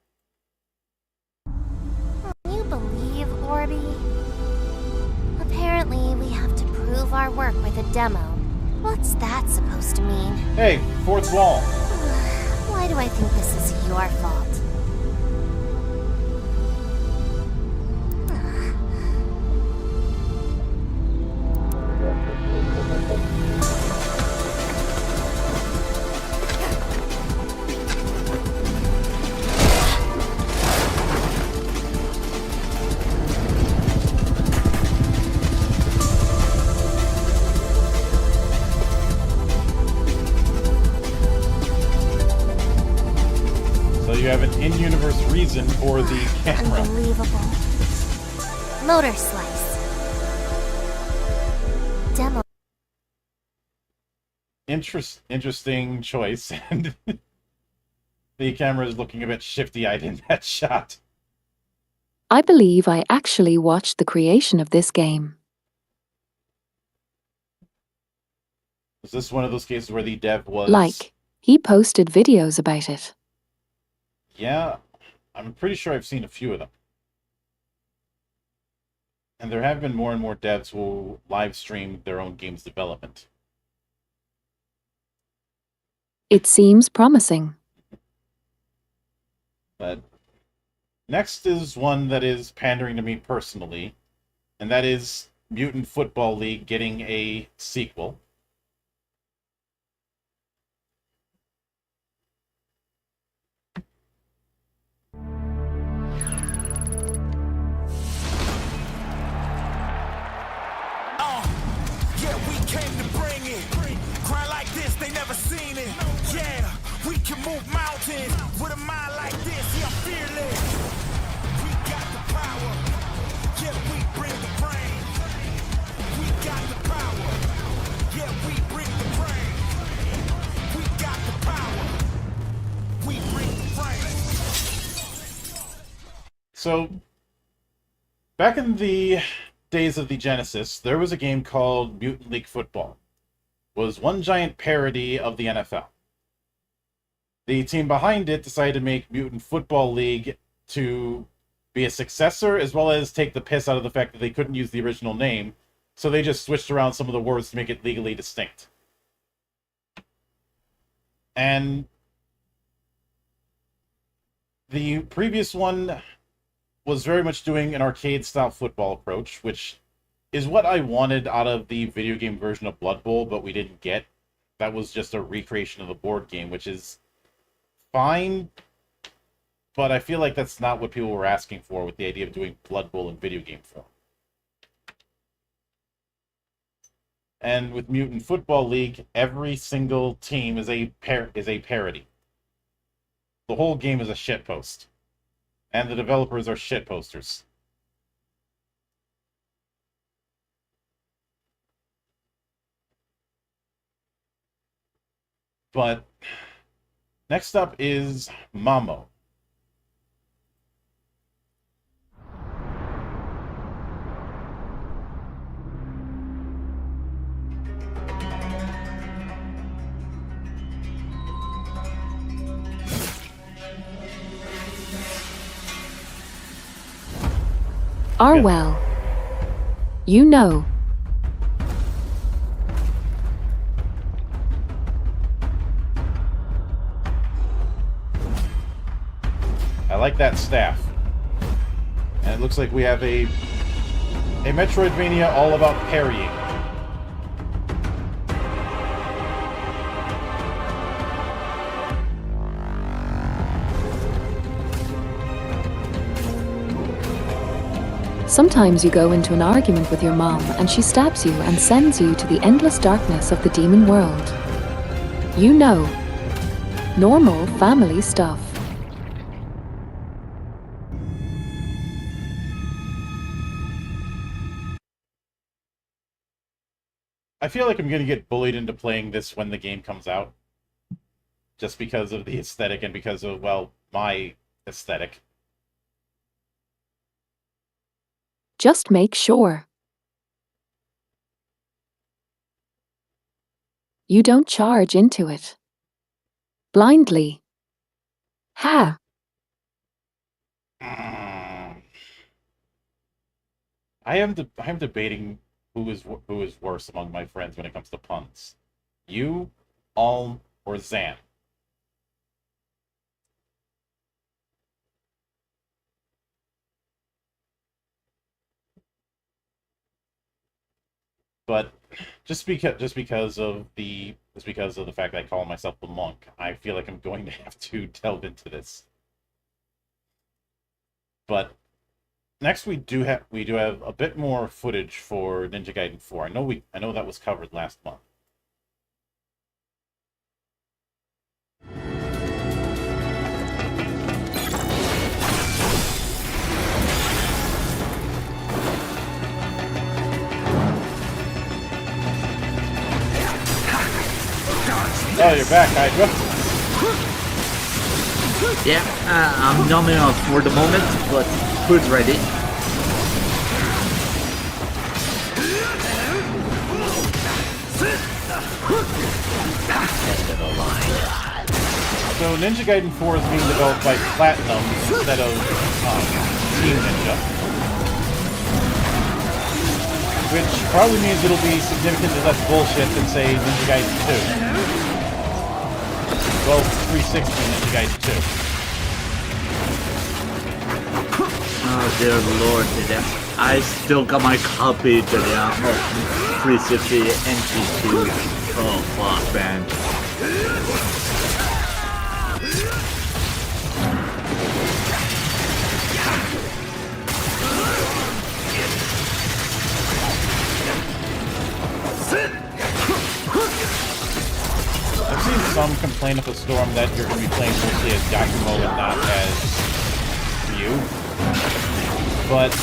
Can you believe, Orby? Apparently, we have to prove our work with a demo. What's that supposed to mean? Hey, fourth wall. Why do I think this is your fault? You have an in-universe reason for the camera. Unbelievable. Motor Slice. Demo. Interesting choice, and the camera is looking a bit shifty-eyed in that shot. I believe I actually watched the creation of this game. Is this one of those cases where the dev was... Like, he posted videos about it. Yeah, I'm pretty sure I've seen a few of them. And there have been more and more devs who live stream their own game's development. It seems promising. But next is one that is pandering to me personally, and that is Mutant Football League getting a sequel. Yeah, we came to bring it. Cry like this, they never seen it. Yeah, we can move mountains with a mind like this. Yeah, I'm fearless. We got the power. Yeah, we bring the brain. We got the power. Yeah, we bring the brain. We got the power. We bring the brain. So, back in the days of the Genesis, there was a game called Mutant League Football. It was one giant parody of the NFL. The team behind it decided to make Mutant Football League to be a successor, as well as take the piss out of the fact that they couldn't use the original name, so they just switched around some of the words to make it legally distinct. And the previous one was very much doing an arcade-style football approach, which is what I wanted out of the video game version of Blood Bowl, but we didn't get. That was just a recreation of the board game, which is fine, but I feel like that's not what people were asking for with the idea of doing Blood Bowl in video game form. And with Mutant Football League, every single team is a parody. The whole game is a shitpost. And the developers are shitposters. But next up is Mamo. Arwell. You know. I like that staff. And it looks like we have a Metroidvania all about parrying. Sometimes you go into an argument with your mom and she stabs you and sends you to the endless darkness of the demon world. You know. Normal family stuff. I feel like I'm going to get bullied into playing this when the game comes out. Just because of the aesthetic and because of, well, my aesthetic. Just make sure. You don't charge into it. Blindly. Ha! I am debating who is worse among my friends when it comes to puns. You, Alm, or Zan? But just because of the fact that I call myself the monk, I feel like I'm going to have to delve into this. But next we do have a bit more footage for Ninja Gaiden 4. I know that was covered last month. Oh, you're back, Hydra. Yeah, I'm numbing off for the moment, but food's ready. End of the line. So Ninja Gaiden 4 is being developed by Platinum instead of Team Ninja. Which probably means it'll be significantly less bullshit than, say, Ninja Gaiden 2. Well, 360 Ninja Gaiden 2. Oh dear lord, I still got my copy to the 360 NG2. Oh fuck, man. I've seen some complain at the Storm that you're going to be playing mostly as Yakumo and not as Ryu. But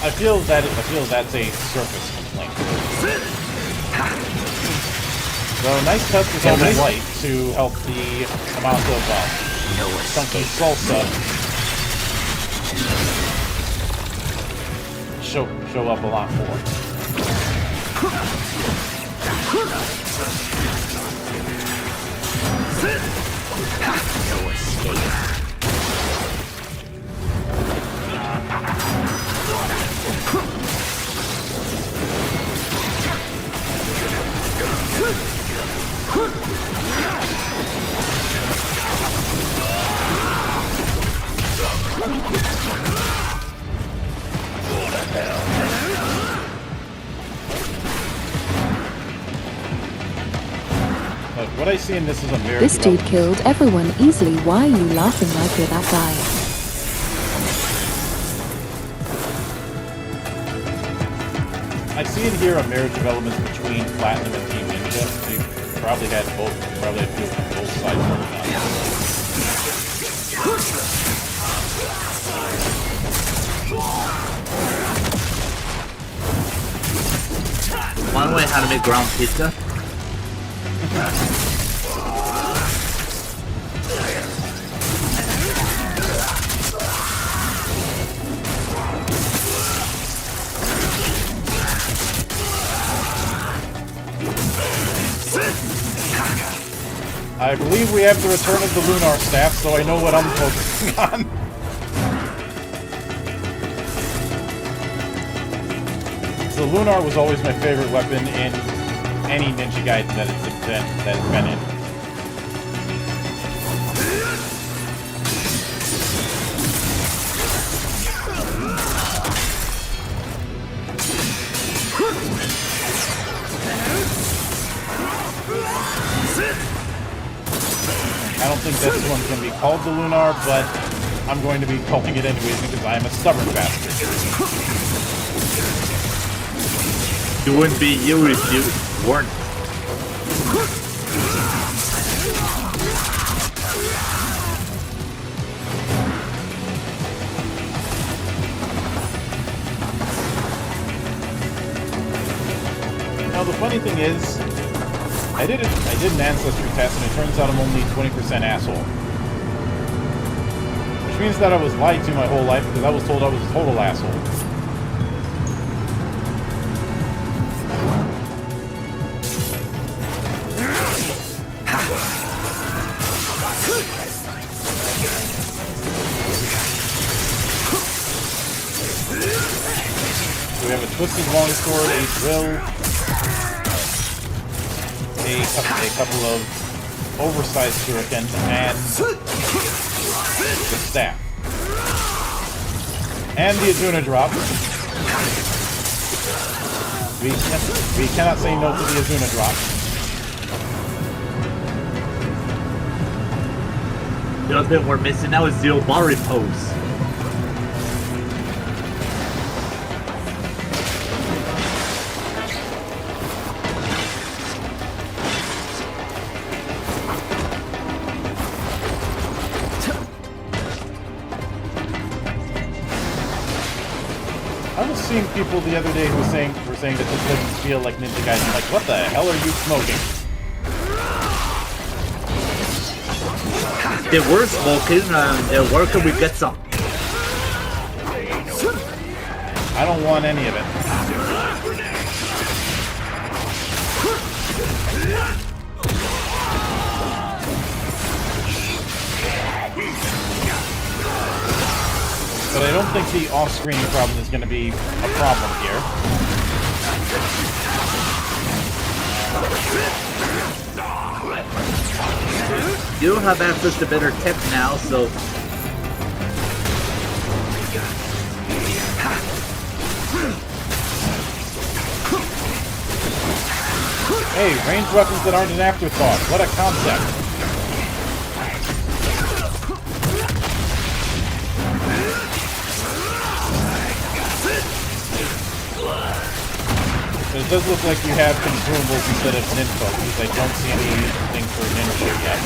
I feel that's a surface complaint. So nice touch with all the light to help the amount of chunky salsa show up a lot more. No escape. But what I see in this is a mirror. This dude killed everyone easily. Why are you laughing like you're that guy? I see in here a marriage development between Platinum and Team Ninja. You probably had both. You probably had both sides working on it. One way how to make ground pizza. I believe we have the return of the Lunar Staff, so I know what I'm focusing on. So Lunar was always my favorite weapon in any Ninja Gaiden that has been in. I don't think this one can be called the Lunar, but I'm going to be calling it anyways because I am a stubborn bastard. It wouldn't be you if you weren't. Now the funny thing is, I did an ancestry test and it turns out I'm only 20% asshole. Which means that I was lied to my whole life because I was told I was a total asshole. We have a twisted longsword, a drill, a couple of oversized shurikens, and the staff. And the Azuna drop. We cannot say no to the Azuna drop. The other thing we're missing now is the Obari pose. I was seeing people the other day who were saying that this doesn't feel like Ninja Gaiden. I'm like, what the hell are you smoking? They were smoking, where can we get some? I don't want any of it. But I don't think the off-screen problem is going to be a problem here. You don't have access to better tech now, so... Hey, ranged weapons that aren't an afterthought. What a concept. But it does look like you have consumables instead of ninja because I don't see anything for ninja yet.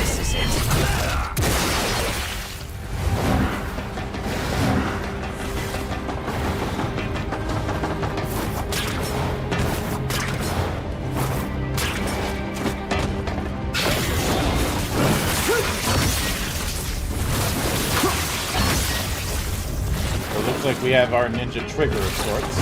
This is it. Looks like we have our ninja trigger of sorts.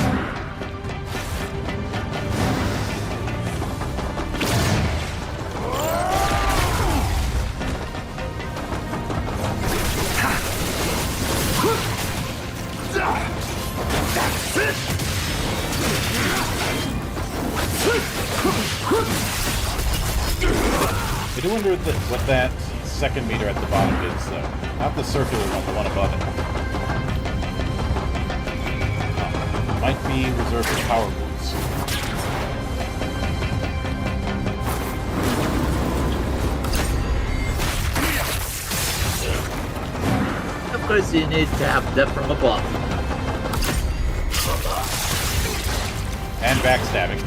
I do wonder what that second meter at the bottom is, though. Not the circular one, the one above it. Might be reserved for power moves. Of course you need to have that from above. And backstabbing.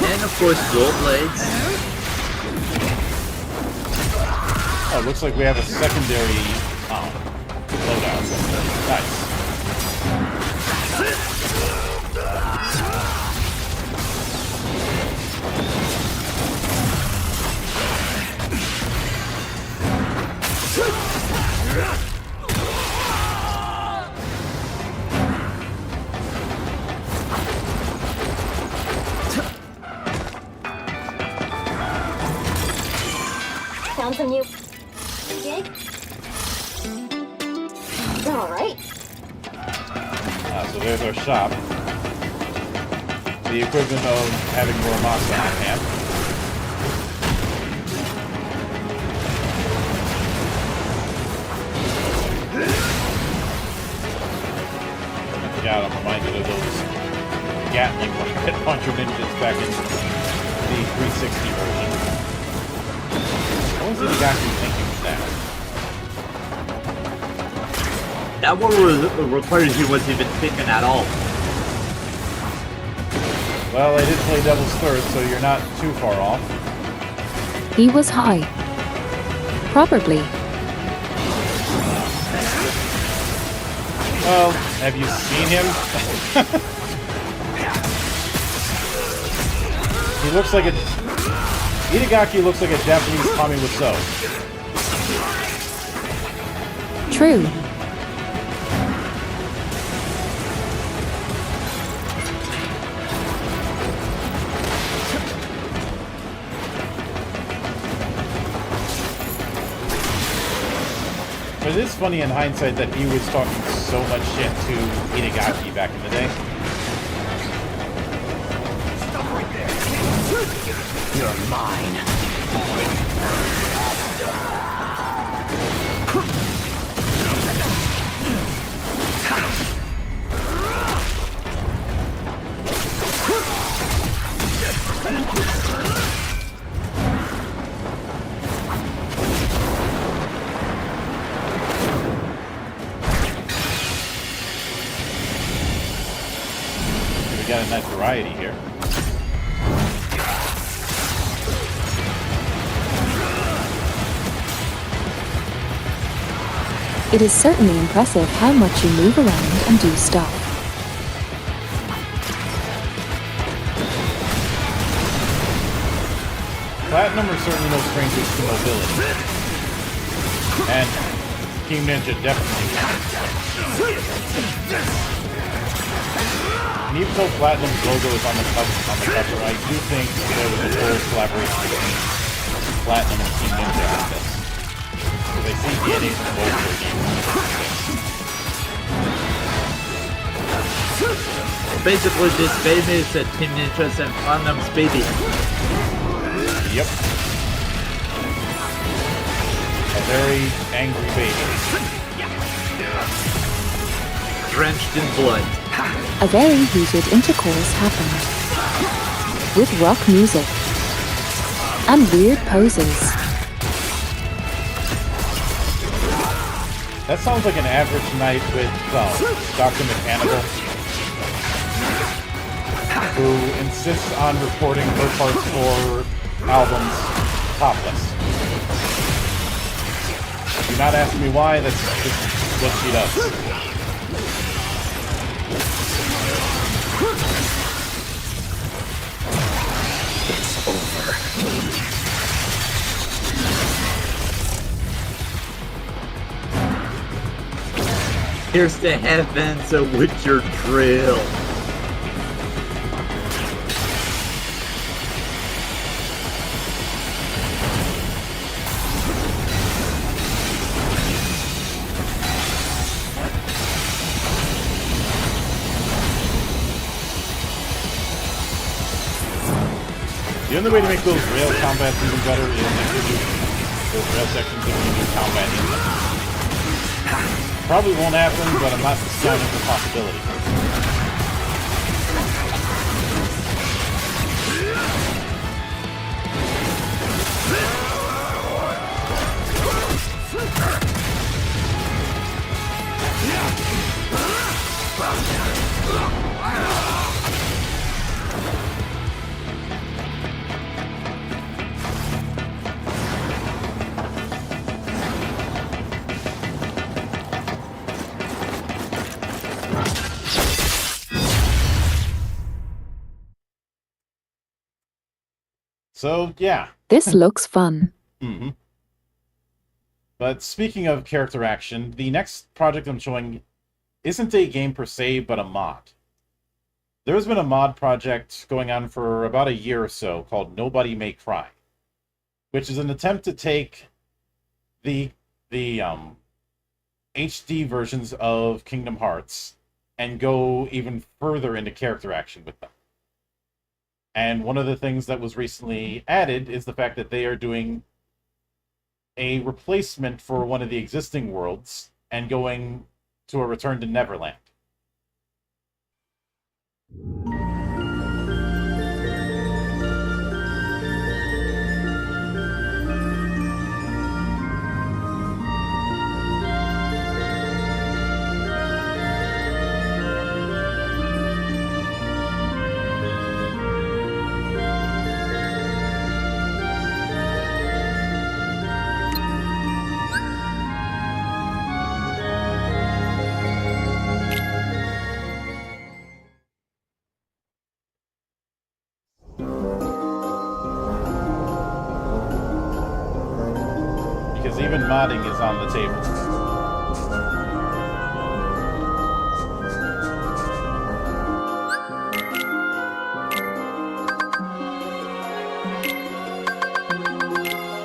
And of course, dual blades. Oh, looks like we have a secondary loadout. Nice. Found some new gig? Alright. So there's our shop. The equivalent of having more masa on hand. God, I'm reminded of those Gatling rocket launcher ninjas back in the 360 version. What was it exactly thinking of that? That one was required he wasn't even thinking at all. Well, I did play Devil's Third, so you're not too far off. He was high. Probably. Well, have you seen him? He looks like a... Itagaki looks like a Japanese Tommy Wiseau. True. But it is funny in hindsight that he was talking so much shit to Itagaki back in the day. Stop right there. You're mine. got a nice variety here. It is certainly impressive how much you move around and do stuff. Platinum are certainly no strangers to mobility. And Team Ninja definitely can. And even though Platinum's logo is on the cover, I do think there was a full collaboration between Platinum and Team Ninja on this. Because I see DNA from both of them. Basically, this baby is a Team Ninja's and Platinum's baby. Yep. A very angry baby. Drenched in blood. A very heated intercourse happened. With rock music. And weird poses. That sounds like an average night with Dr. Mechanical, who insists on recording her parts for albums topless. Do not ask me why, that's just what she does. It's over. Here's the heavens of Witcher Drill. The only way to make those rail combats even better is introduce those rail sections of new combat in them. Probably won't happen, but I'm not discounting the possibility. So, yeah. This looks fun. Mm-hmm. But speaking of character action, the next project I'm showing isn't a game per se, but a mod. There has been a mod project going on for about a year or so called Nobody May Cry, which is an attempt to take the HD versions of Kingdom Hearts and go even further into character action with them. And one of the things that was recently added is the fact that they are doing a replacement for one of the existing worlds and going to a return to Neverland. Because even modding is on the table.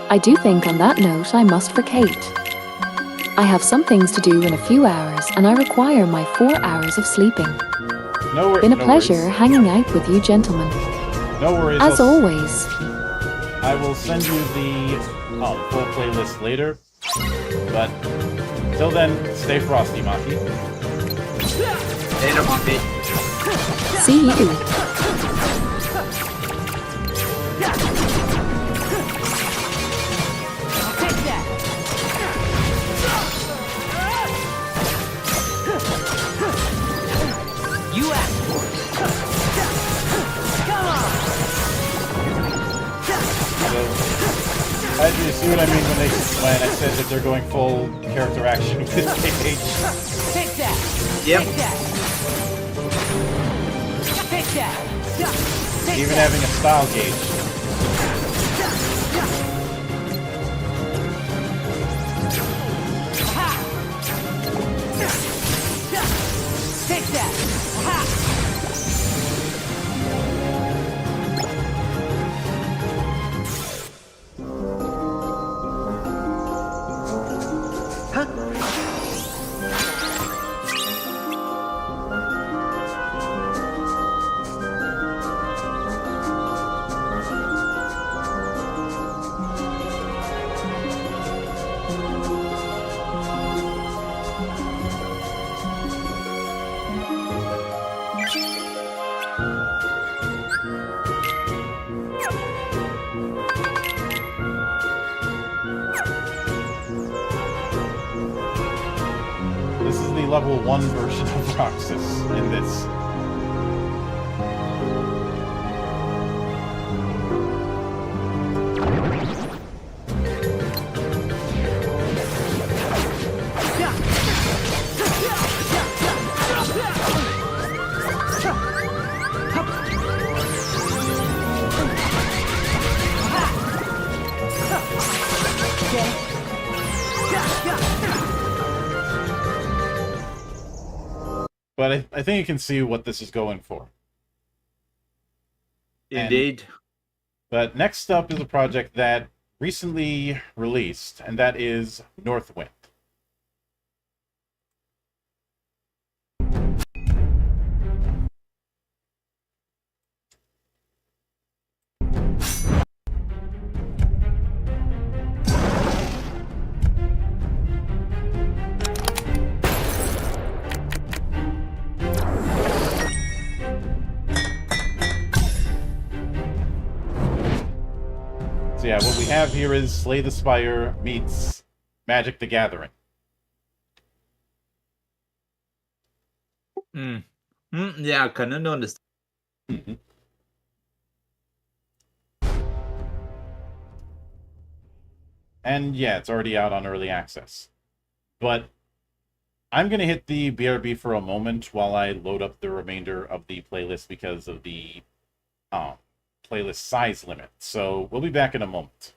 I do think on that note I must vacate. I have some things to do in a few hours and I require my 4 hours of sleeping. Been a pleasure hanging out with you gentlemen. No worries. As always. I will send you the full playlist later. But till then, stay frosty, Maki. Later, Maki. See you. You asked for it. see what I mean when I said that they're going full character action with this page. Take that. Yep. Take that. Take that. Take Even that. having a style gauge. Take that. Ha. This is the level 1 version of Roxas in this. But I think you can see what this is going for. Indeed. But next up is a project that recently released, and that is Northwind. So yeah, what we have here is Slay the Spire meets Magic the Gathering. Yeah, I kind of noticed. And yeah, it's already out on early access. But I'm going to hit the BRB for a moment while I load up the remainder of the playlist because of the playlist size limit. So we'll be back in a moment.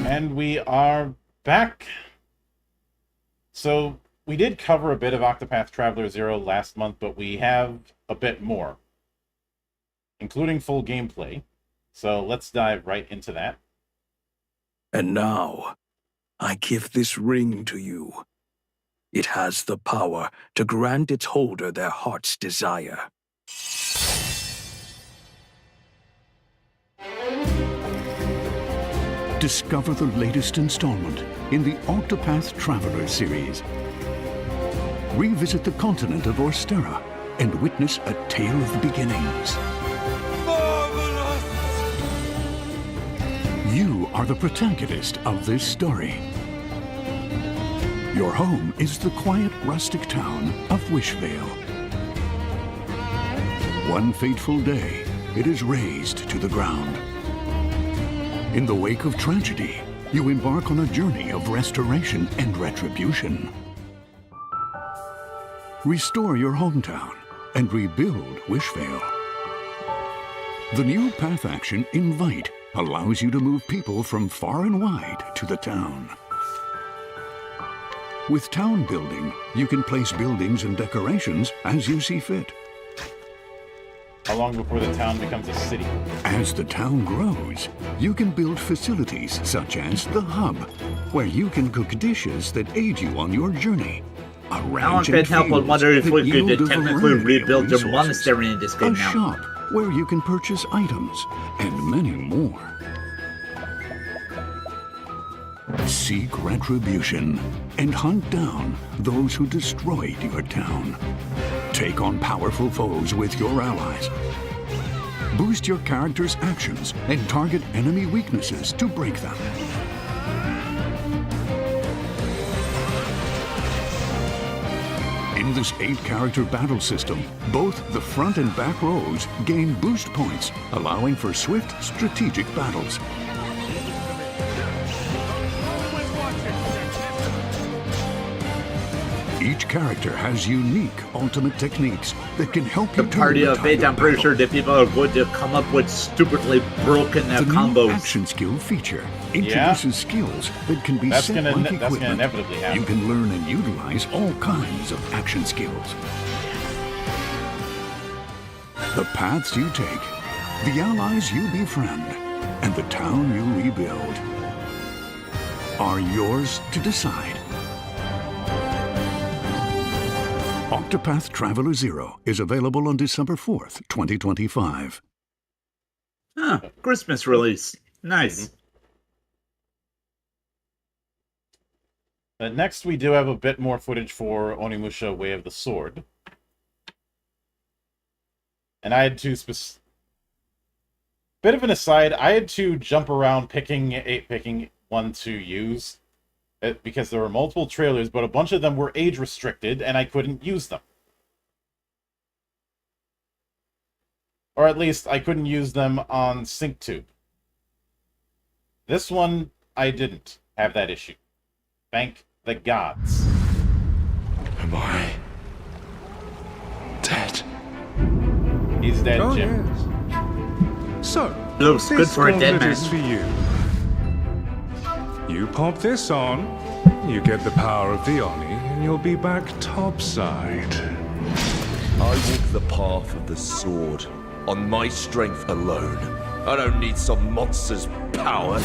And we are back. So we did cover a bit of Octopath Traveler 0 last month, but we have a bit more, including full gameplay. So let's dive right into that. And now, I give this ring to you. It has the power to grant its holder their heart's desire. Discover the latest installment in the Octopath Traveler series. Revisit the continent of Orstera and witness a tale of the beginnings. You are the protagonist of this story. Your home is the quiet, rustic town of Wishvale. One fateful day, it is razed to the ground. In the wake of tragedy, you embark on a journey of restoration and retribution. Restore your hometown and rebuild Wishvale. The new Path Action Invite allows you to move people from far and wide to the town. With town building, you can place buildings and decorations as you see fit. How long before the town becomes a city? As the town grows, you can build facilities such as the Hub, where you can cook dishes that aid you on your journey. A Now I ranch can't and help but fields wonder if that we could yield a technically variety of rebuild your resources. monastery in this game A now. shop where you can purchase items, and many more. Seek retribution and hunt down those who destroyed your town. Take on powerful foes with your allies. Boost your character's actions and target enemy weaknesses to break them. In this 8-character battle system, both the front and back rows gain boost points, allowing for swift, strategic battles. Each character has unique ultimate techniques that can help you The party turn the of tide 8, I'm pretty sure that people are going to come up with stupidly broken The new combos. action skill feature introduces skills that can be That's set gonna- like that's gonna equipment. inevitably happen. You can learn and utilize all kinds of action skills. The paths you take, the allies you befriend, and the town you rebuild are yours to decide. Octopath Traveler 0 is available on December 4th, 2025. Huh, Christmas release. Nice. Next, we do have a bit more footage for Onimusha Way of the Sword. And I had to... Bit of an aside, I had to jump around picking one to use. Because there were multiple trailers, but a bunch of them were age-restricted, and I couldn't use them. Or at least, I couldn't use them on SyncTube. This one, I didn't have that issue. Thank the gods. Am I dead? He's dead, Oh, Jim. yes. So, Looks good this for a dead gauntlet man. is for you. You pop this on, you get the power of the Oni, and you'll be back topside. I walk the path of the sword on my strength alone. I don't need some monster's power.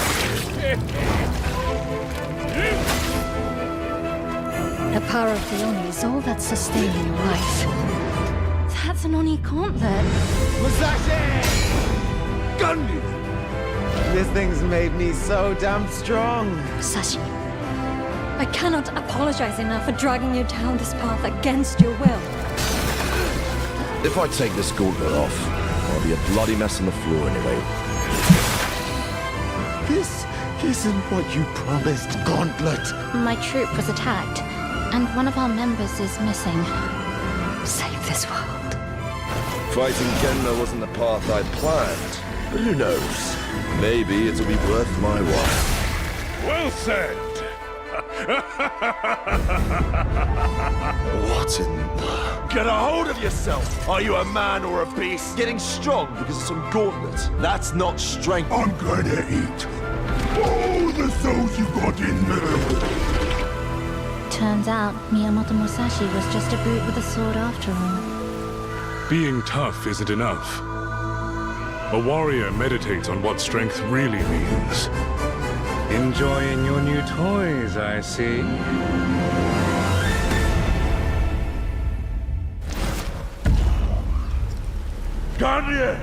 The power of the Oni is all that's sustaining your life. That's an Oni gauntlet. Musashi! Gun me! This thing's made me so damn strong. Musashi, I cannot apologize enough for dragging you down this path against your will. If I take this gauntlet off, I'll be a bloody mess on the floor anyway. This isn't what you promised, Gauntlet. My troop was attacked, and one of our members is missing. save this world. Fighting Genma wasn't the path I planned, but who knows? Maybe it'll be worth my while. Well said! What in the... Get a hold of yourself! Are you a man or a beast? Getting strong because of some gauntlet. That's not strength. I'm gonna eat all the souls you got in there! Turns out, Miyamoto Musashi was just a brute with a sword after all. Being tough isn't enough. A warrior meditates on what strength really means. Enjoying your new toys, I see. Ganryu!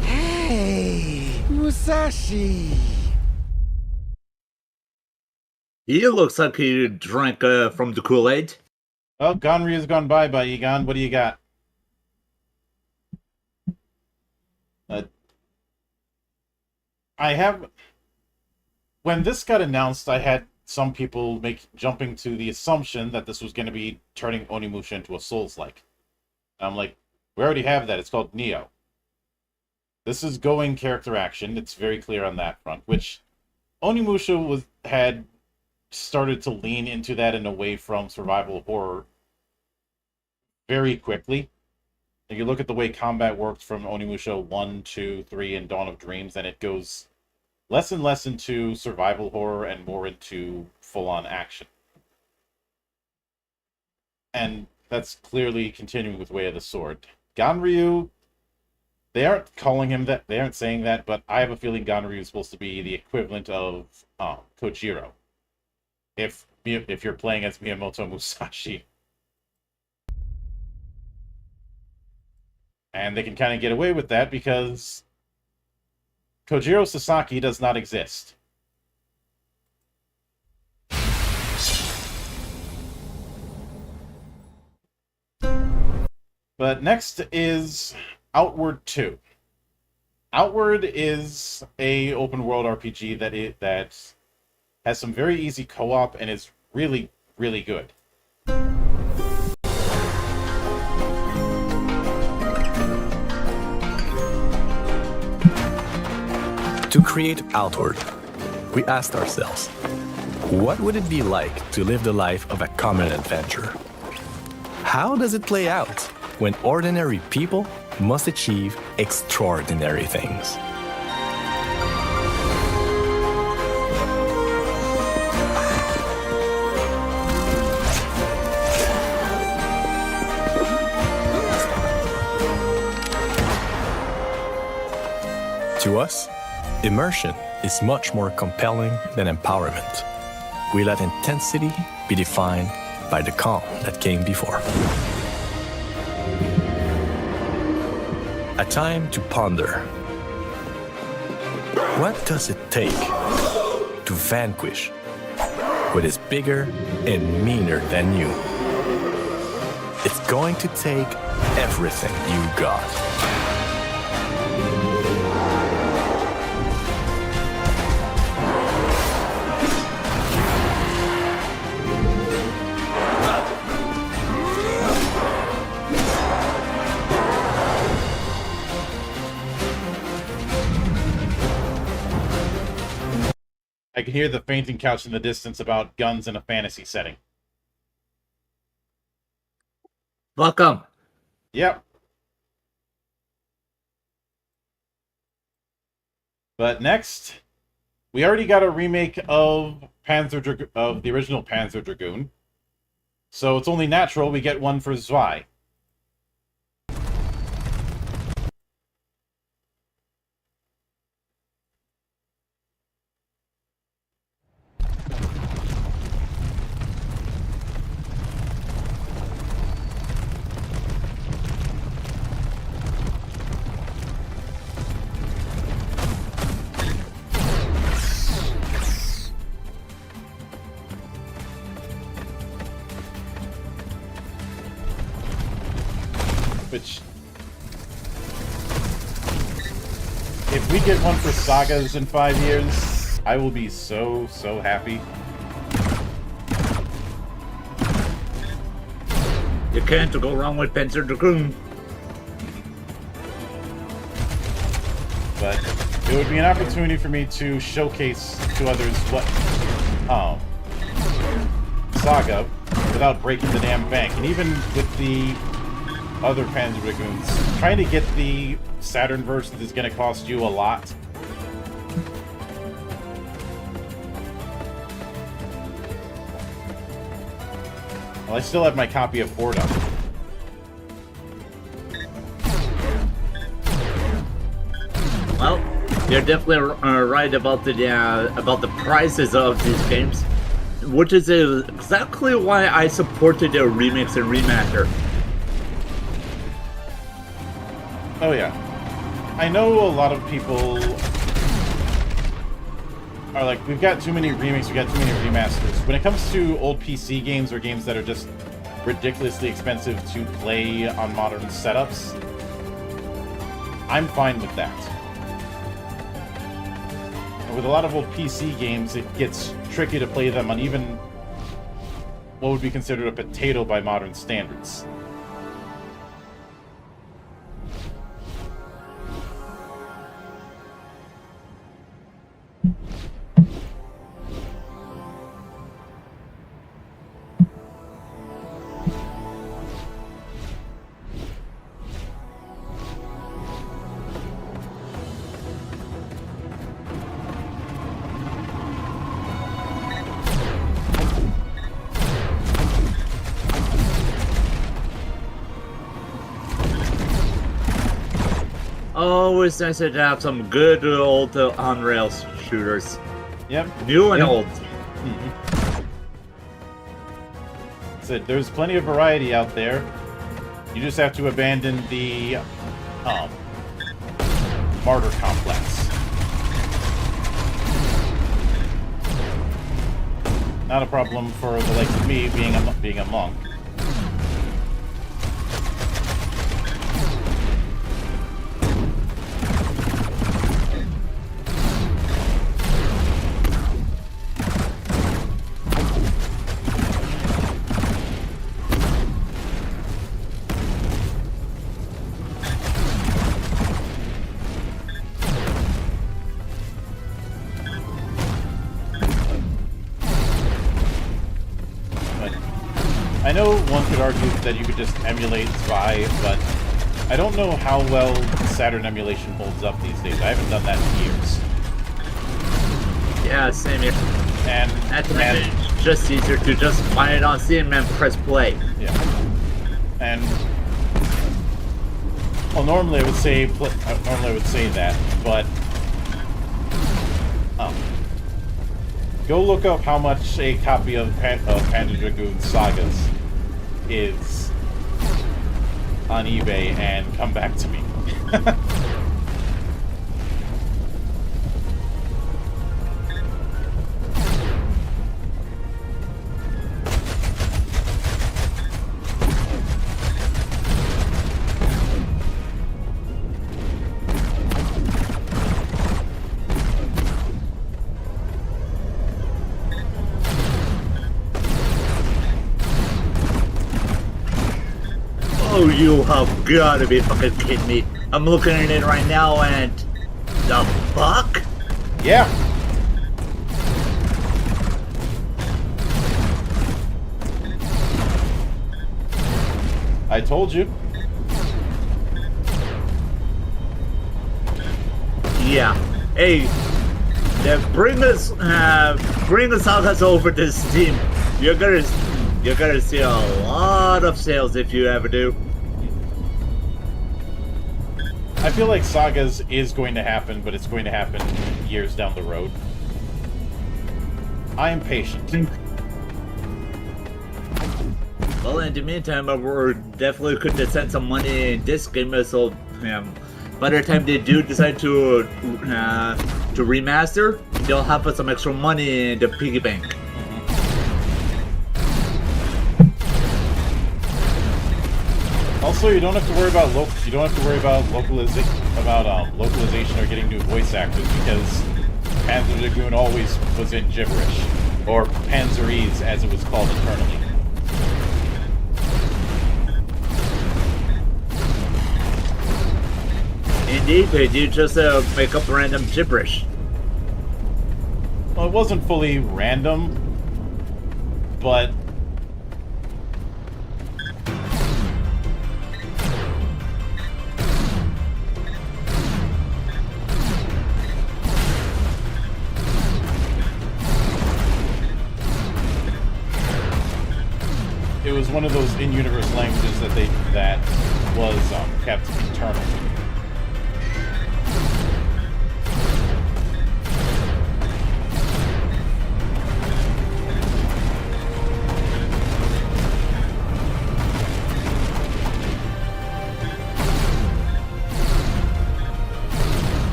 Hey, Musashi! He looks like he drank from the Kool-Aid. Oh, Ganryu's gone bye-bye, Egon. What do you got? When this got announced, I had some people jumping to the assumption that this was going to be turning Onimusha into a Souls-like. I'm like, we already have that. It's called Neo. This is going character action. It's very clear on that front, which Onimusha had started to lean into that and away from survival horror very quickly. If you look at the way combat worked from Onimusha 1, 2, 3, and Dawn of Dreams, then it goes less and less into survival horror and more into full-on action. And that's clearly continuing with Way of the Sword. Ganryu, they aren't calling him that, they aren't saying that, but I have a feeling Ganryu is supposed to be the equivalent of Kojiro. If you're playing as Miyamoto Musashi. And they can kind of get away with that because Kojiro Sasaki does not exist. But next is Outward 2. Outward is a open world RPG that has some very easy co-op and is really, really good. To create Outward, we asked ourselves, what would it be like to live the life of a common adventurer? How does it play out when ordinary people must achieve extraordinary things? To us, immersion is much more compelling than empowerment. We let intensity be defined by the calm that came before. A time to ponder. What does it take to vanquish what is bigger and meaner than you? It's going to take everything you got. I can hear the fainting couch in the distance about guns in a fantasy setting. Welcome. Yep. But next, we already got a remake of the original Panzer Dragoon. So it's only natural we get one for Zwei. Which, if we get one for Sagas in 5 years, I will be so, so happy. You can't go wrong with Panzer Dragoon. But it would be an opportunity for me to showcase to others what Saga without breaking the damn bank. And even with the other Panzer Dragoons, trying to get the Saturn versions is going to cost you a lot. Well, I still have my copy of Fordham. Well, you're definitely right about the prices of these games, which is exactly why I supported their remix and remaster. Oh yeah, I know a lot of people are like, we've got too many remakes, we've got too many remasters. When it comes to old PC games or games that are just ridiculously expensive to play on modern setups, I'm fine with that. With a lot of old PC games, it gets tricky to play them on even what would be considered a potato by modern standards. Always nice to have some good old on-rails shooters. Yep. New and old. So there's plenty of variety out there. You just have to abandon the martyr complex. Not a problem for the likes of me being a monk. I know one could argue that you could just emulate Spy, but I don't know how well Saturn emulation holds up these days. I haven't done that in years. Yeah, same here. And it's just easier to just find it on Steam and press play. Yeah. And well, normally I would say that, but go look up how much a copy of Panzer Dragoon Sagas is on eBay and come back to me. Oh, you have got to be fucking kidding me. I'm looking at it right now and... The fuck? Yeah. I told you. Yeah. Hey, bring the sagas over to Steam. You're gonna see a lot of sales if you ever do. I feel like Sagas is going to happen, but it's going to happen years down the road. I am patient. Well, in the meantime, we're definitely could send some money in this game, so by the time they do decide to remaster, they'll have some extra money in the piggy bank. Also, you don't have to worry about localization or getting new voice actors, because Panzer Dragoon always was in gibberish, or Panzerese as it was called internally. indeed, you just make up random gibberish. Well, it wasn't fully random, but it was one of those in-universe languages that was kept internal.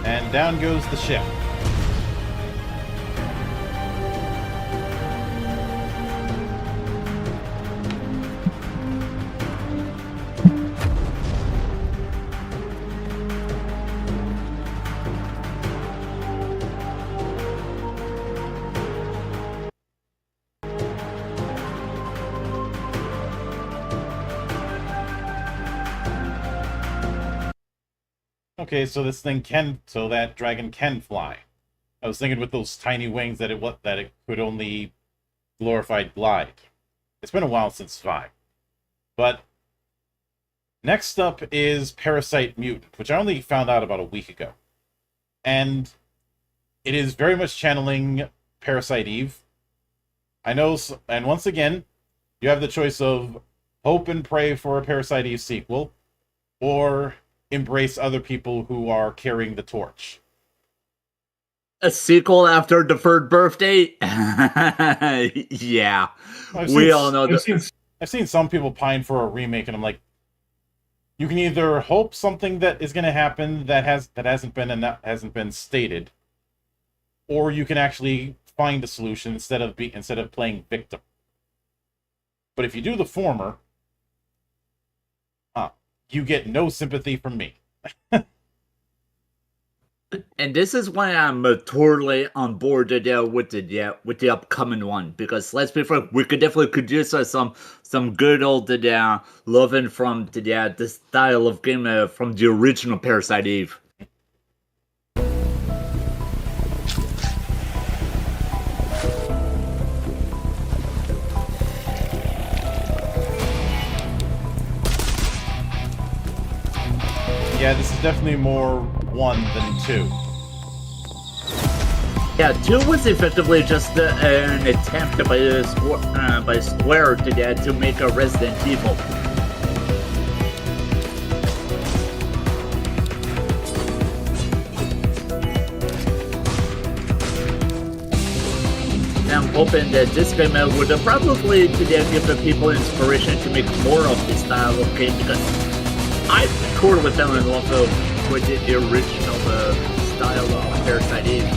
And down goes the ship. Okay, so that dragon can fly. I was thinking with those tiny wings that it could only glorified glide. It's been a while since 5. But next up is Parasite Mutant, which I only found out about a week ago. And it is very much channeling Parasite Eve. I know, and once again, you have the choice of hope and pray for a Parasite Eve sequel, or embrace other people who are carrying the torch. A sequel after Deferred Birthday? Yeah. We all know that. I've seen some people pine for a remake, and I'm like, you can either hope something that is going to happen that hasn't been stated, or you can actually find a solution instead of playing victim. But if you do the former, you get no sympathy from me. And this is why I'm totally on board with the upcoming one, because let's be frank, we could use some good old loving from the style of game from the original Parasite Eve. Yeah, this is definitely more 1 than 2. Yeah, 2 was effectively just an attempt by Square to make a Resident Evil. I'm hoping that this game would probably give the people inspiration to make more of this style of game, because I totally fell in love with the original style of Parasite Eve.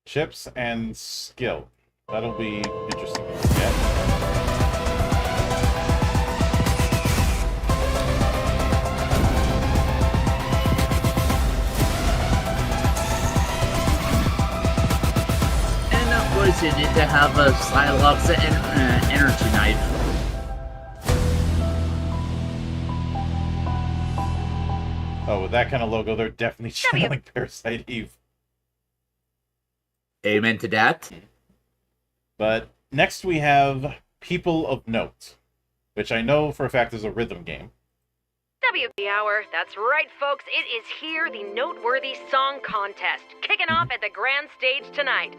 Chips and skill. That'll be interesting. Yeah. And of course you need to have a Psylocke and energy knife. Oh, with that kind of logo, they're definitely channeling Parasite Eve. Amen to that. But next we have People of Note, which I know for a fact is a rhythm game. WB Hour, that's right, folks. It is here, the Noteworthy Song Contest, kicking off at the grand stage tonight.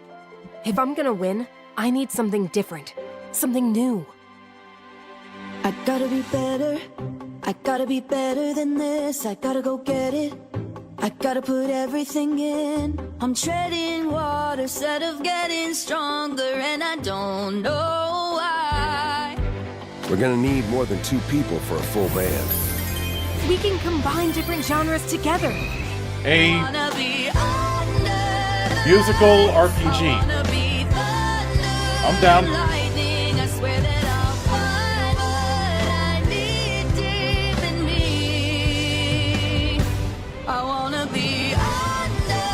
If I'm gonna win, I need something different, something new. I gotta be better. I gotta be better than this. I gotta go get it. I gotta put everything in. I'm treading water instead of getting stronger, and I don't know why. We're gonna need more than 2 people for a full band. We can combine different genres together. A musical RPG. I'm down. Lightning, I swear that I'll find what I need deep in me. I wanna be under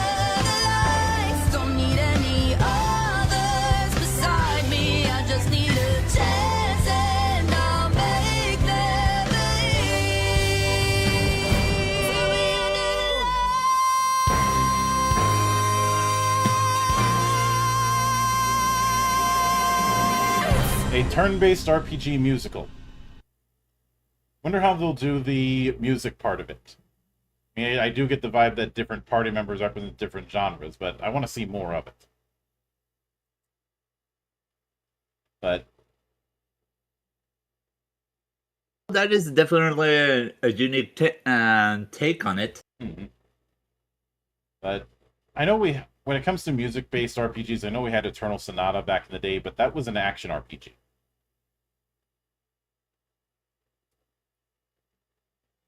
the lights. Don't need any others beside me. I just need a chance and I'll make them A turn-based RPG musical. Wonder how they'll do the music part of it. I mean, I do get the vibe that different party members represent different genres, but I want to see more of it. But that is definitely a unique take on it. Mm-hmm. But I know when it comes to music-based RPGs, I know we had Eternal Sonata back in the day, but that was an action RPG.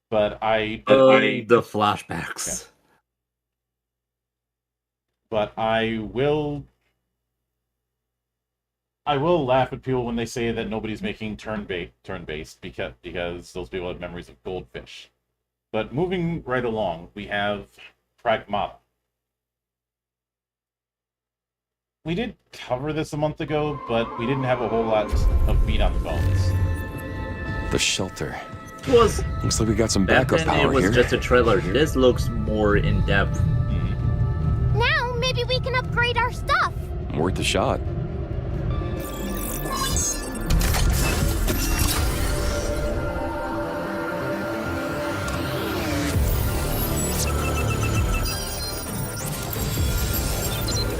But the flashbacks. Yeah. But I will laugh at people when they say that nobody's making turn-based because those people have memories of Goldfish. But moving right along, we have Pragmata. We did cover this a month ago, but we didn't have a whole lot of meat on the bones. The shelter. Looks like we got some backup power here. It was just a trailer. This looks more in depth. Now maybe we can upgrade our stuff. Worth a shot.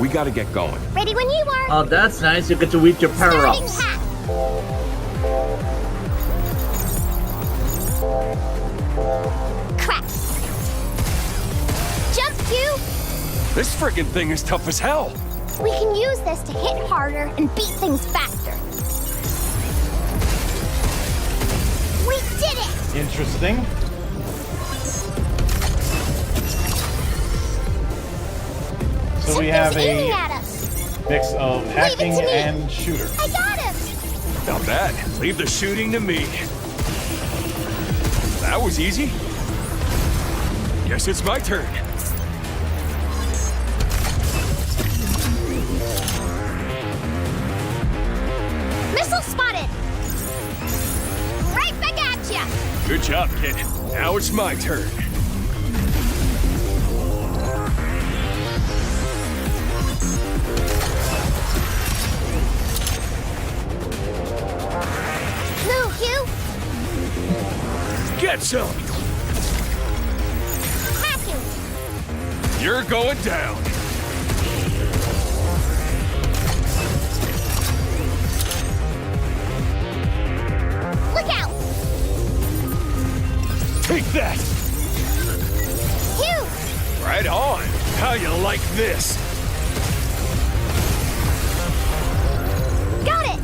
We gotta get going. Ready when you are. Oh, that's nice. You get to reach your power-ups. Crap. Jump, Q. This friggin' thing is tough as hell. We can use this to hit harder and beat things faster. We did it! Interesting. So we have a mix of hacking and shooter. I got him! Not bad. Leave the shooting to me. That was easy. Guess it's my turn. Missile spotted! Right back at ya! Good job, kid. Now it's my turn. Move, Q! Get some! Hacking! You're going down. Look out! Take that! Q! Right on. How you like this? Got it!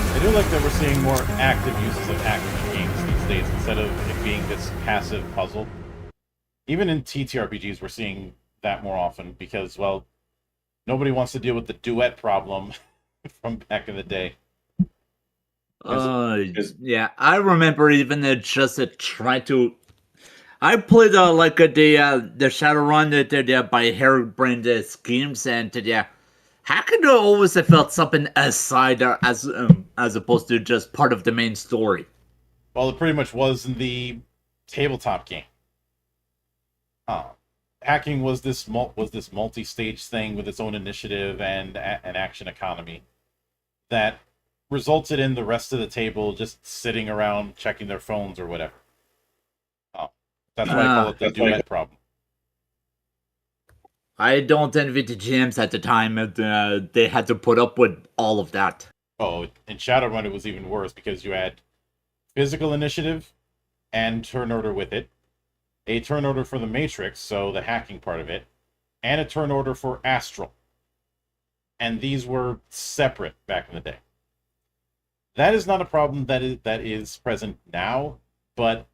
I do like that we're seeing more active uses of hacking in games these days instead of it being this passive puzzle. Even in TTRPGs, we're seeing that more often because, well, nobody wants to deal with the duet problem from back in the day. Yeah, I remember even just trying to I played the Shadowrun by harebrained schemes, and hacking always felt something aside as opposed to just part of the main story. Well, it pretty much was in the tabletop game. Hacking was this multi-stage thing with its own initiative and an action economy that resulted in the rest of the table just sitting around checking their phones or whatever. That's why I call it the duet problem. I don't envy the GMs at the time. They had to put up with all of that. Oh, in Shadowrun it was even worse because you had physical initiative and turn order with it, a turn order for the Matrix, so the hacking part of it, and a turn order for Astral. And these were separate back in the day. That is not a problem that is present now, but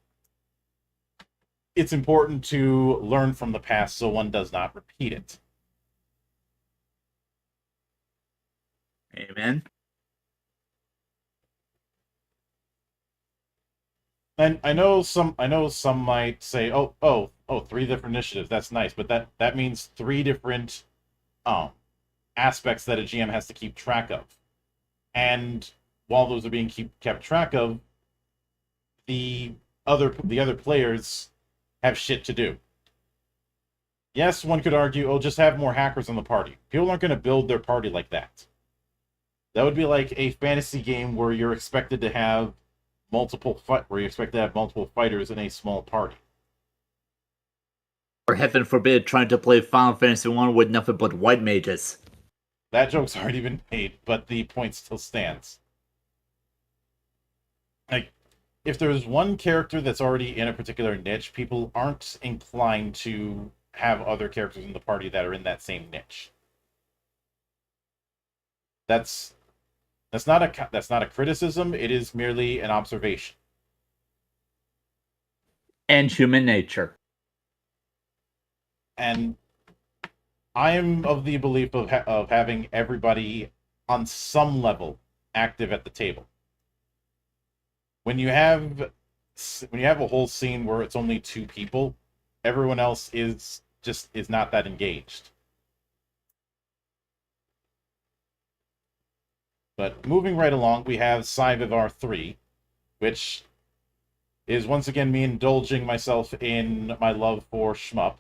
it's important to learn from the past so one does not repeat it. Amen. And I know some might say, oh, 3 different initiatives. That's nice, but that means 3 different aspects that a GM has to keep track of. And while those are being kept track of, the other players have shit to do. Yes, one could argue, just have more hackers on the party. People aren't going to build their party like that. That would be like a fantasy game where you're expected to have multiple fighters in a small party. Or heaven forbid, trying to play Final Fantasy 1 with nothing but white mages. That joke's already been made, but the point still stands. Like, if there's one character that's already in a particular niche, people aren't inclined to have other characters in the party that are in that same niche. That's not a criticism, it is merely an observation. And human nature. And I am of the belief of having everybody on some level active at the table. When you have a whole scene where it's only 2 people, everyone else is not that engaged. But moving right along, we have Cyvivar 3, which is once again me indulging myself in my love for shmup.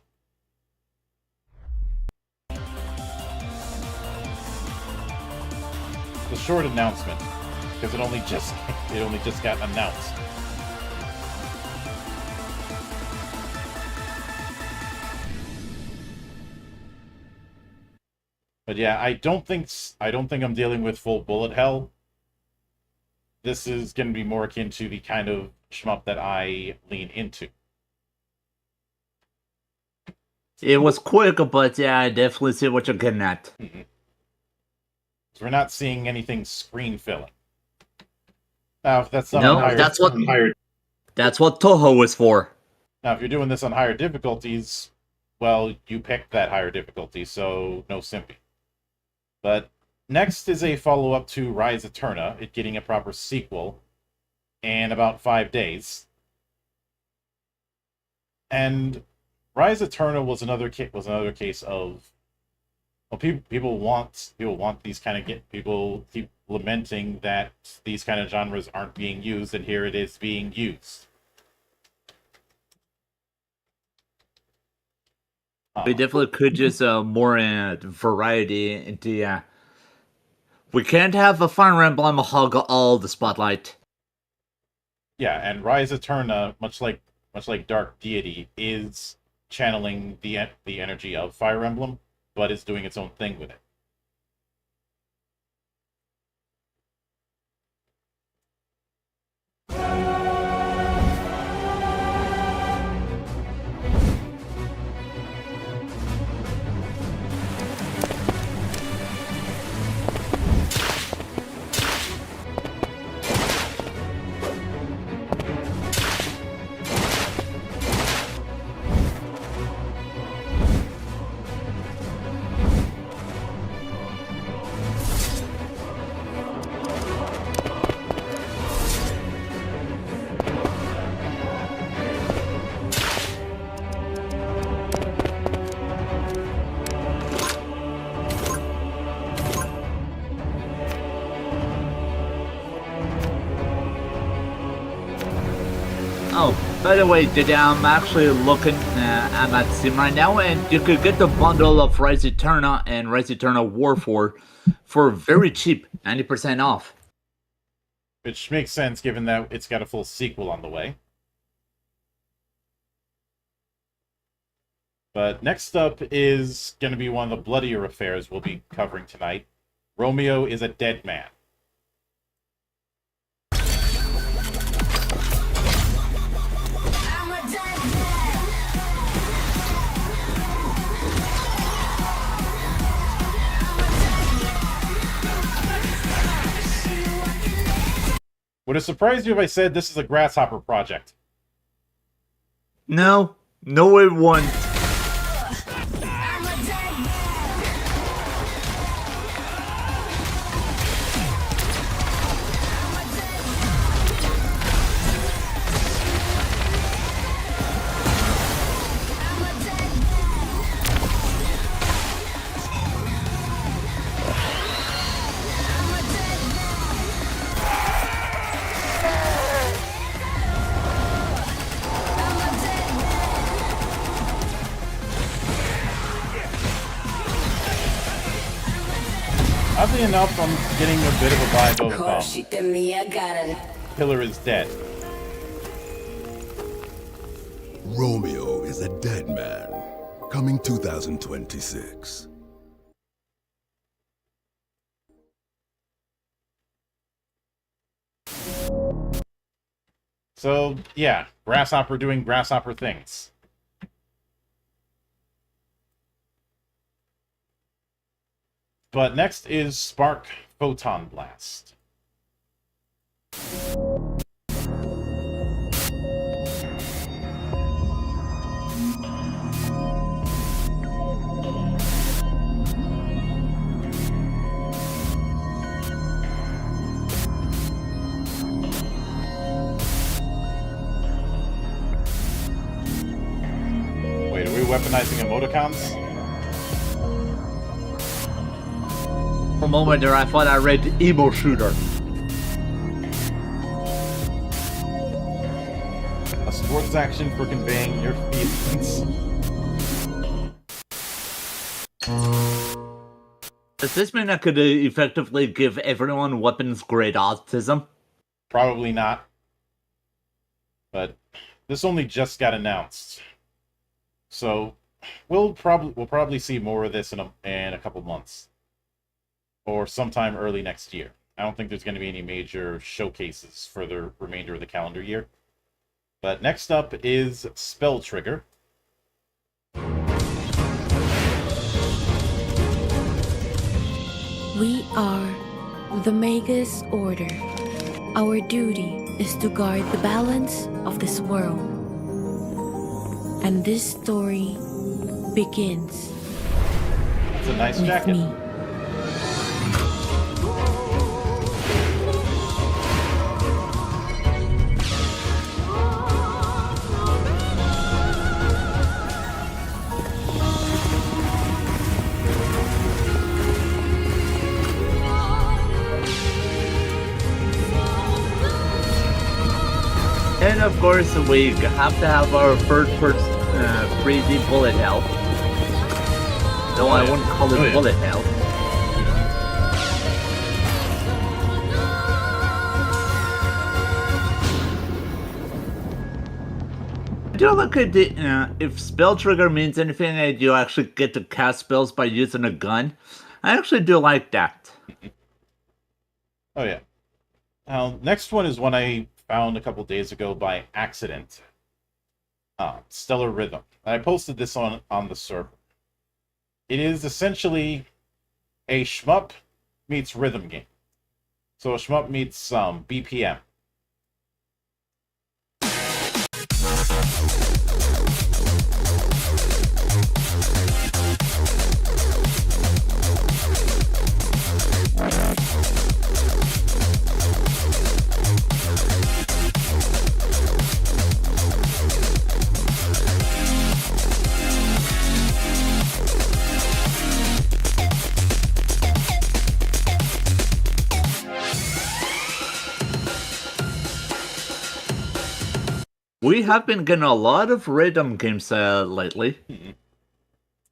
The short announcement, because it only just got announced. But yeah, I don't think I'm dealing with full bullet hell. This is going to be more akin to the kind of shmup that I lean into. It was quick, but yeah, I definitely see what you're getting at. Mm-hmm. So we're not seeing anything screen filling. Now, if that's not that's what Toho is for. Now, if you're doing this on higher difficulties, well, you picked that higher difficulty, so no simping. But next is a follow-up to Rise Eterna, it getting a proper sequel in about 5 days. And Rise Eterna was another case of, well, people want these kind of people keep lamenting that these kind of genres aren't being used, and here it is being used. We definitely could just more variety into. We can't have a Fire Emblem hog all the spotlight. Yeah, and Rise Eterna, much like Dark Deity, is channeling the energy of Fire Emblem, but is doing its own thing with it. Oh, by the way, today I'm actually looking at that Steam right now, and you could get the bundle of Rise Eterna and Rise Eterna War for very cheap, 90% off. Which makes sense given that it's got a full sequel on the way. But next up is going to be one of the bloodier affairs we'll be covering tonight. Romeo is a Dead Man. Would it surprise you if I said this is a Grasshopper project? No, it won't. Oddly enough, I'm getting a bit of a vibe of Killer is Dead. Romeo is a Dead Man. Coming 2026. So, yeah, Grasshopper doing Grasshopper things. But next is Spark Photon Blast. Wait, are we weaponizing emoticons? For a moment there, I thought I read Emo Shooter. A sports action for conveying your feelings. Does this mean I could effectively give everyone weapons-grade autism? Probably not. But this only just got announced. So we'll probably see more of this in a couple months. Or sometime early next year. I don't think there's going to be any major showcases for the remainder of the calendar year. But next up is Spell Trigger. We are the Magus Order. Our duty is to guard the balance of this world. And this story begins. It's a nice with jacket. Me. And of course, we have to have our first 3D bullet hell. Though I wouldn't call it bullet hell. I do look at the, if spell trigger means anything and you actually get to cast spells by using a gun, I actually do like that. Oh yeah. Now, next one is one I found a couple days ago by accident. Stellar Rhythm. I posted this on the server. It is essentially a shmup meets rhythm game. So a shmup meets BPM. We have been getting a lot of rhythm games lately.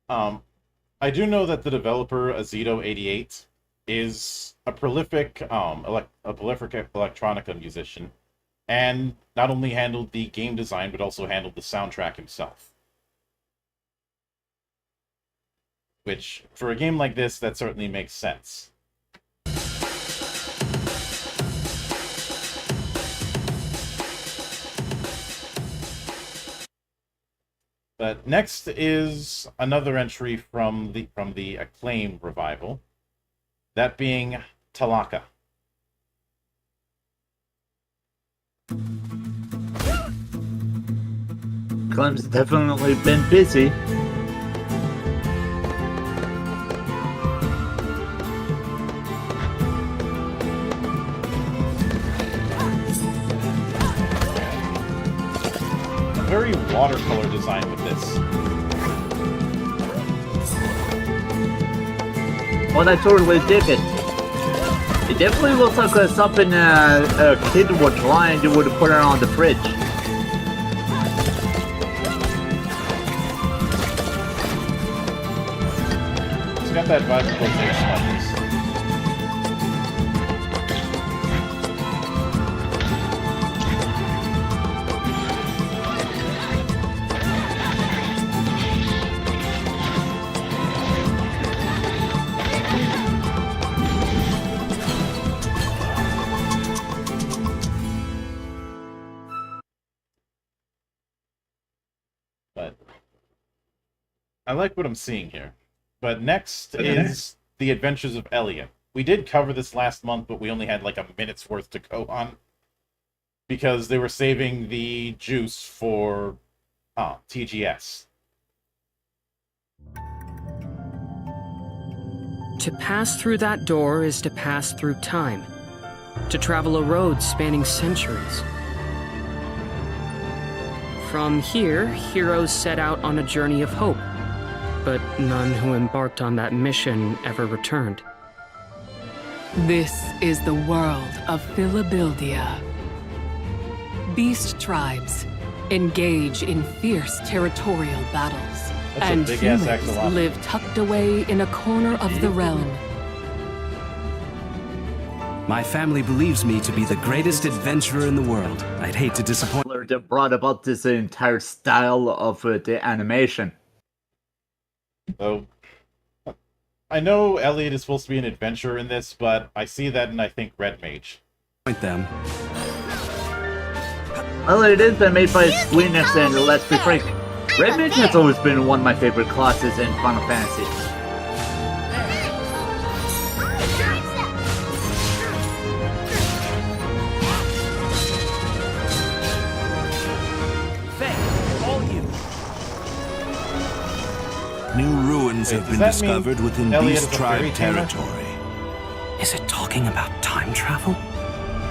I do know that the developer Azito88 is a prolific electronica musician, and not only handled the game design but also handled the soundtrack himself. Which, for a game like this, that certainly makes sense. But next is another entry from the Acclaim revival, that being Talaka. Acclaim's definitely been busy. Very watercolor design with this. Well, I totally dig it. It definitely looks like something a kid would draw and you would put it on the fridge. It's got that vibe of those air sponges. But I like what I'm seeing here. But next is The Adventures of Elliot. We did cover this last month, but we only had like a minute's worth to go on, because they were saving the juice for TGS. To pass through that door is to pass through time. To travel a road spanning centuries. From here, heroes set out on a journey of hope, but none who embarked on that mission ever returned. This is the world of Philadelphia. Beast tribes engage in fierce territorial battles, and humans live tucked away in a corner of the realm. My family believes me to be the greatest adventurer in the world. I'd hate to disappoint. That brought about this entire style of the animation. So, I know Elliot is supposed to be an adventurer in this, but I see that and I think Red Mage. Point them. Well, it is made by Squeenix, and let's be frank, Red Mage has always been one of my favorite classes in Final Fantasy. New ruins have been discovered within Beast Tribe territory. Is it talking about time travel?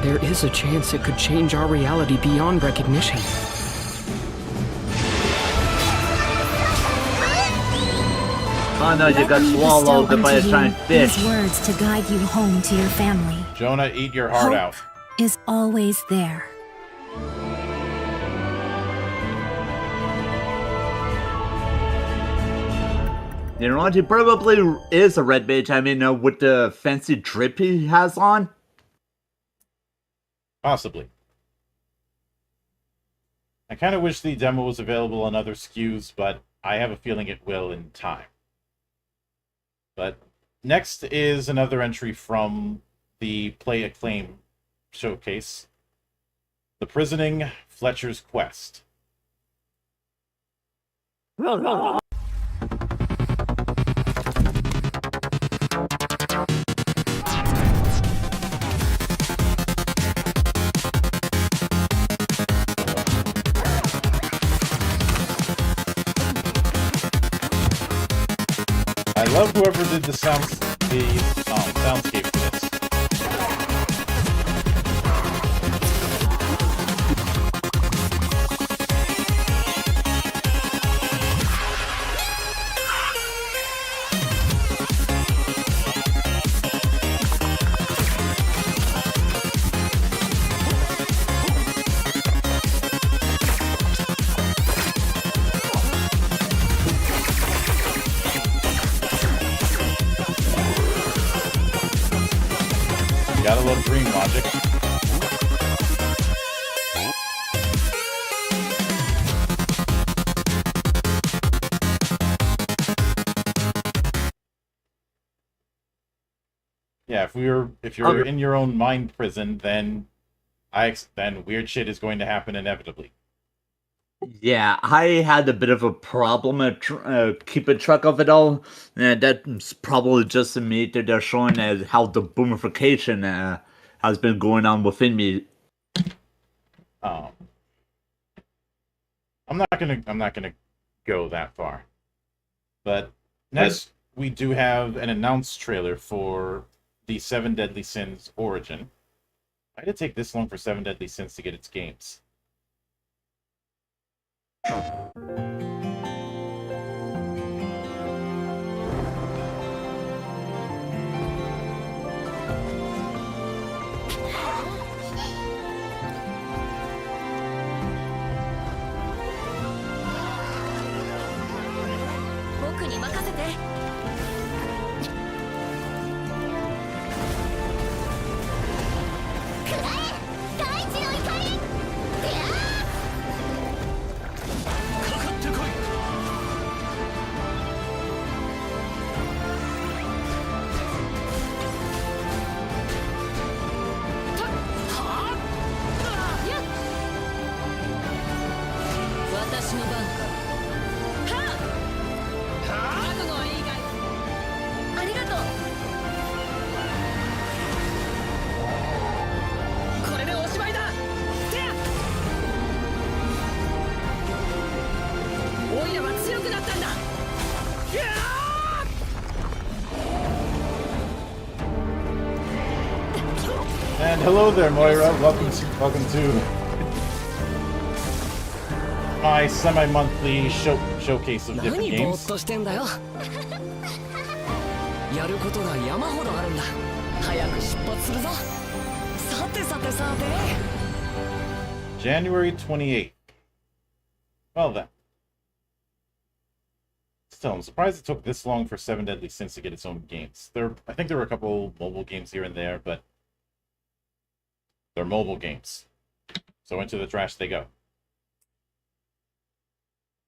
There is a chance it could change our reality beyond recognition. Oh no, you got swallowed by a giant fish. These words to guide you home to your family. Jonah, eat your heart out. Is always there. You know what? He probably is a red mage. I mean, with the fancy drip he has on. Possibly. I kind of wish the demo was available on other SKUs, but I have a feeling it will in time. But next is another entry from the Play Acclaim showcase. The Prisoning Fletcher's Quest. I love whoever did the soundscape for this. Yeah, if you're in your own mind prison, then weird shit is going to happen inevitably. Yeah, I had a bit of a problem at keeping track of it all, and that's probably just me that they're showing how the boomification has been going on within me. I'm not gonna go that far, but next we do have an announced trailer for the Seven Deadly Sins Origin. Why did it take this long for Seven Deadly Sins to get its games? 僕に任せて。くらえ、大地の怒り。かかってこい。私の番か。覚悟はいいかい。ありがとう。これでおしまいだ。てや。オイラは強くなったんだ。いやAnd hello there, Moira. Welcome to my semi-monthly showcase of different 何ぼー games. っとしてんだよ。やることが山ほどあるんだ。早く出発するぞ。さてさてさて。 January 28th. Well then. Still, I'm surprised it took this long for Seven Deadly Sins to get its own games. I think there were a couple mobile games here and there, but they're mobile games. So into the trash they go.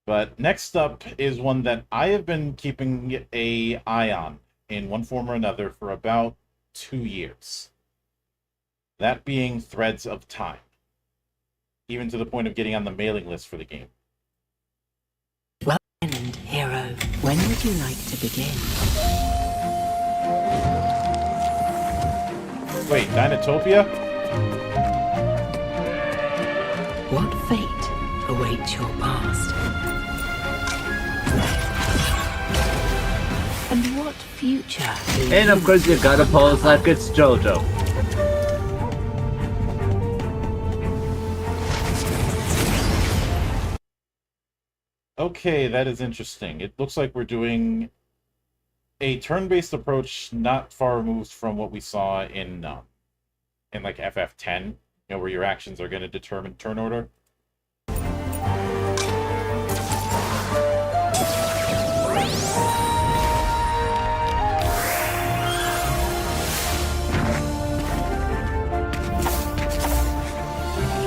But next up is one that I have been keeping an eye on in one form or another for about 2 years. That being Threads of Time. Even to the point of getting on the mailing list for the game. Well, hero, when would you like to begin? Wait, Dinotopia? What fate awaits your past? And what future? And of course you gotta pose like it's JoJo. Okay, that is interesting. It looks like we're doing a turn-based approach not far removed from what we saw in like FF10, you know, where your actions are going to determine turn order.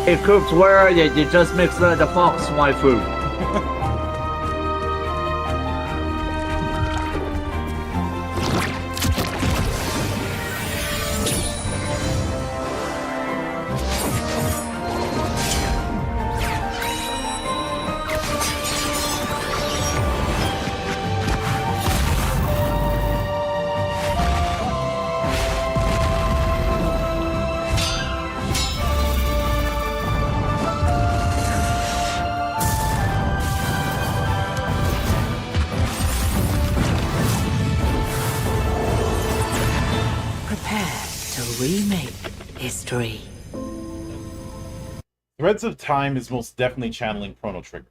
Hey Coops, where are you? You just mixed the fox waifu. Remake history. Threads of Time is most definitely channeling Chrono Trigger.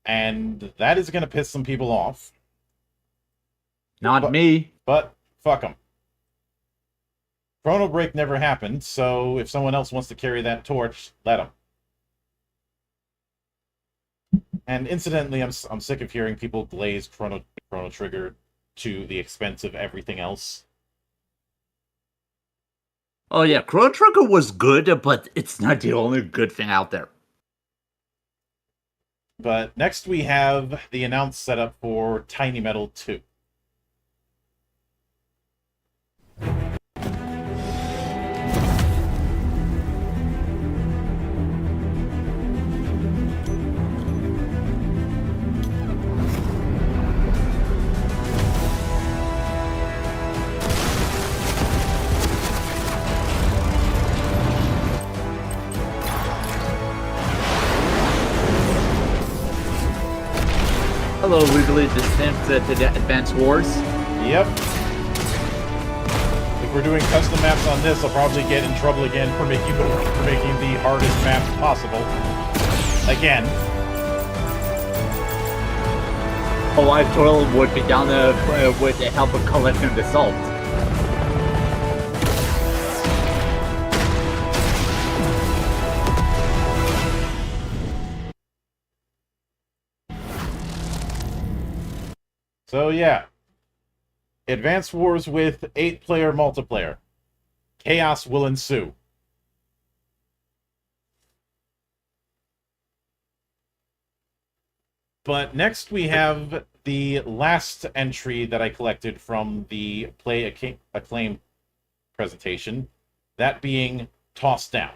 And that is going to piss some people off. Not me. But fuck them. Chrono Break never happened, so if someone else wants to carry that torch, let them. And incidentally, I'm sick of hearing people glaze Chrono Trigger to the expense of everything else. Oh yeah, Chrono Trigger was good, but it's not the only good thing out there. But next we have the announced setup for Tiny Metal 2. little legally distinct to the Advance Wars. Yep. If we're doing custom maps on this, I'll probably get in trouble again for making the hardest map possible. Again. Oh, I totally would be down with the help of Collection and Assault. So yeah. Advance Wars with 8-player multiplayer. Chaos will ensue. But next we have the last entry that I collected from the Play Acclaim presentation, that being Tossed Down.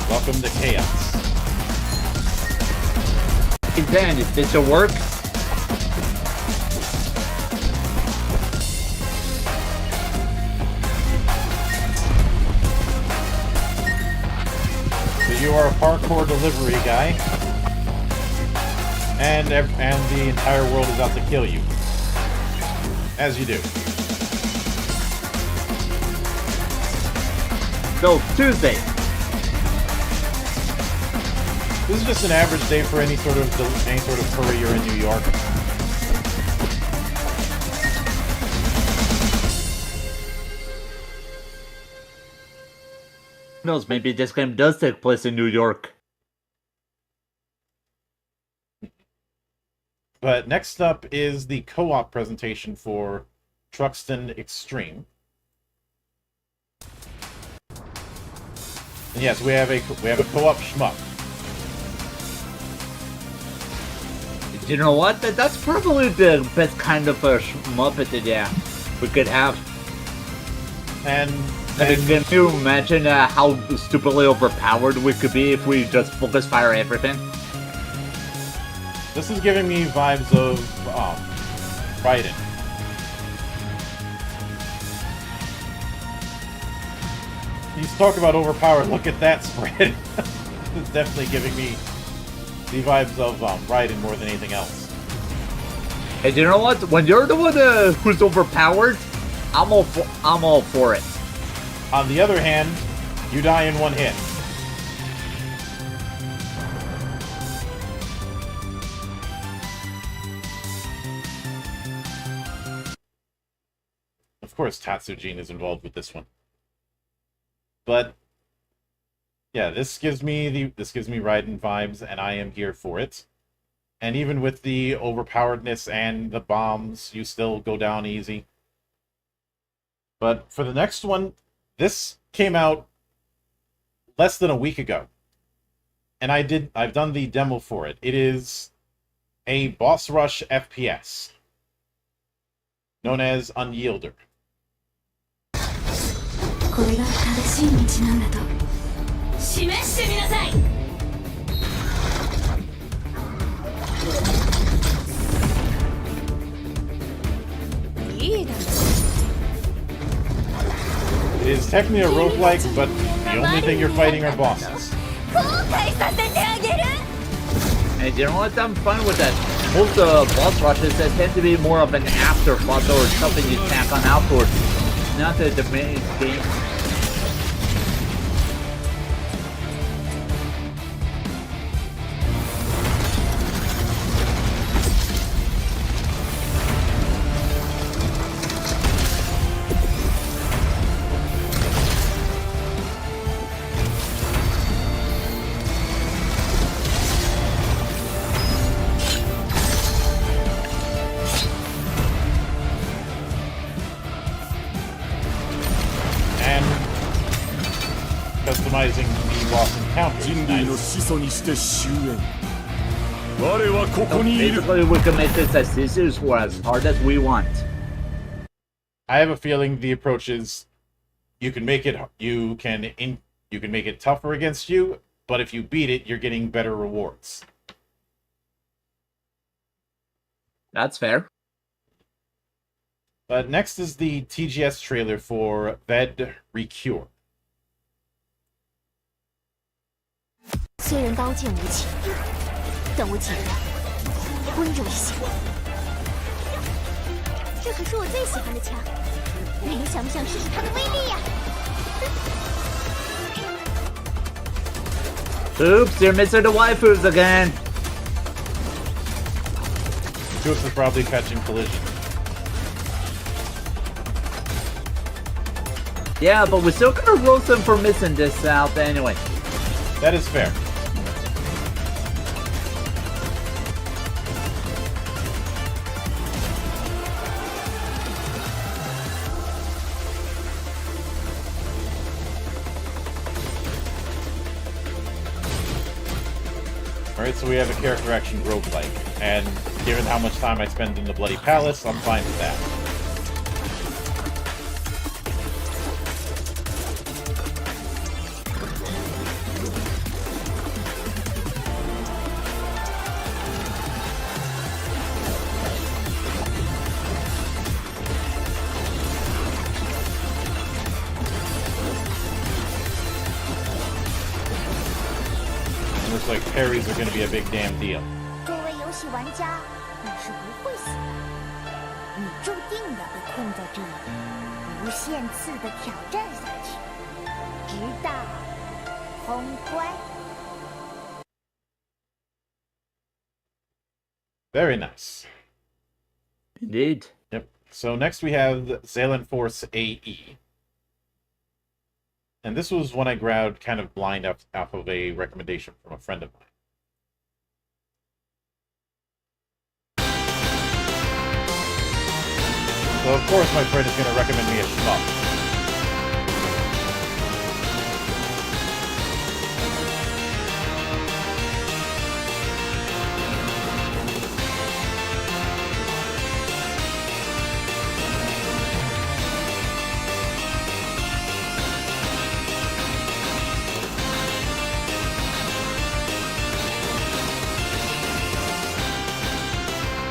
Welcome to Chaos. Hey Dan, is this a work? So you are a parkour delivery guy, and the entire world is out to kill you, as you do. So Tuesday. This is just an average day for any sort of courier in New York. Who knows, maybe this game does take place in New York. But next up is the co-op presentation for Truxton Extreme. And yes, we have a co-op shmup. You know what? That's probably the best kind of a Muppet that we could have. And I mean, can you imagine how stupidly overpowered we could be if we just focus fire everything? This is giving me vibes of Raiden. You talk about overpowered, look at that spread. It's definitely giving me the vibes of Raiden more than anything else. Hey, you know what? When you're the one who's overpowered, I'm all for it. On the other hand, you die in one hit. Of course, Tatsujin is involved with this one. But yeah, this gives me Raiden vibes, and I am here for it. And even with the overpoweredness and the bombs, you still go down easy. But for the next one, this came out less than a week ago. And I've done the demo for it. It is a boss rush FPS, known as Unyielder. これが正しい道なんだと示してみなさい。いいだろ。 It is technically a roguelike, but the only thing you're fighting are bosses. 後悔させてあげる。 And you know what? I'm fine with that. Most boss rushes tend to be more of an afterthought or something you tack on afterwards, not the main game. Customizing the boss encounters. Basically, we can make this as easy or as hard as we want. I have a feeling the approach is you can make it make it tougher against you, but if you beat it, you're getting better rewards. That's fair. But next is the TGS trailer for Ved Recure. 虽然刀剑无情，但我尽量温柔一些。这可是我最喜欢的枪，你们想不想试试它的威力呀？Oops, you're missing the waifus again. Juice is probably catching collision. Yeah, but we're still gonna roast him for missing this out anyway. That is fair. Alright, so we have a character action roguelike, and given how much time I spend in the Bloody Palace, I'm fine with that. Looks like parries are going to be a big damn deal. 这位游戏玩家，你是不会死的，你注定要被困在这里，无限次的挑战下去，直到通关。Very nice. Indeed. Yep. So next we have Zealand Force AE. And this was one I grabbed kind of blind off of a recommendation from a friend of mine. So of course my friend is going to recommend me a shmup.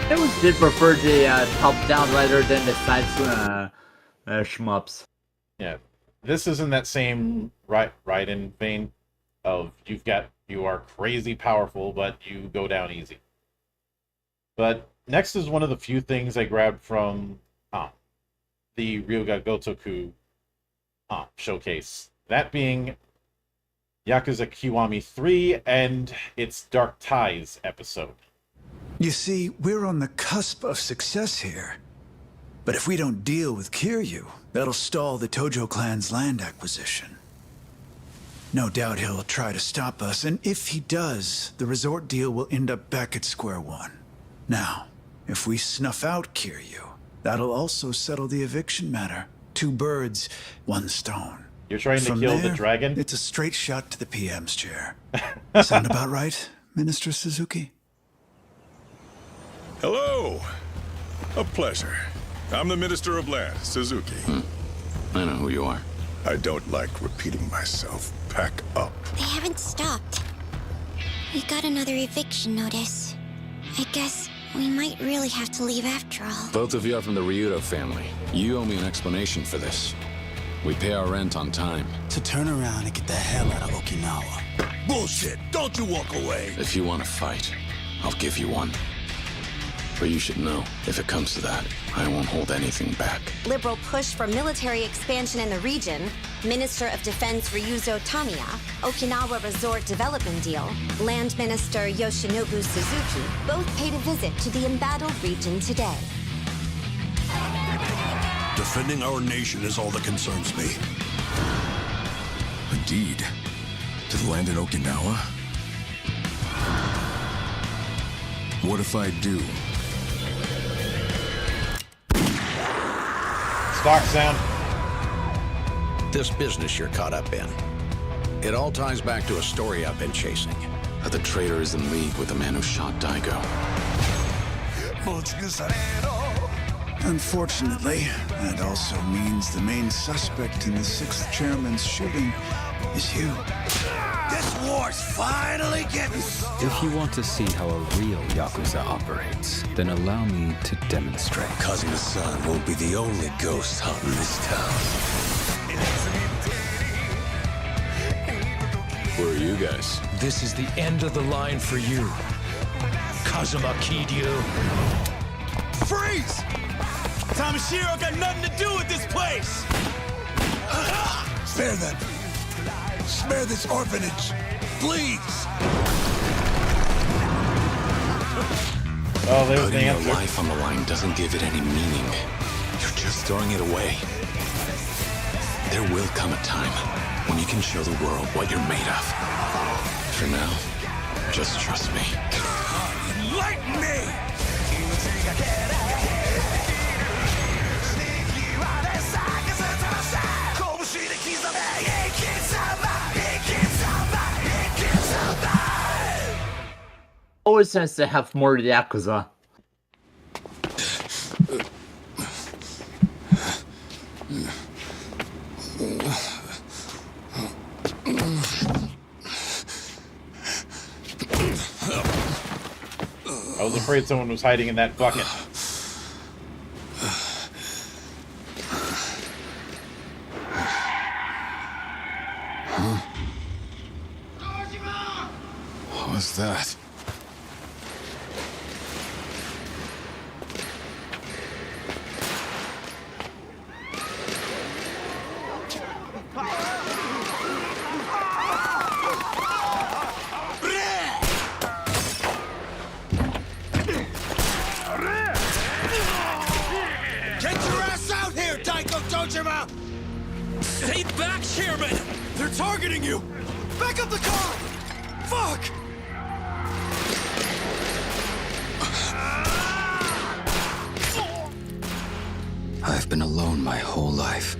I always did prefer the top-down rather than the side shmups. Yeah, this is in that same Raiden vein of you are crazy powerful, but you go down easy. But next is one of the few things I grabbed from the Ryuga Gotoku showcase. That being Yakuza Kiwami 3 and its Dark Ties episode. You see, we're on the cusp of success here. But if we don't deal with Kiryu, that'll stall the Tojo clan's land acquisition. No doubt he'll try to stop us, and if he does, the resort deal will end up back at square one. Now, if we snuff out Kiryu, that'll also settle the eviction matter. 2 birds, 1 stone. You're trying to kill the dragon? It's a straight shot to the PM's chair. Sound about right, Minister Suzuki? Hello. A pleasure. I'm the Minister of Land, Suzuki. I know who you are. I don't like repeating myself. Pack up. They haven't stopped. We got another eviction notice. I guess we might really have to leave after all. Both of you are from the Ryudo family. You owe me an explanation for this. We pay our rent on time. To turn around and get the hell out of Okinawa. Bullshit! Don't you walk away! If you want to fight, I'll give you one. But you should know, if it comes to that, I won't hold anything back. Liberal push for military expansion in the region, Minister of Defense Ryuzo Tamiya, Okinawa Resort Development Deal, Land Minister Yoshinobu Suzuki both paid a visit to the embattled region today. Defending our nation is all that concerns me. A deed to the land in Okinawa? What if I do? Stock sound. This business you're caught up in, it all ties back to a story I've been chasing. That the traitor is in league with the man who shot Daigo. Unfortunately, that also means the main suspect in the 6th chairman's shooting is you. Guess This war's finally getting started. If you want to see how a real Yakuza operates, then allow me to demonstrate. Kazuma-san won't be the only ghost hunting this town. Who are you guys? This is the end of the line for you. Kazuma Kiryu. Freeze! Tamashiro got nothing to do with this place! Spare them. Spare this orphanage, please! Oh, there's the Putting your answer. life on the line doesn't give it any meaning. You're just throwing it away. There will come a time when you can show the world what you're made of. For now, just trust me. Enlighten me! Always nice to have more Yakuza. I was afraid someone was hiding in that bucket. What was that? Get your ass out here, Taiko Tojima! Stay back, Chairman! They're targeting you! Back up the car! Fuck! I've been alone my whole life.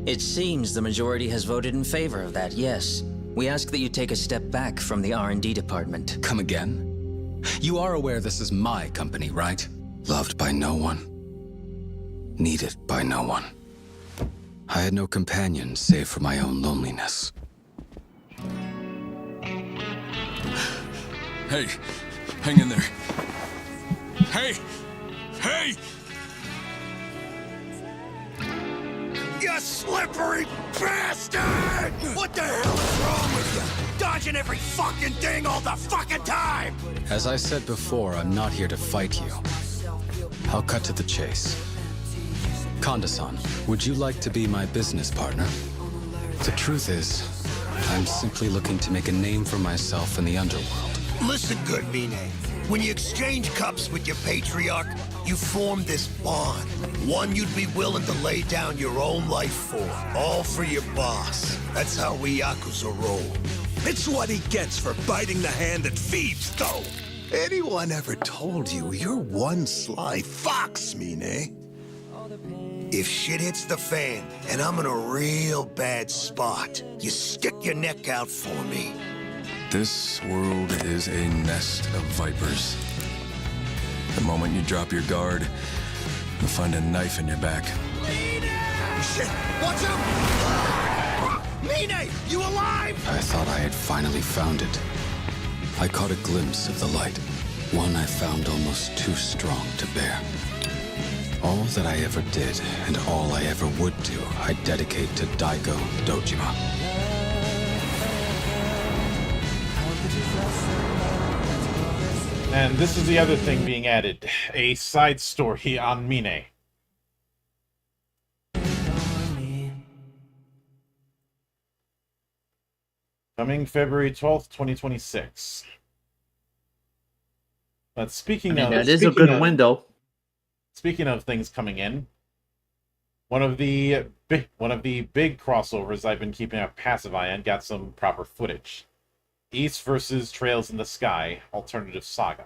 It seems the majority has voted in favor of that, yes. We ask that you take a step back from the R&D department. Come again? You are aware this is my company, right? Loved by no one. Needed by no one. I had no companion save for my own loneliness. Hey, hang in there. Hey! Hey! You slippery bastard! What the hell is wrong with you? Dodging every fucking thing all the fucking time! As I said before, I'm not here to fight you. I'll cut to the chase. Konda-san, would you like to be my business partner? The truth is, I'm simply looking to make a name for myself in the underworld. Listen good, Mine. When you exchange cups with your patriarch, you form this bond. One you'd be willing to lay down your own life for. All for your boss. That's how we Yakuza roll. It's what he gets for biting the hand that feeds, though. Anyone ever told you you're one sly fox, Mine? If shit hits the fan, and I'm in a real bad spot, you stick your neck out for me. This world is a nest of vipers. The moment you drop your guard, you'll find a knife in your back. Shit! Watch out! Mine! You alive? I thought I had finally found it. I caught a glimpse of the light. One I found almost too strong to bear. All that I ever did, and all I ever would do, I dedicate to Daigo Dojima. And this is the other thing being added. A side story on Mine. Coming February 12th, 2026. But speaking of... that is a good window. Speaking of things coming in, one of the big crossovers I've been keeping a passive eye on got some proper footage. East versus Trails in the Sky, Alternative Saga.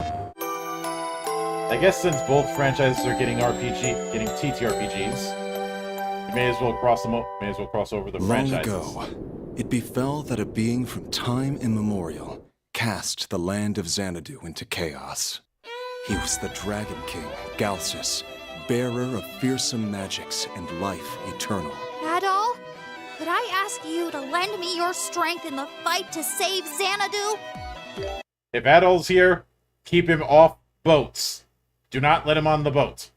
I guess since both franchises are getting TTRPGs, you may as well cross over the franchises. Long ago, it befell that a being from time immemorial cast the land of Xanadu into chaos. He was the Dragon King, Galsus, bearer of fearsome magics and life eternal. That all? But could I ask you to lend me your strength in the fight to save Xanadu? If Adol's here, keep him off boats. Do not let him on the boat.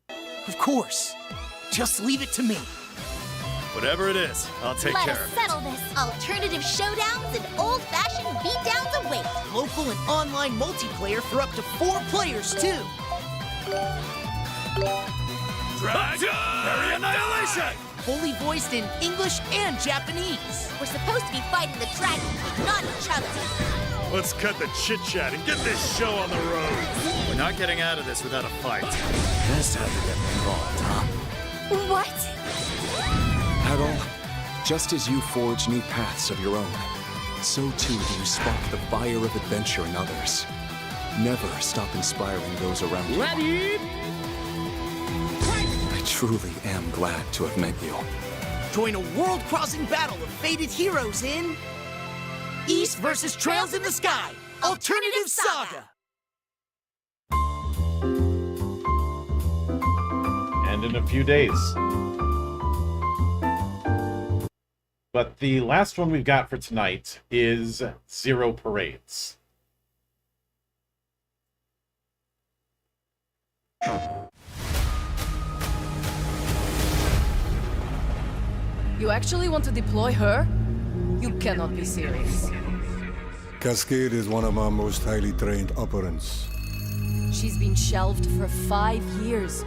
Of course. Just leave it to me. Whatever it is, I'll take Let care us of it. settle this. Alternative showdowns and old-fashioned beatdowns await. Local and online multiplayer for up to 4 players, too. Dragon! Very annihilation! Fully voiced in English and Japanese. We're supposed to be fighting the dragon, not each other. Let's cut the chit-chat and get this show on the road. We're not getting out of this without a fight. Just have to get involved, huh? What? Adol, just as you forge new paths of your own, so too do you spark the fire of adventure in others. Never stop inspiring those around you. Ready? I truly am glad to have met you. Join a world-crossing battle of fated heroes in... East versus Trails in the Sky, Alternative Saga! And in a few days. But the last one we've got for tonight is Zero Parades. You actually want to deploy her? You cannot be serious. Cascade is one of our most highly trained operants. She's been shelved for 5 years.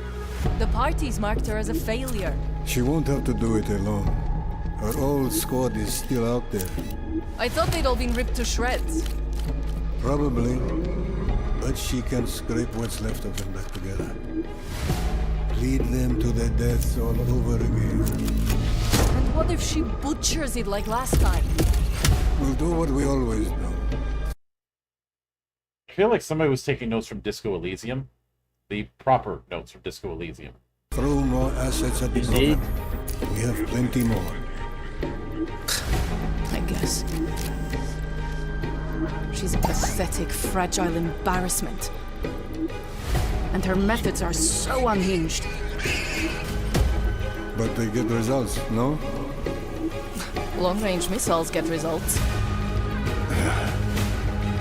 The parties marked her as a failure. She won't have to do it alone. Her old squad is still out there. I thought they'd all been ripped to shreds. Probably. But she can scrape what's left of them back together. Lead them to their deaths all over again. And what if she butchers it like last time? We'll do what we always do. I feel like somebody was taking notes from Disco Elysium. The proper notes from Disco Elysium. Throw more assets at the program. We have plenty more. I guess. She's a pathetic, fragile embarrassment. And her methods are so unhinged. But they get results, no? Long-range missiles get results.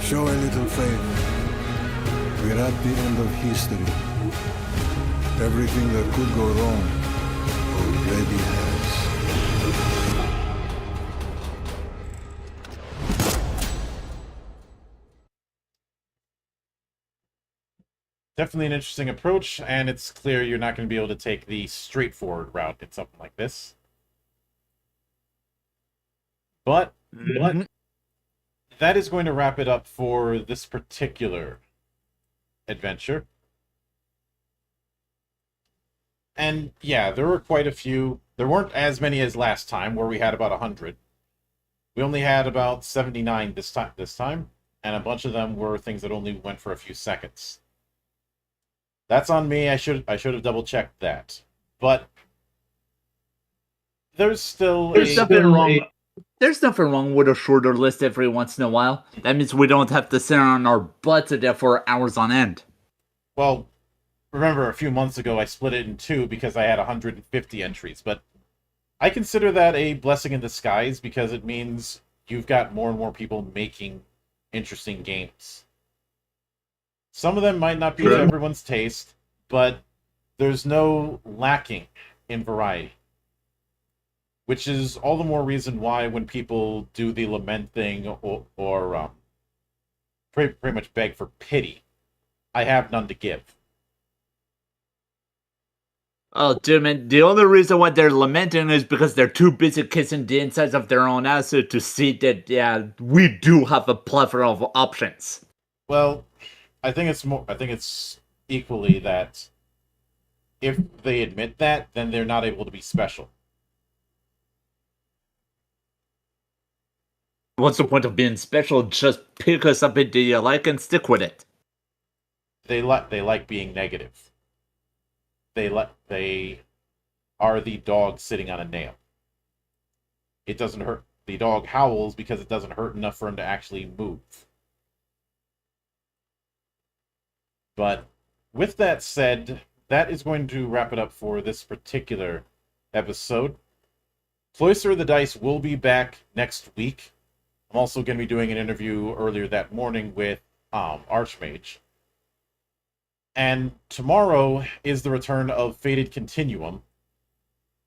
Show a little faith. We're at the end of history. Everything that could go wrong already has. Definitely an interesting approach, and it's clear you're not going to be able to take the straightforward route in something like this. But that is going to wrap it up for this particular adventure. And yeah, there were quite a few. There weren't as many as last time, where we had about 100. We only had about 79 this time, and a bunch of them were things that only went for a few seconds. That's on me. I should have double checked that. But there's still nothing wrong. There's nothing wrong with a shorter list every once in a while. That means we don't have to sit on our butts to death for hours on end. Well, remember a few months ago I split it in two because I had 150 entries, but I consider that a blessing in disguise because it means you've got more and more people making interesting games. Some of them might not be to everyone's taste, but there's no lacking in variety. Which is all the more reason why when people do the lament thing or pretty much beg for pity, I have none to give. Oh, dude, man, the only reason why they're lamenting is because they're too busy kissing the insides of their own ass to see that, yeah, we do have a plethora of options. Well, I think it's equally that if they admit that, then they're not able to be special. What's the point of being special? Just pick us up into you like and stick with it. They like being negative. They are the dog sitting on a nail. It doesn't hurt. The dog howls because it doesn't hurt enough for him to actually move. But with that said, that is going to wrap it up for this particular episode. Cloister of the Dice will be back next week. I'm also going to be doing an interview earlier that morning with Archmage. And tomorrow is the return of Fated Continuum,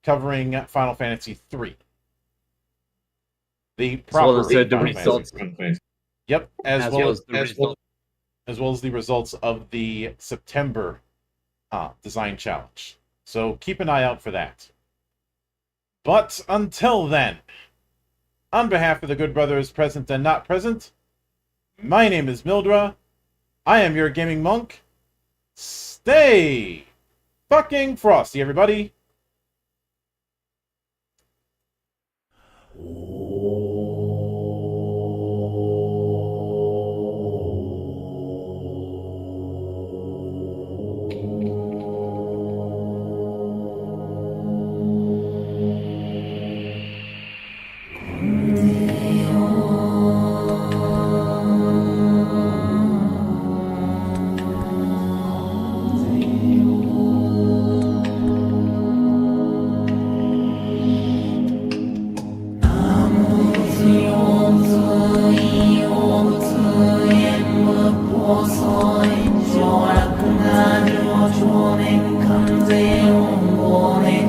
covering Final Fantasy III. The proper the Final results. Fantasy. Yep, as well as the results of the September design challenge. So keep an eye out for that. But until then, on behalf of the good brothers present and not present, my name is Mildra. I am your gaming monk. Stay fucking frosty, everybody. Warning comes in, warning.